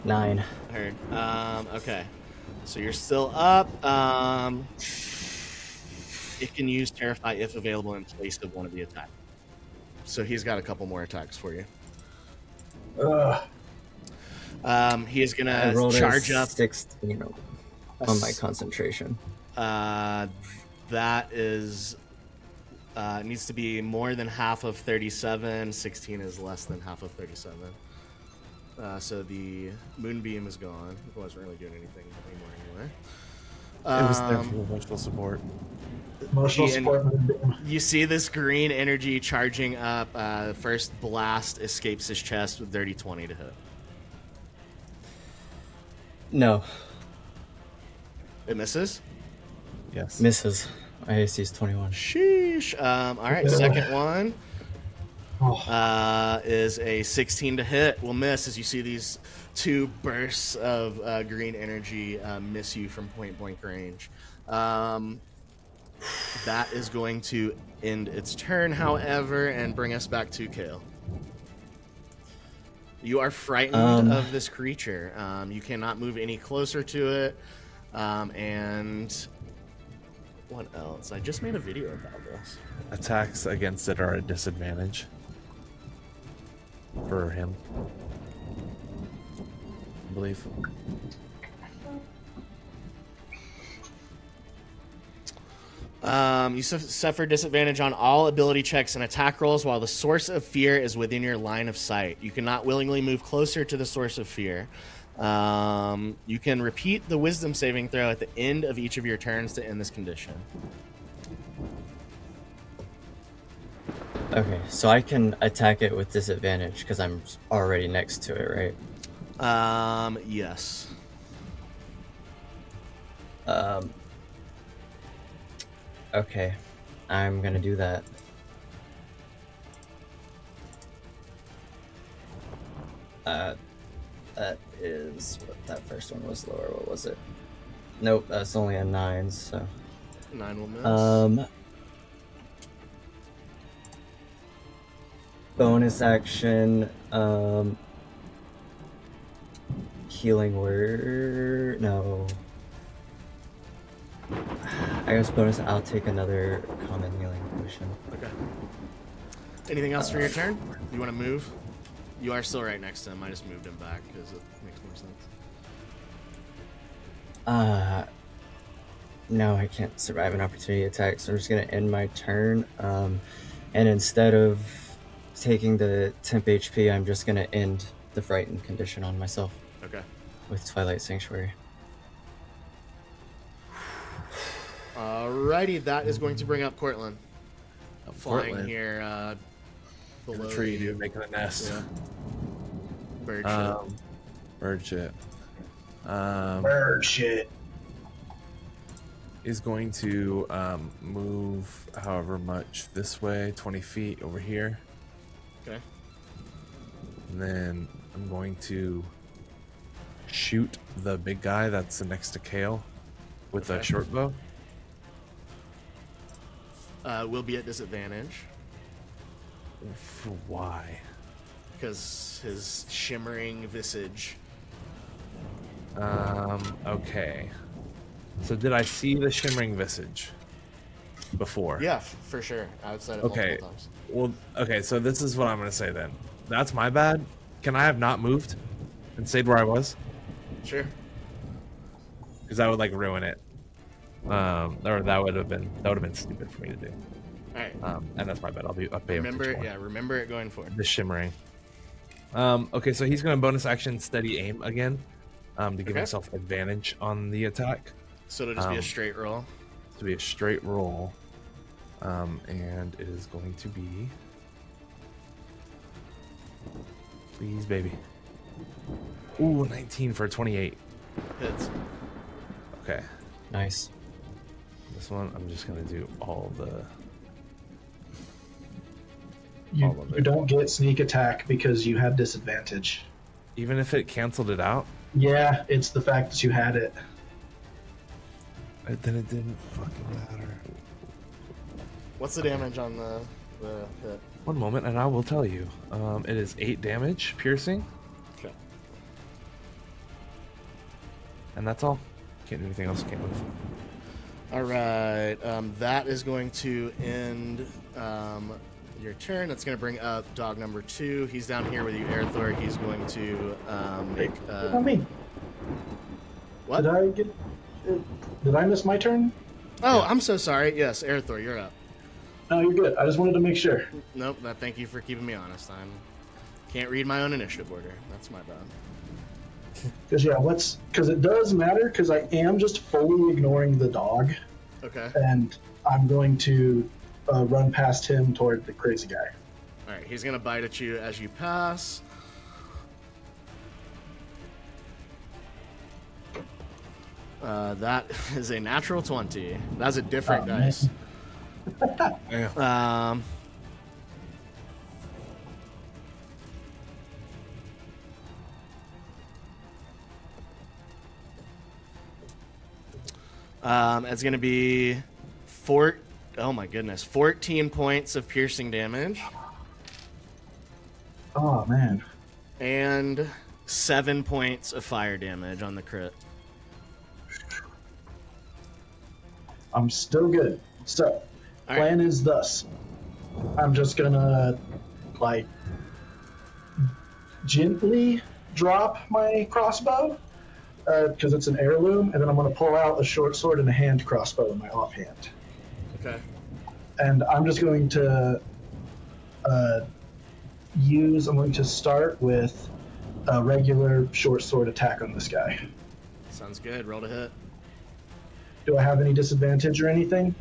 Speaker 2: 9.
Speaker 1: Heard. Okay. So you're still up. It can use Terrify if available in place of one of the attacks. So he's got a couple more attacks for you. He is
Speaker 2: I
Speaker 1: gonna
Speaker 2: rolled
Speaker 1: charge
Speaker 2: a
Speaker 1: up.
Speaker 2: 16 on my concentration.
Speaker 1: That is needs to be more than half of 37. 16 is less than half of 37. So the moonbeam is gone. It wasn't really doing anything anymore anyway.
Speaker 3: It was there for emotional support.
Speaker 4: Emotional support.
Speaker 1: You see this green energy charging up. First blast escapes his chest with dirty 20 to hit.
Speaker 2: No.
Speaker 1: It misses.
Speaker 3: Yes.
Speaker 2: Misses. My AC is 21.
Speaker 1: Sheesh. All right, second one
Speaker 4: Oh,
Speaker 1: is a 16 to hit. Will miss as you see these two bursts of green energy miss you from point blank range. That is going to end its turn, however, and bring us back to Kale. You are frightened of this creature. You cannot move any closer to it. And what else? I just made a video about this.
Speaker 3: Attacks against it are a disadvantage for him, I believe.
Speaker 1: You suffer disadvantage on all ability checks and attack rolls while the source of fear is within your line of sight. You cannot willingly move closer to the source of fear. You can repeat the wisdom saving throw at the end of each of your turns to end this condition.
Speaker 2: Okay, so I can attack it with disadvantage because I'm already next to it, right?
Speaker 1: Yes.
Speaker 2: Okay, I'm gonna do that. That is what that first one was lower. What was it? Nope, that's only a 9. So
Speaker 1: 9 will miss.
Speaker 2: Bonus action. Healing word. No. I guess bonus. I'll take another common healing potion.
Speaker 1: Okay. Anything else for your turn? You want to move? You are still right next to him. I just moved him back because it makes more sense.
Speaker 2: No, I can't survive an opportunity attack, so I'm just gonna end my turn. And instead of taking the temp HP, I'm just gonna end the frightened condition on myself.
Speaker 1: Okay.
Speaker 2: With Twilight Sanctuary.
Speaker 1: Alrighty, that is going to bring up Cortland. Flying
Speaker 3: Cortland.
Speaker 1: here below
Speaker 3: The tree,
Speaker 1: you.
Speaker 3: dude, making a nest.
Speaker 1: Yeah. Bird shit.
Speaker 3: Bird shit.
Speaker 4: bird shit.
Speaker 3: Is going to move however much this way, 20 feet over here.
Speaker 1: Okay.
Speaker 3: And then I'm going to shoot the big guy that's next to Kale with a
Speaker 1: Okay.
Speaker 3: short bow.
Speaker 1: Will be at disadvantage
Speaker 3: Why?
Speaker 1: because his shimmering visage.
Speaker 3: Okay. So did I see the shimmering visage before?
Speaker 1: Yeah, for sure. Outside of
Speaker 3: Okay.
Speaker 1: multiple times.
Speaker 3: Well, okay, so this is what I'm going to say then. That's my bad. Can I have not moved and stayed where I was?
Speaker 1: Sure.
Speaker 3: Because that would like ruin it. Or that would have been stupid for me to do.
Speaker 1: All right.
Speaker 3: And that's my bad. I'll pay him
Speaker 1: Remember,
Speaker 3: for
Speaker 1: yeah, remember it going forward.
Speaker 3: the shimmering. Okay, so he's going to bonus action steady aim again, to give
Speaker 1: Okay.
Speaker 3: himself advantage on the attack.
Speaker 1: So it'll just be a straight roll.
Speaker 3: To be a straight roll, and it is going to be. Please, baby. Ooh, 19 for 28.
Speaker 1: Hits.
Speaker 3: Okay.
Speaker 2: Nice.
Speaker 3: This one, I'm just gonna do all the
Speaker 4: You,
Speaker 3: All of
Speaker 4: you
Speaker 3: it.
Speaker 4: don't get sneak attack because you had disadvantage.
Speaker 3: Even if it canceled it out,
Speaker 4: Yeah, it's the fact that you had it.
Speaker 3: then it didn't fucking matter.
Speaker 1: What's the damage on the hit?
Speaker 3: One moment, and I will tell you. It is 8 damage, piercing,
Speaker 1: Okay.
Speaker 3: and that's all. Can't do anything else. Can't move.
Speaker 1: All right. That is going to end your turn. That's going to bring up dog number 2. He's down here with you, Aerithor. He's going to make.
Speaker 4: What about me?
Speaker 1: What?
Speaker 4: Did I miss my turn?
Speaker 1: Oh,
Speaker 3: Yeah.
Speaker 1: I'm so sorry. Yes, Aerithor, you're up.
Speaker 4: No, you're good. I just wanted to make sure.
Speaker 1: Nope. Thank you for keeping me honest. Can't read my own initiative order. That's my bad.
Speaker 4: Because it does matter, because I am just fully ignoring the dog,
Speaker 1: Okay.
Speaker 4: and I'm going to run past him toward the crazy guy.
Speaker 1: All right. He's going to bite at you as you pass. That is a natural 20. That's a different
Speaker 4: Oh,
Speaker 1: dice.
Speaker 3: Yeah.
Speaker 1: It's going to be oh my goodness, 14 points of piercing damage
Speaker 4: Oh, man.
Speaker 1: and 7 points of fire damage on the crit.
Speaker 4: I'm still good. So,
Speaker 1: All right.
Speaker 4: plan is thus. I'm just gonna, like, gently drop my crossbow, because it's an heirloom, and then I'm gonna pull out a short sword and a hand crossbow in my offhand.
Speaker 1: Okay.
Speaker 4: And I'm just going to I'm going to start with a regular short sword attack on this guy.
Speaker 1: Sounds good. Roll to hit.
Speaker 4: Do I have any disadvantage or anything?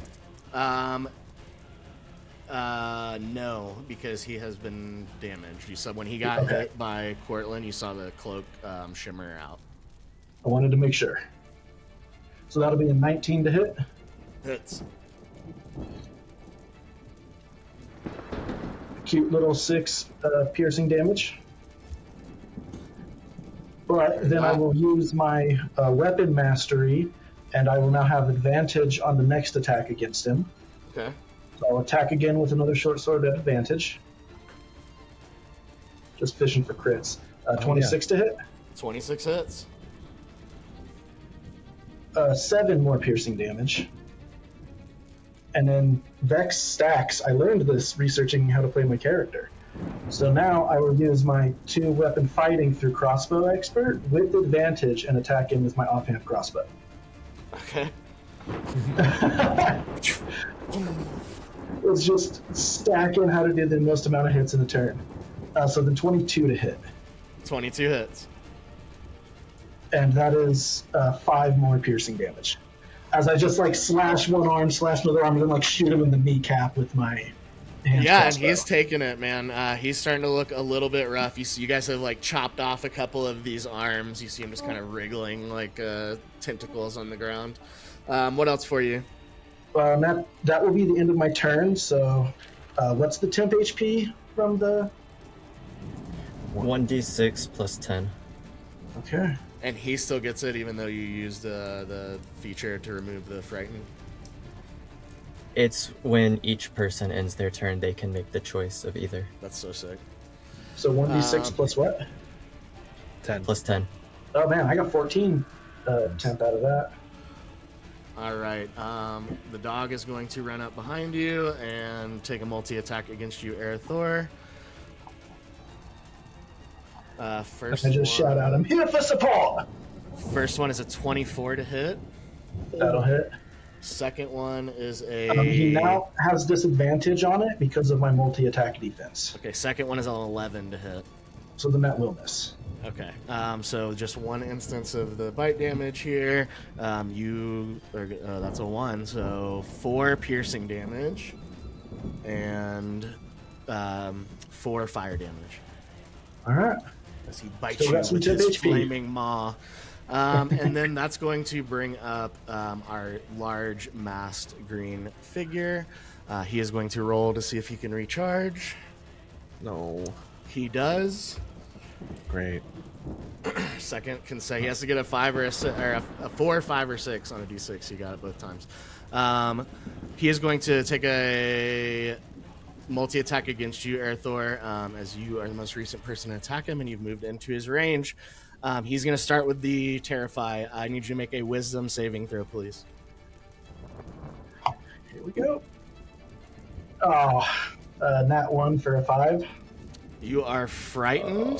Speaker 1: No, because he has been damaged. You saw when he got
Speaker 4: Okay.
Speaker 1: hit by Cortland, you saw the cloak shimmer out.
Speaker 4: I wanted to make sure. So that'll be a 19 to hit.
Speaker 1: Hits.
Speaker 4: Cute little 6 piercing damage. But then I will use my weapon mastery, and I will now have advantage on the next attack against him.
Speaker 1: Okay.
Speaker 4: So I'll attack again with another short sword at advantage. Just fishing for crits. 26 to hit.
Speaker 1: 26 hits.
Speaker 4: 7 more piercing damage. And then Vex stacks. I learned this researching how to play my character. So now I will use my 2 weapon fighting through crossbow expert with advantage and attack him with my offhand crossbow.
Speaker 1: Okay.
Speaker 4: It's just stacking how to do the most amount of hits in a turn. So then 22 to hit.
Speaker 1: 22 hits.
Speaker 4: And that is 5 more piercing damage. As I just like slash one arm, slash another arm, and then like shoot him in the kneecap with my hand
Speaker 1: Yeah,
Speaker 4: crossbow.
Speaker 1: and he's taking it, man. He's starting to look a little bit rough. You guys have like chopped off a couple of these arms. You see him just kind of wriggling like tentacles on the ground. What else for you?
Speaker 4: That will be the end of my turn. So, what's the temp HP from the?
Speaker 2: 1d6 plus 10.
Speaker 4: Okay.
Speaker 1: And he still gets it, even though you used the feature to remove the frighten.
Speaker 2: It's when each person ends their turn, they can make the choice of either.
Speaker 1: That's so sick.
Speaker 4: So 1d6 plus what?
Speaker 3: 10.
Speaker 2: Plus 10.
Speaker 4: Oh man, I got 14 temp out of that.
Speaker 1: All right. The dog is going to run up behind you and take a multi-attack against you, Aerithor. First
Speaker 4: I just shout out, "I'm here for support."
Speaker 1: First one is a 24 to hit.
Speaker 4: That'll hit.
Speaker 1: Second one is a.
Speaker 4: He now has disadvantage on it because of my multi-attack defense.
Speaker 1: Okay, second one is an 11 to hit.
Speaker 4: So then that will miss.
Speaker 1: Okay, so just one instance of the bite damage here. That's a 1, so 4 piercing damage and 4 fire damage.
Speaker 4: All right.
Speaker 1: As he bites
Speaker 4: Still
Speaker 1: you
Speaker 4: got some
Speaker 1: with
Speaker 4: temp
Speaker 1: his
Speaker 4: HP.
Speaker 1: flaming maw. And then that's going to bring up our large masked green figure. He is going to roll to see if he can recharge.
Speaker 3: No.
Speaker 1: He does.
Speaker 3: Great.
Speaker 1: Second can say he has to get a 5 or a 4, 5, or 6 on a d6. He got it both times. He is going to take a multi-attack against you, Airthor, as you are the most recent person to attack him, and you've moved into his range. He's going to start with the Terrify. I need you to make a Wisdom saving throw, please.
Speaker 4: Here we go. Oh, nat 1 for a 5.
Speaker 1: You are frightened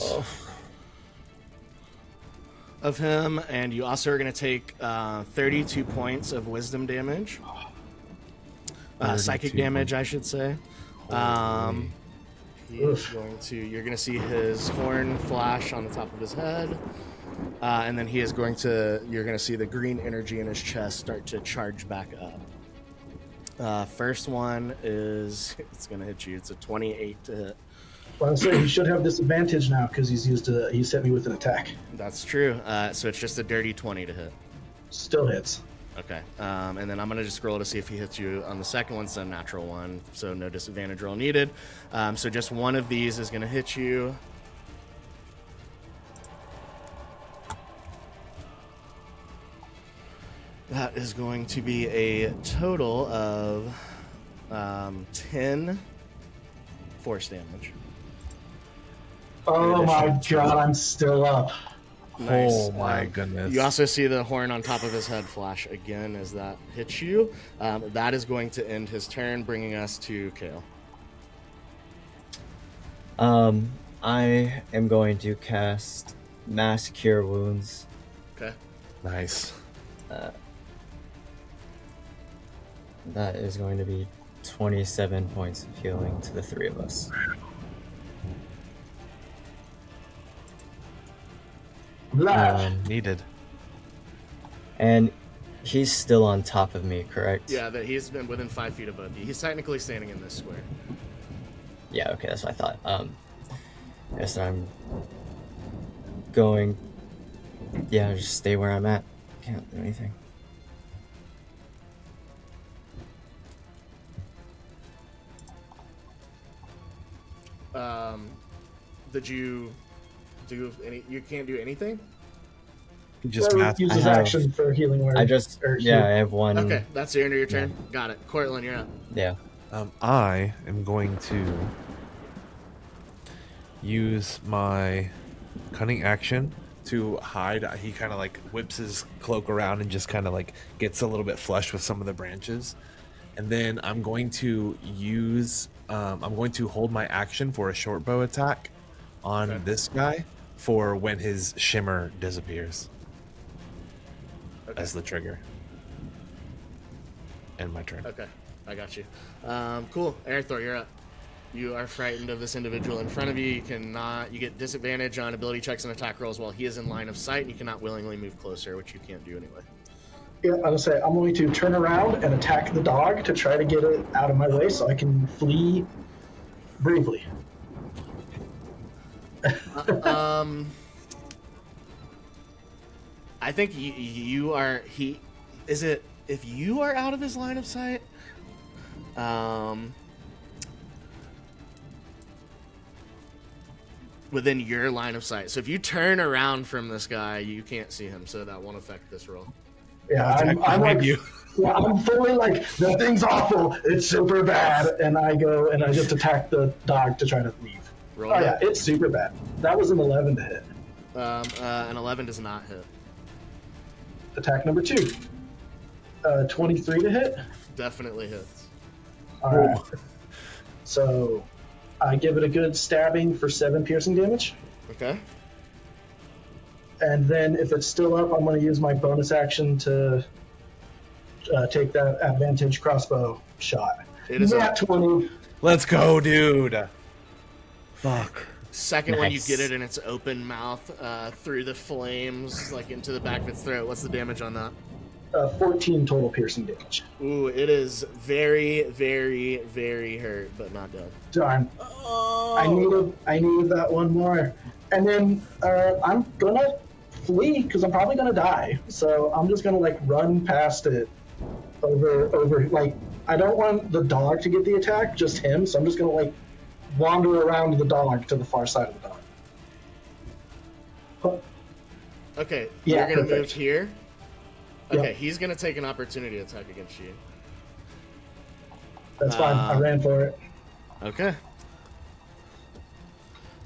Speaker 1: of him, and you also are going to take 32 points of Wisdom damage. Psychic damage, I should say. He is going to. You're going to see his horn flash on the top of his head, and then he is going to. You're going to see the green energy in his chest start to charge back up. First one is. It's going to hit you. It's a 28 to hit.
Speaker 4: Well, so he should have disadvantage now because he's he's hit me with an attack.
Speaker 1: That's true. So it's just a dirty 20 to hit.
Speaker 4: Still hits.
Speaker 1: Okay. And then I'm going to just scroll to see if he hits you on the second one. It's a natural one, so no disadvantage roll needed. So just one of these is going to hit you. That is going to be a total of 10 force damage.
Speaker 4: Oh my god, I'm still up.
Speaker 1: Nice.
Speaker 3: Oh my goodness.
Speaker 1: You also see the horn on top of his head flash again as that hits you. That is going to end his turn, bringing us to Kale.
Speaker 2: I am going to cast Mass Cure Wounds.
Speaker 1: Okay.
Speaker 3: Nice.
Speaker 2: That is going to be 27 points of healing to the three of us.
Speaker 3: Needed.
Speaker 2: And he's still on top of me, correct?
Speaker 1: Yeah, that he's been within 5 feet of both of you. He's technically standing in this square.
Speaker 2: Yeah, okay, that's what I thought. Guess I'm going... Yeah, just stay where I'm at. Can't do anything.
Speaker 1: Did you do any? You can't do anything?
Speaker 3: Just
Speaker 4: Well,
Speaker 3: math.
Speaker 4: use his action for healing word.
Speaker 2: I have one.
Speaker 1: Okay, that's the end of your turn. Got it. Cortland, you're up.
Speaker 2: Yeah.
Speaker 3: I am going to use my cunning action to hide. He kind of like whips his cloak around and just kind of like gets a little bit flush with some of the branches. And then I'm going to use, I'm going to hold my action for a short bow attack on this guy for when his shimmer disappears as the trigger. And my turn.
Speaker 1: Okay, I got you. Cool. Airthor, you're up. You are frightened of this individual in front of you. You get disadvantage on ability checks and attack rolls while he is in line of sight, and you cannot willingly move closer, which you can't do anyway.
Speaker 4: Yeah, I was say I'm going to turn around and attack the dog to try to get it out of my way so I can flee bravely.
Speaker 1: I think you are. Is it if you are out of his line of sight? Within your line of sight. So if you turn around from this guy, you can't see him. So that won't affect this roll.
Speaker 4: Yeah, I'm like, yeah, I'm fully like, the thing's awful. It's super bad. And I go and I just attack the dog to try to leave.
Speaker 1: Roll
Speaker 4: Oh
Speaker 1: it.
Speaker 4: yeah, it's super bad. That was an 11 to hit.
Speaker 1: An 11 does not hit.
Speaker 4: Attack number 2. 23 to hit.
Speaker 1: Definitely hits.
Speaker 4: All right. So I give it a good stabbing for 7 piercing damage.
Speaker 1: Okay.
Speaker 4: And then if it's still up, I'm going to use my bonus action to take that advantage crossbow shot.
Speaker 1: It is
Speaker 4: Nat 20.
Speaker 3: Let's go, dude.
Speaker 2: Fuck.
Speaker 1: Second one, you
Speaker 2: Nice.
Speaker 1: get it in its open mouth through the flames, like into the back of its throat. What's the damage on that?
Speaker 4: 14 total piercing damage.
Speaker 1: Ooh, it is very, very, very hurt, but not dead.
Speaker 4: Darn.
Speaker 1: Oh.
Speaker 4: I needed that one more. And then I'm going to flee because I'm probably going to die. So I'm just going to like run past it over like I don't want the dog to get the attack, just him. So I'm just going to like wander around the dog to the far side of the dog. Huh.
Speaker 1: Okay,
Speaker 4: Yeah,
Speaker 1: you're gonna move
Speaker 4: perfect.
Speaker 1: here. Okay,
Speaker 4: Yep.
Speaker 1: he's gonna take an opportunity attack against you.
Speaker 4: That's fine. I ran for it.
Speaker 1: Okay.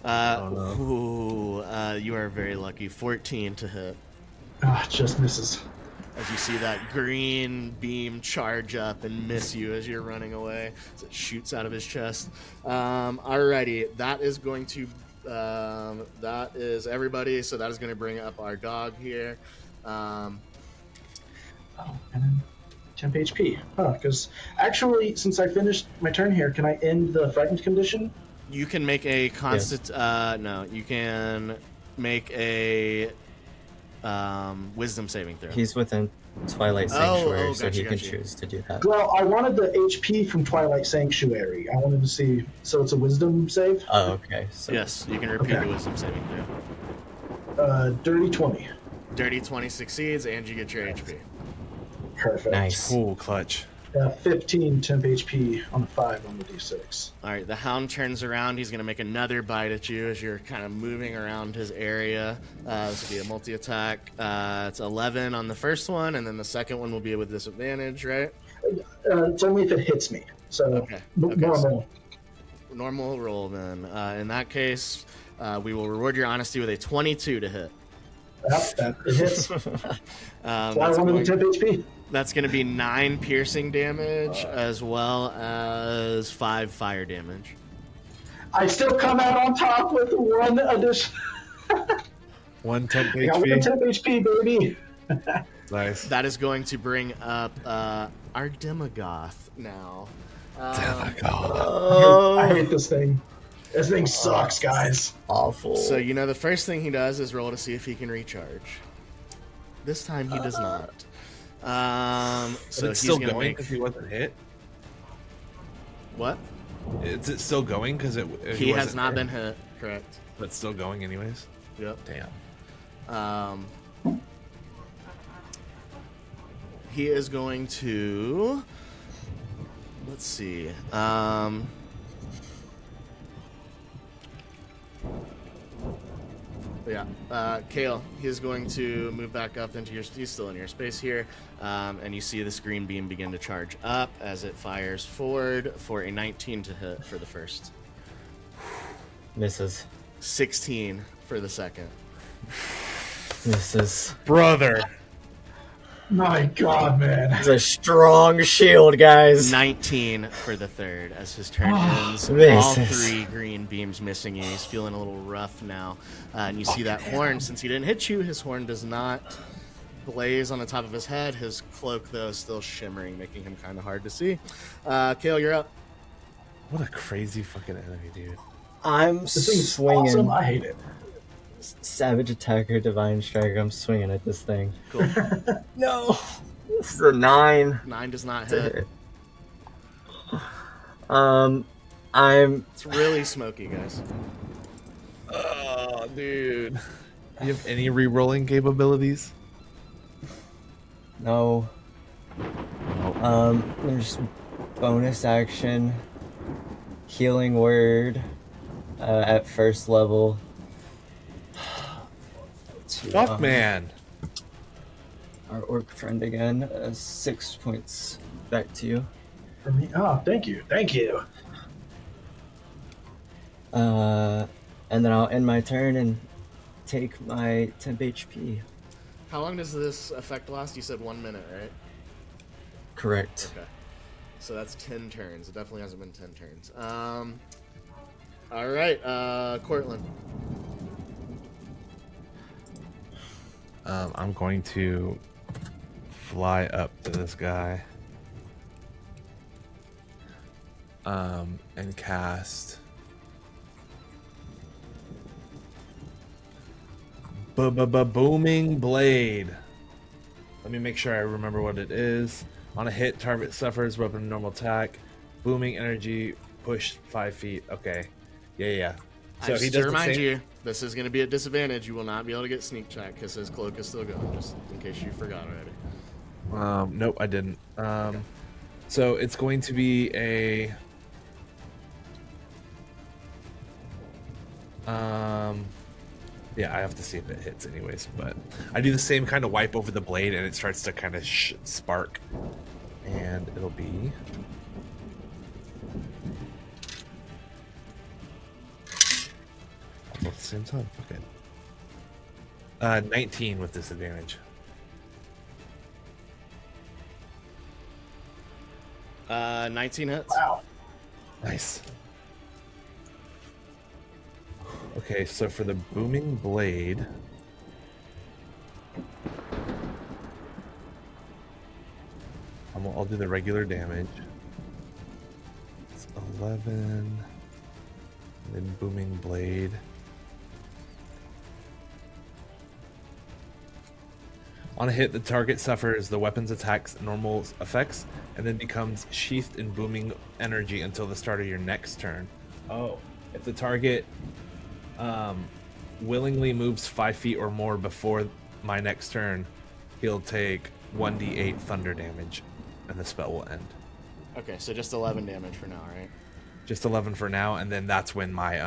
Speaker 3: no.
Speaker 1: You are very lucky. 14 to hit.
Speaker 4: Ah, just misses.
Speaker 1: As you see that green beam charge up and miss you as you're running away, as it shoots out of his chest. Alrighty, that is going to. That is everybody. So that is going to bring up our dog here.
Speaker 4: Oh, and then temp HP. Huh, because actually, since I finished my turn here, can I end the frightened condition?
Speaker 1: You can make a constant. No, you can make a wisdom saving throw.
Speaker 2: He's within Twilight Sanctuary, so he can choose to do that.
Speaker 4: Well, I wanted the HP from Twilight Sanctuary. I wanted to see. So it's a wisdom save?
Speaker 2: Oh, okay. So
Speaker 1: Yes, you can repeat the wisdom saving throw.
Speaker 4: Dirty 20.
Speaker 1: Dirty 20 succeeds, and you get your HP.
Speaker 4: Perfect.
Speaker 2: nice.
Speaker 3: Cool, clutch.
Speaker 4: 15 temp HP on the 5 on the D6.
Speaker 1: All right, the hound turns around. He's going to make another bite at you as you're kind of moving around his area. This will be a multi-attack. It's 11 on the first one, and then the second one will be with disadvantage, right?
Speaker 4: It's only if it hits me. So,
Speaker 1: Okay.
Speaker 4: normal.
Speaker 1: Normal roll, then. In that case, we will reward your honesty with a 22 to hit.
Speaker 4: Yep, it hits.
Speaker 1: That's
Speaker 4: I wanted
Speaker 1: going-
Speaker 4: the temp HP.
Speaker 1: That's going to be 9 piercing damage as well as 5 fire damage.
Speaker 4: I still come out on top with 1 addition.
Speaker 3: 1 temp
Speaker 4: I got 1
Speaker 3: HP.
Speaker 4: temp HP, baby.
Speaker 3: Nice.
Speaker 1: That is going to bring up our Demogoth now.
Speaker 4: I hate this thing. This thing sucks, guys.
Speaker 2: Awful.
Speaker 1: So, the first thing he does is roll to see if he can recharge. This time he does not. So
Speaker 3: But it's
Speaker 1: he's
Speaker 3: still
Speaker 1: going to
Speaker 3: going
Speaker 1: make...
Speaker 3: because he wasn't hit.
Speaker 1: What?
Speaker 3: Is it still going because
Speaker 1: He has not been hit, correct.
Speaker 3: But it's still going anyways.
Speaker 1: Yep.
Speaker 3: Damn.
Speaker 1: He is going to... Let's see. Kale, he's going to move back up into your... He's still in your space here. And you see this green beam begin to charge up as it fires forward for a 19 to hit for the first.
Speaker 2: Misses.
Speaker 1: 16 for the second.
Speaker 2: Misses.
Speaker 3: Brother.
Speaker 4: My God, man.
Speaker 2: It's a strong shield, guys.
Speaker 1: 19 for the third as his turn ends. All
Speaker 2: Misses.
Speaker 1: 3 green beams missing you. He's feeling a little rough now. And you see that horn, since he didn't hit you, his horn does not blaze on the top of his head. His cloak, though, is still shimmering, making him kind of hard to see. Kale, you're up.
Speaker 3: What a crazy fucking enemy, dude.
Speaker 2: I'm
Speaker 4: This thing's
Speaker 2: swinging.
Speaker 4: awesome. I hate it.
Speaker 2: Savage Attacker, Divine Striker. I'm swinging at this thing.
Speaker 1: Cool.
Speaker 2: No. This is a 9.
Speaker 1: 9 does not
Speaker 2: to
Speaker 1: hit.
Speaker 2: hit. I'm
Speaker 1: It's really smoky, guys.
Speaker 3: Oh, dude. You have any re-rolling capabilities?
Speaker 2: no. There's bonus action, healing word, at first level.
Speaker 3: Fuck, man.
Speaker 2: Our orc friend again. 6 points back to you.
Speaker 4: For me. Oh, thank you. Thank you.
Speaker 2: And then I'll end my turn and take my temp HP.
Speaker 1: How long does this effect last? You said 1 minute, right?
Speaker 2: Correct.
Speaker 1: Okay. So that's 10 turns. It definitely hasn't been 10 turns. All right, Cortland.
Speaker 3: I'm going to fly up to this guy. And cast Booming Blade. Let me make sure I remember what it is. On a hit, target suffers weapon normal attack. Booming energy, push 5 feet. Okay. Yeah.
Speaker 1: So just to remind you, this is going to be at disadvantage. You will not be able to get sneak check because his cloak is still going, just in case you forgot already.
Speaker 3: Nope, I didn't. So it's going to be Yeah, I have to see if it hits anyways, but I do the same kind of wipe over the blade and it starts to kind of spark. And it'll be... both at the same time. Okay. 19 with disadvantage.
Speaker 1: 19 hits.
Speaker 4: Wow.
Speaker 3: Nice. Okay, so for the booming blade, I'll do the regular damage. It's 11. And then booming blade. On a hit, the target suffers the weapon's attack's normal effects and then becomes sheathed in booming energy until the start of your next turn. Oh, if the target willingly moves 5 feet or more before my next turn, he'll take 1d8 thunder damage, and the spell will end.
Speaker 1: Okay, so just 11 damage for now, right?
Speaker 3: Just 11 for now, and then that's when my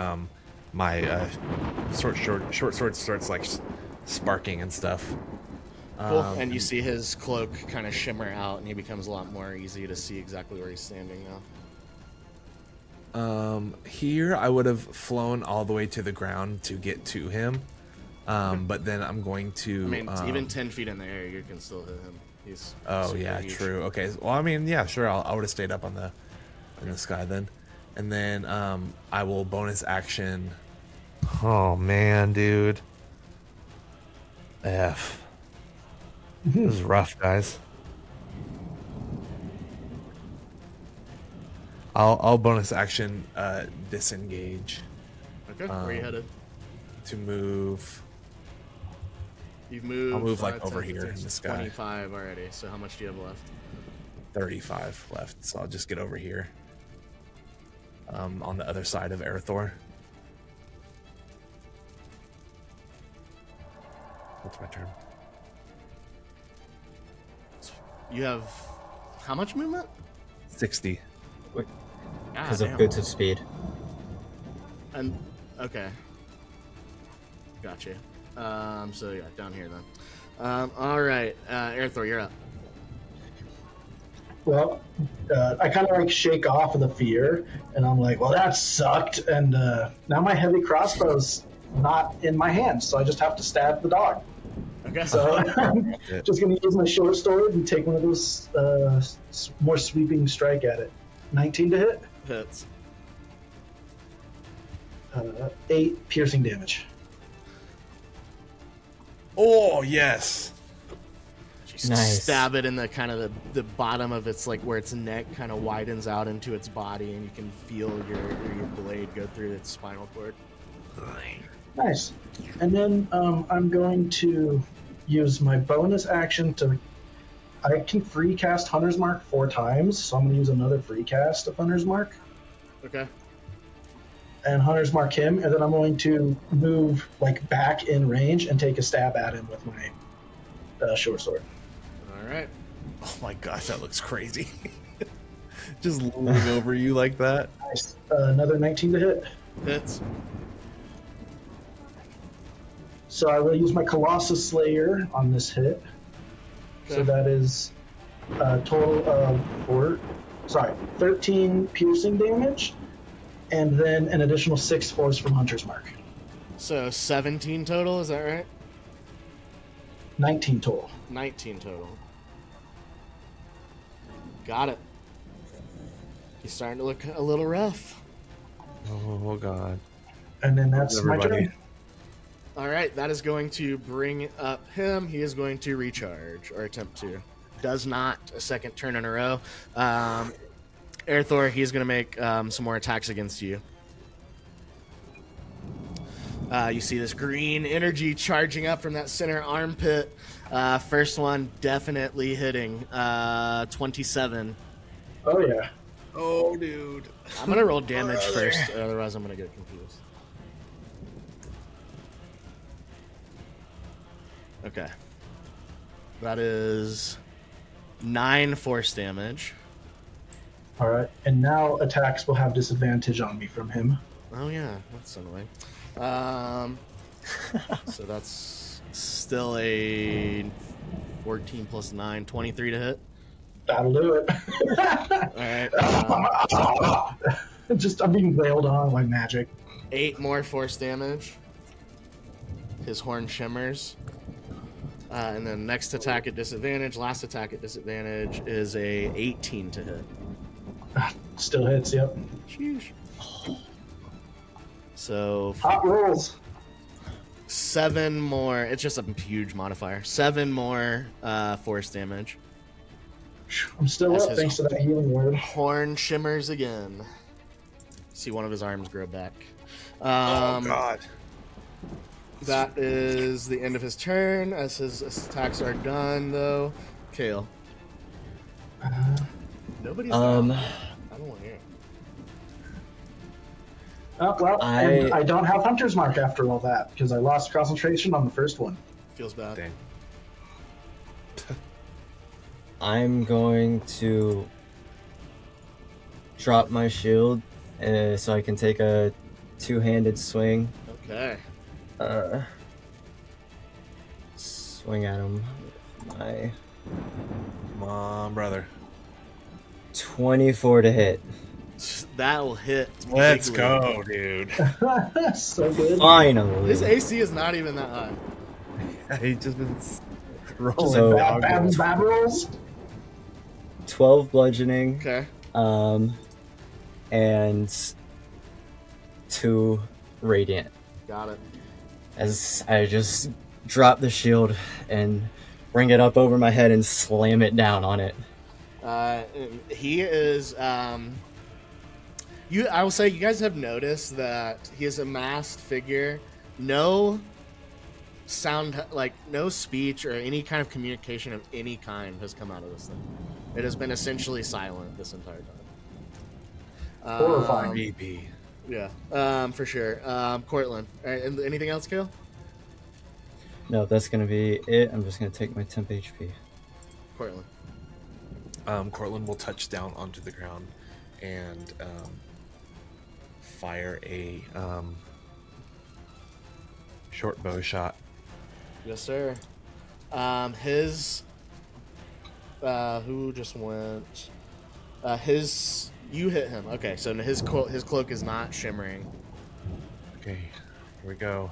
Speaker 3: short sword starts like sparking and stuff.
Speaker 1: Cool. And you see his cloak kind of shimmer out, and he becomes a lot more easy to see exactly where he's standing now.
Speaker 3: Here I would have flown all the way to the ground to get to him, but then I'm going to.
Speaker 1: I mean, even 10 feet in the air, you can still hit him. He's
Speaker 3: oh
Speaker 1: super
Speaker 3: yeah,
Speaker 1: huge.
Speaker 3: true. Okay, well I mean yeah, sure. I would have stayed up in the sky then, and then I will bonus action. Oh man, dude. F. This is rough, guys. I'll bonus action disengage.
Speaker 1: Okay, where are you headed?
Speaker 3: To move.
Speaker 1: You've moved.
Speaker 3: I'll move like
Speaker 1: 5,
Speaker 3: over
Speaker 1: 10,
Speaker 3: here
Speaker 1: 15,
Speaker 3: in the sky.
Speaker 1: 25 already. So how much do you have left?
Speaker 3: 35 left, so I'll just get over here. On the other side of Erethdor. What's my turn?
Speaker 1: You have how much movement?
Speaker 3: 60.
Speaker 2: Because of good to speed.
Speaker 1: And okay, gotcha. So yeah, down here then. All right, Erethdor, you're up.
Speaker 4: Well, I kind of like shake off of the fear, and I'm like, well, that sucked. And now my heavy crossbow's not in my hand, so I just have to stab the dog.
Speaker 1: Okay.
Speaker 4: So I'm just going to use my short sword and take one of those more sweeping strike at it. 19 to hit.
Speaker 1: Hits.
Speaker 4: 8 piercing damage.
Speaker 3: Oh yes.
Speaker 1: You
Speaker 2: Nice.
Speaker 1: stab it in the kind of the bottom of its like where its neck kind of widens out into its body, and you can feel your blade go through its spinal cord.
Speaker 4: Nice. And then I'm going to use my bonus action to. I can free cast Hunter's Mark 4 times, so I'm going to use another free cast of Hunter's Mark.
Speaker 1: Okay.
Speaker 4: And Hunter's Mark him, and then I'm going to move like back in range and take a stab at him with my short sword.
Speaker 1: All right.
Speaker 3: Oh my gosh, that looks crazy. Just looming over you like that.
Speaker 4: Nice. Another 19 to hit.
Speaker 1: Hits.
Speaker 4: So I will use my Colossus Slayer on this hit. So
Speaker 1: Okay.
Speaker 4: that is a total of 13 piercing damage, and then an additional 6 force from Hunter's Mark.
Speaker 1: So 17 total, is that right?
Speaker 4: 19 total.
Speaker 1: 19 total. Got it. He's starting to look a little rough.
Speaker 3: Oh god.
Speaker 4: And then that's my
Speaker 3: Everybody.
Speaker 4: turn.
Speaker 1: All right, that is going to bring up him. He is going to recharge, or attempt to. Does not a second turn in a row. Erethdor, he's going to make some more attacks against you. You see this green energy charging up from that center armpit. First one definitely hitting. 27.
Speaker 4: Oh, yeah.
Speaker 3: Oh dude.
Speaker 1: I'm going to roll damage first, otherwise I'm going to get confused. Okay. That is 9 force damage.
Speaker 4: All right. And now attacks will have disadvantage on me from him.
Speaker 1: Oh yeah, that's annoying. So that's still a 14 plus 9, 23 to hit.
Speaker 4: That'll do it.
Speaker 1: All right.
Speaker 4: I'm being wailed on by magic.
Speaker 1: 8 more force damage. His horn shimmers. And then next attack at disadvantage, last attack at disadvantage is a 18 to hit.
Speaker 4: Still hits, yep.
Speaker 1: Sheesh. So
Speaker 4: Hot rolls.
Speaker 1: 7 more. It's just a huge modifier. 7 more force damage.
Speaker 4: I'm still
Speaker 1: That's
Speaker 4: up
Speaker 1: his-
Speaker 4: thanks to that healing word.
Speaker 1: Horn shimmers again. See one of his arms grow back.
Speaker 3: Oh God.
Speaker 1: That is the end of his turn. As his attacks are done, though. Kale. Nobody's down. I don't want to hear it.
Speaker 4: Oh, well,
Speaker 2: I-
Speaker 4: I don't have Hunter's Mark after all that because I lost concentration on the first one.
Speaker 1: Feels bad.
Speaker 3: Dang.
Speaker 2: I'm going to drop my shield so I can take a two-handed swing.
Speaker 1: Okay.
Speaker 2: Swing at him with my
Speaker 3: Come on, brother.
Speaker 2: 24 to hit.
Speaker 1: That'll hit.
Speaker 3: Let's
Speaker 1: bigly.
Speaker 3: go, dude.
Speaker 4: So good.
Speaker 2: Finally.
Speaker 1: His AC is not even that high.
Speaker 3: He just been rolling.
Speaker 2: So-
Speaker 4: Bad rolls.
Speaker 2: 12 bludgeoning,
Speaker 1: Okay.
Speaker 2: and 2 radiant.
Speaker 1: Got it.
Speaker 2: As I just drop the shield and bring it up over my head and slam it down on it.
Speaker 1: He is. I will say, you guys have noticed that he is a masked figure. No sound, like no speech or any kind of communication of any kind has come out of this thing. It has been essentially silent this entire time.
Speaker 4: Horrifying.
Speaker 3: BB.
Speaker 1: Yeah, for sure. Cortland, all right, and anything else, Kale?
Speaker 2: No, that's gonna be it. I'm just gonna take my temp HP.
Speaker 1: Cortland.
Speaker 3: Cortland will touch down onto the ground and fire a short bow shot.
Speaker 1: Yes, sir. His who just went? You hit him. Okay, so his cloak is not shimmering.
Speaker 3: Okay, here we go.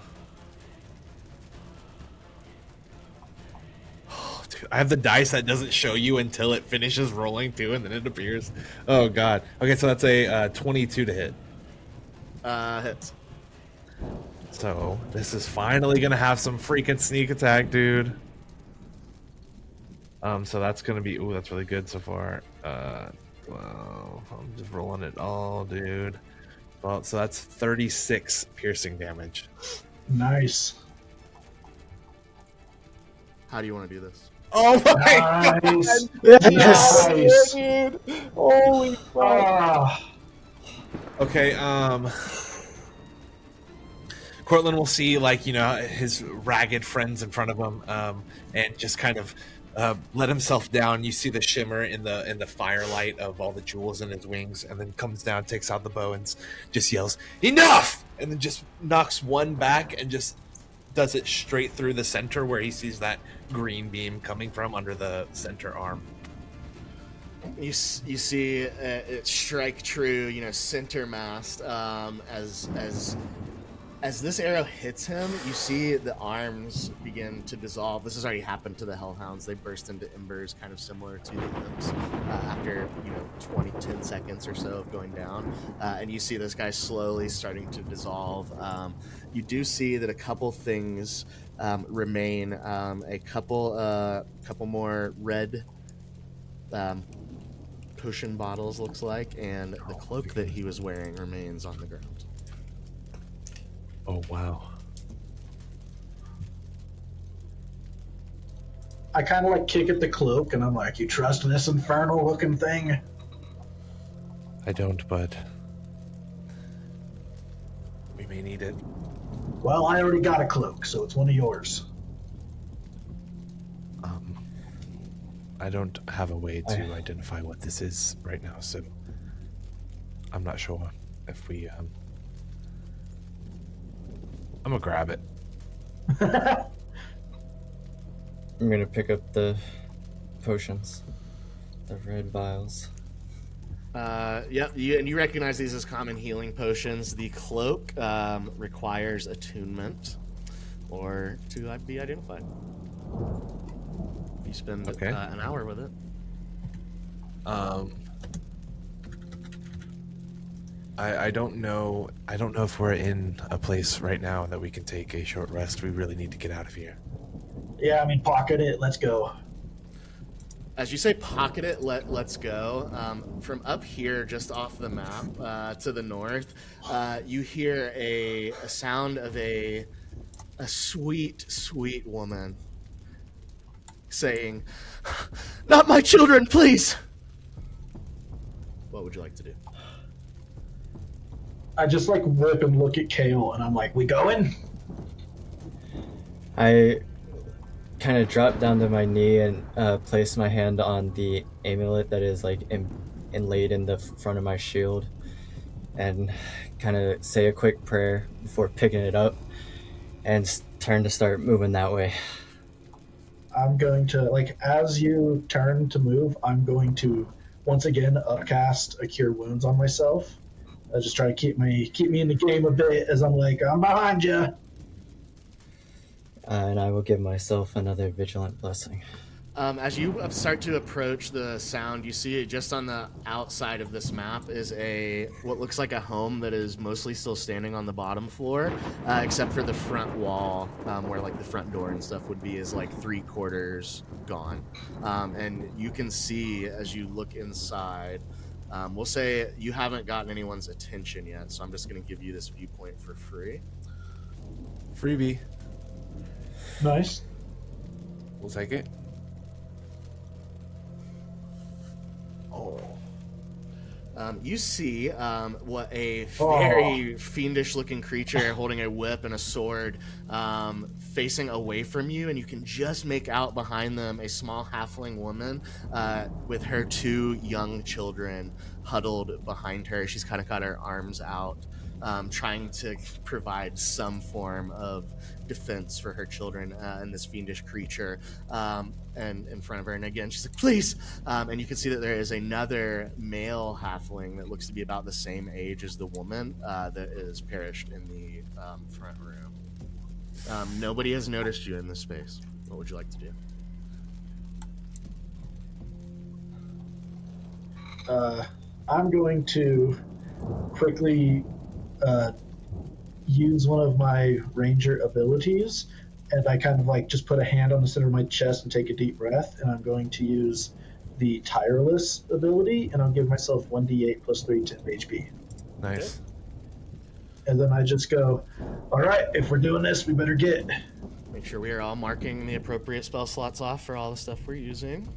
Speaker 3: Oh, dude, I have the dice that doesn't show you until it finishes rolling too, and then it appears. Oh God. Okay, so that's a 22 to hit.
Speaker 1: Hits.
Speaker 3: So this is finally gonna have some freaking sneak attack, dude. So that's gonna be that's really good so far. Well, I'm just rolling it all, dude. Well, so that's 36 piercing damage.
Speaker 4: Nice.
Speaker 1: How do you want to do this?
Speaker 3: Oh my
Speaker 4: Nice.
Speaker 2: Yes!
Speaker 4: Nice.
Speaker 3: dude! Holy fuck!
Speaker 4: Ah,
Speaker 3: Okay, Cortland will see, like, you know, his ragged friends in front of him, and just kind of let himself down. You see the shimmer in the firelight of all the jewels in his wings, and then comes down, takes out the bow, and just yells, "Enough!" And then just knocks one back and just does it straight through the center where he sees that green beam coming from under the center arm.
Speaker 1: You see it strike true, center mast. As this arrow hits him, you see the arms begin to dissolve. This has already happened to the Hellhounds. They burst into embers, kind of similar to the imps, after 10 seconds or so of going down. And you see this guy slowly starting to dissolve. You do see that a couple things remain. A couple more red potion bottles, looks like, and the cloak that he was wearing remains on the ground.
Speaker 3: Oh wow.
Speaker 4: I kind of like kick at the cloak, and I'm like, "You trust this infernal-looking thing?"
Speaker 3: I don't, but we may need it.
Speaker 4: Well, I already got a cloak, so it's one of yours.
Speaker 3: I don't have a way to identify what this is right now, so I'm not sure if we I'm gonna grab it.
Speaker 2: I'm gonna pick up the potions, the red vials.
Speaker 1: Yep, you recognize these as common healing potions. The cloak requires attunement or to be identified. If you spend
Speaker 3: Okay.
Speaker 1: an hour with it.
Speaker 3: I don't know. I don't know if we're in a place right now that we can take a short rest. We really need to get out of here.
Speaker 4: Yeah, I mean, pocket it. Let's go.
Speaker 1: As you say, pocket it, let's go. From up here, just off the map to the north, you hear a sound of a sweet, sweet woman saying, "Not my children, please!" What would you like to do?
Speaker 4: I just like whip and look at Kale, and I'm like, "We going?"
Speaker 2: I kind of drop down to my knee and place my hand on the amulet that is like inlaid in the front of my shield, and kind of say a quick prayer before picking it up and turn to start moving that way.
Speaker 4: I'm going to like as you turn to move, I'm going to once again upcast a cure wounds on myself. I just try to keep me in the game a bit as I'm like, I'm behind you.
Speaker 2: And I will give myself another vigilant blessing.
Speaker 1: As you start to approach the sound, you see it just on the outside of this map is what looks like a home that is mostly still standing on the bottom floor, except for the front wall, where like the front door and stuff would be, is like 3/4 gone. And you can see as you look inside. We'll say you haven't gotten anyone's attention yet, so I'm just going to give you this viewpoint for free.
Speaker 3: Freebie.
Speaker 4: Nice.
Speaker 3: We'll take it. Oh.
Speaker 1: You see what a very fiendish-looking creature holding a whip and a sword facing away from you, and you can just make out behind them a small halfling woman with her 2 young children huddled behind her. She's kind of got her arms out, trying to provide some form of defense for her children and this fiendish creature and in front of her. And again, she's like, "Please!" And you can see that there is another male halfling that looks to be about the same age as the woman that is perished in the front room. Nobody has noticed you in this space. What would you like to do?
Speaker 4: I'm going to quickly use one of my ranger abilities, and I kind of like just put a hand on the center of my chest and take a deep breath, and I'm going to use the tireless ability, and I'll give myself 1d8 plus 3 10 HP.
Speaker 3: Nice.
Speaker 4: And then I just go, all right, if we're doing this, we better get.
Speaker 1: Make sure we are all marking the appropriate spell slots off for all the stuff we're using.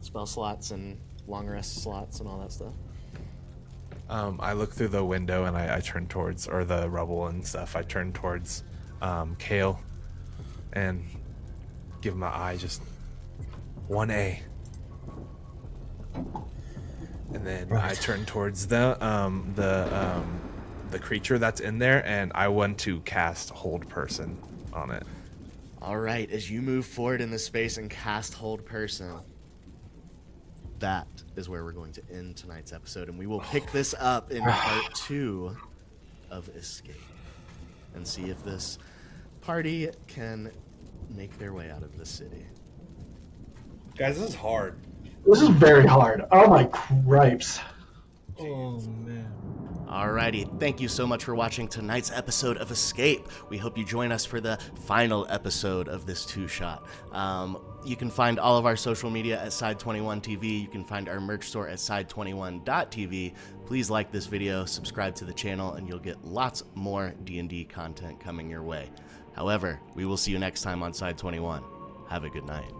Speaker 1: Spell slots and long rest slots and all that stuff.
Speaker 3: I look through the window and I turn towards, or the rubble and stuff, I turn towards Kale and give him my eye, just 1A. And then
Speaker 2: Right.
Speaker 3: I turn towards the creature that's in there, and I want to cast Hold Person on it.
Speaker 1: All right, as you move forward in this space and cast Hold Person, that is where we're going to end tonight's episode, and we will pick this up in part 2 of Escape and see if this party can make their way out of the city.
Speaker 3: Guys, this is hard.
Speaker 4: This is very hard. Oh my cripes.
Speaker 2: Oh man.
Speaker 1: Alrighty, thank you so much for watching tonight's episode of Escape. We hope you join us for the final episode of this 2-shot. You can find all of our social media at Side21TV. You can find our merch store at Side21.tv. Please like this video, subscribe to the channel, and you'll get lots more D&D content coming your way. However, we will see you next time on Side 21. Have a good night.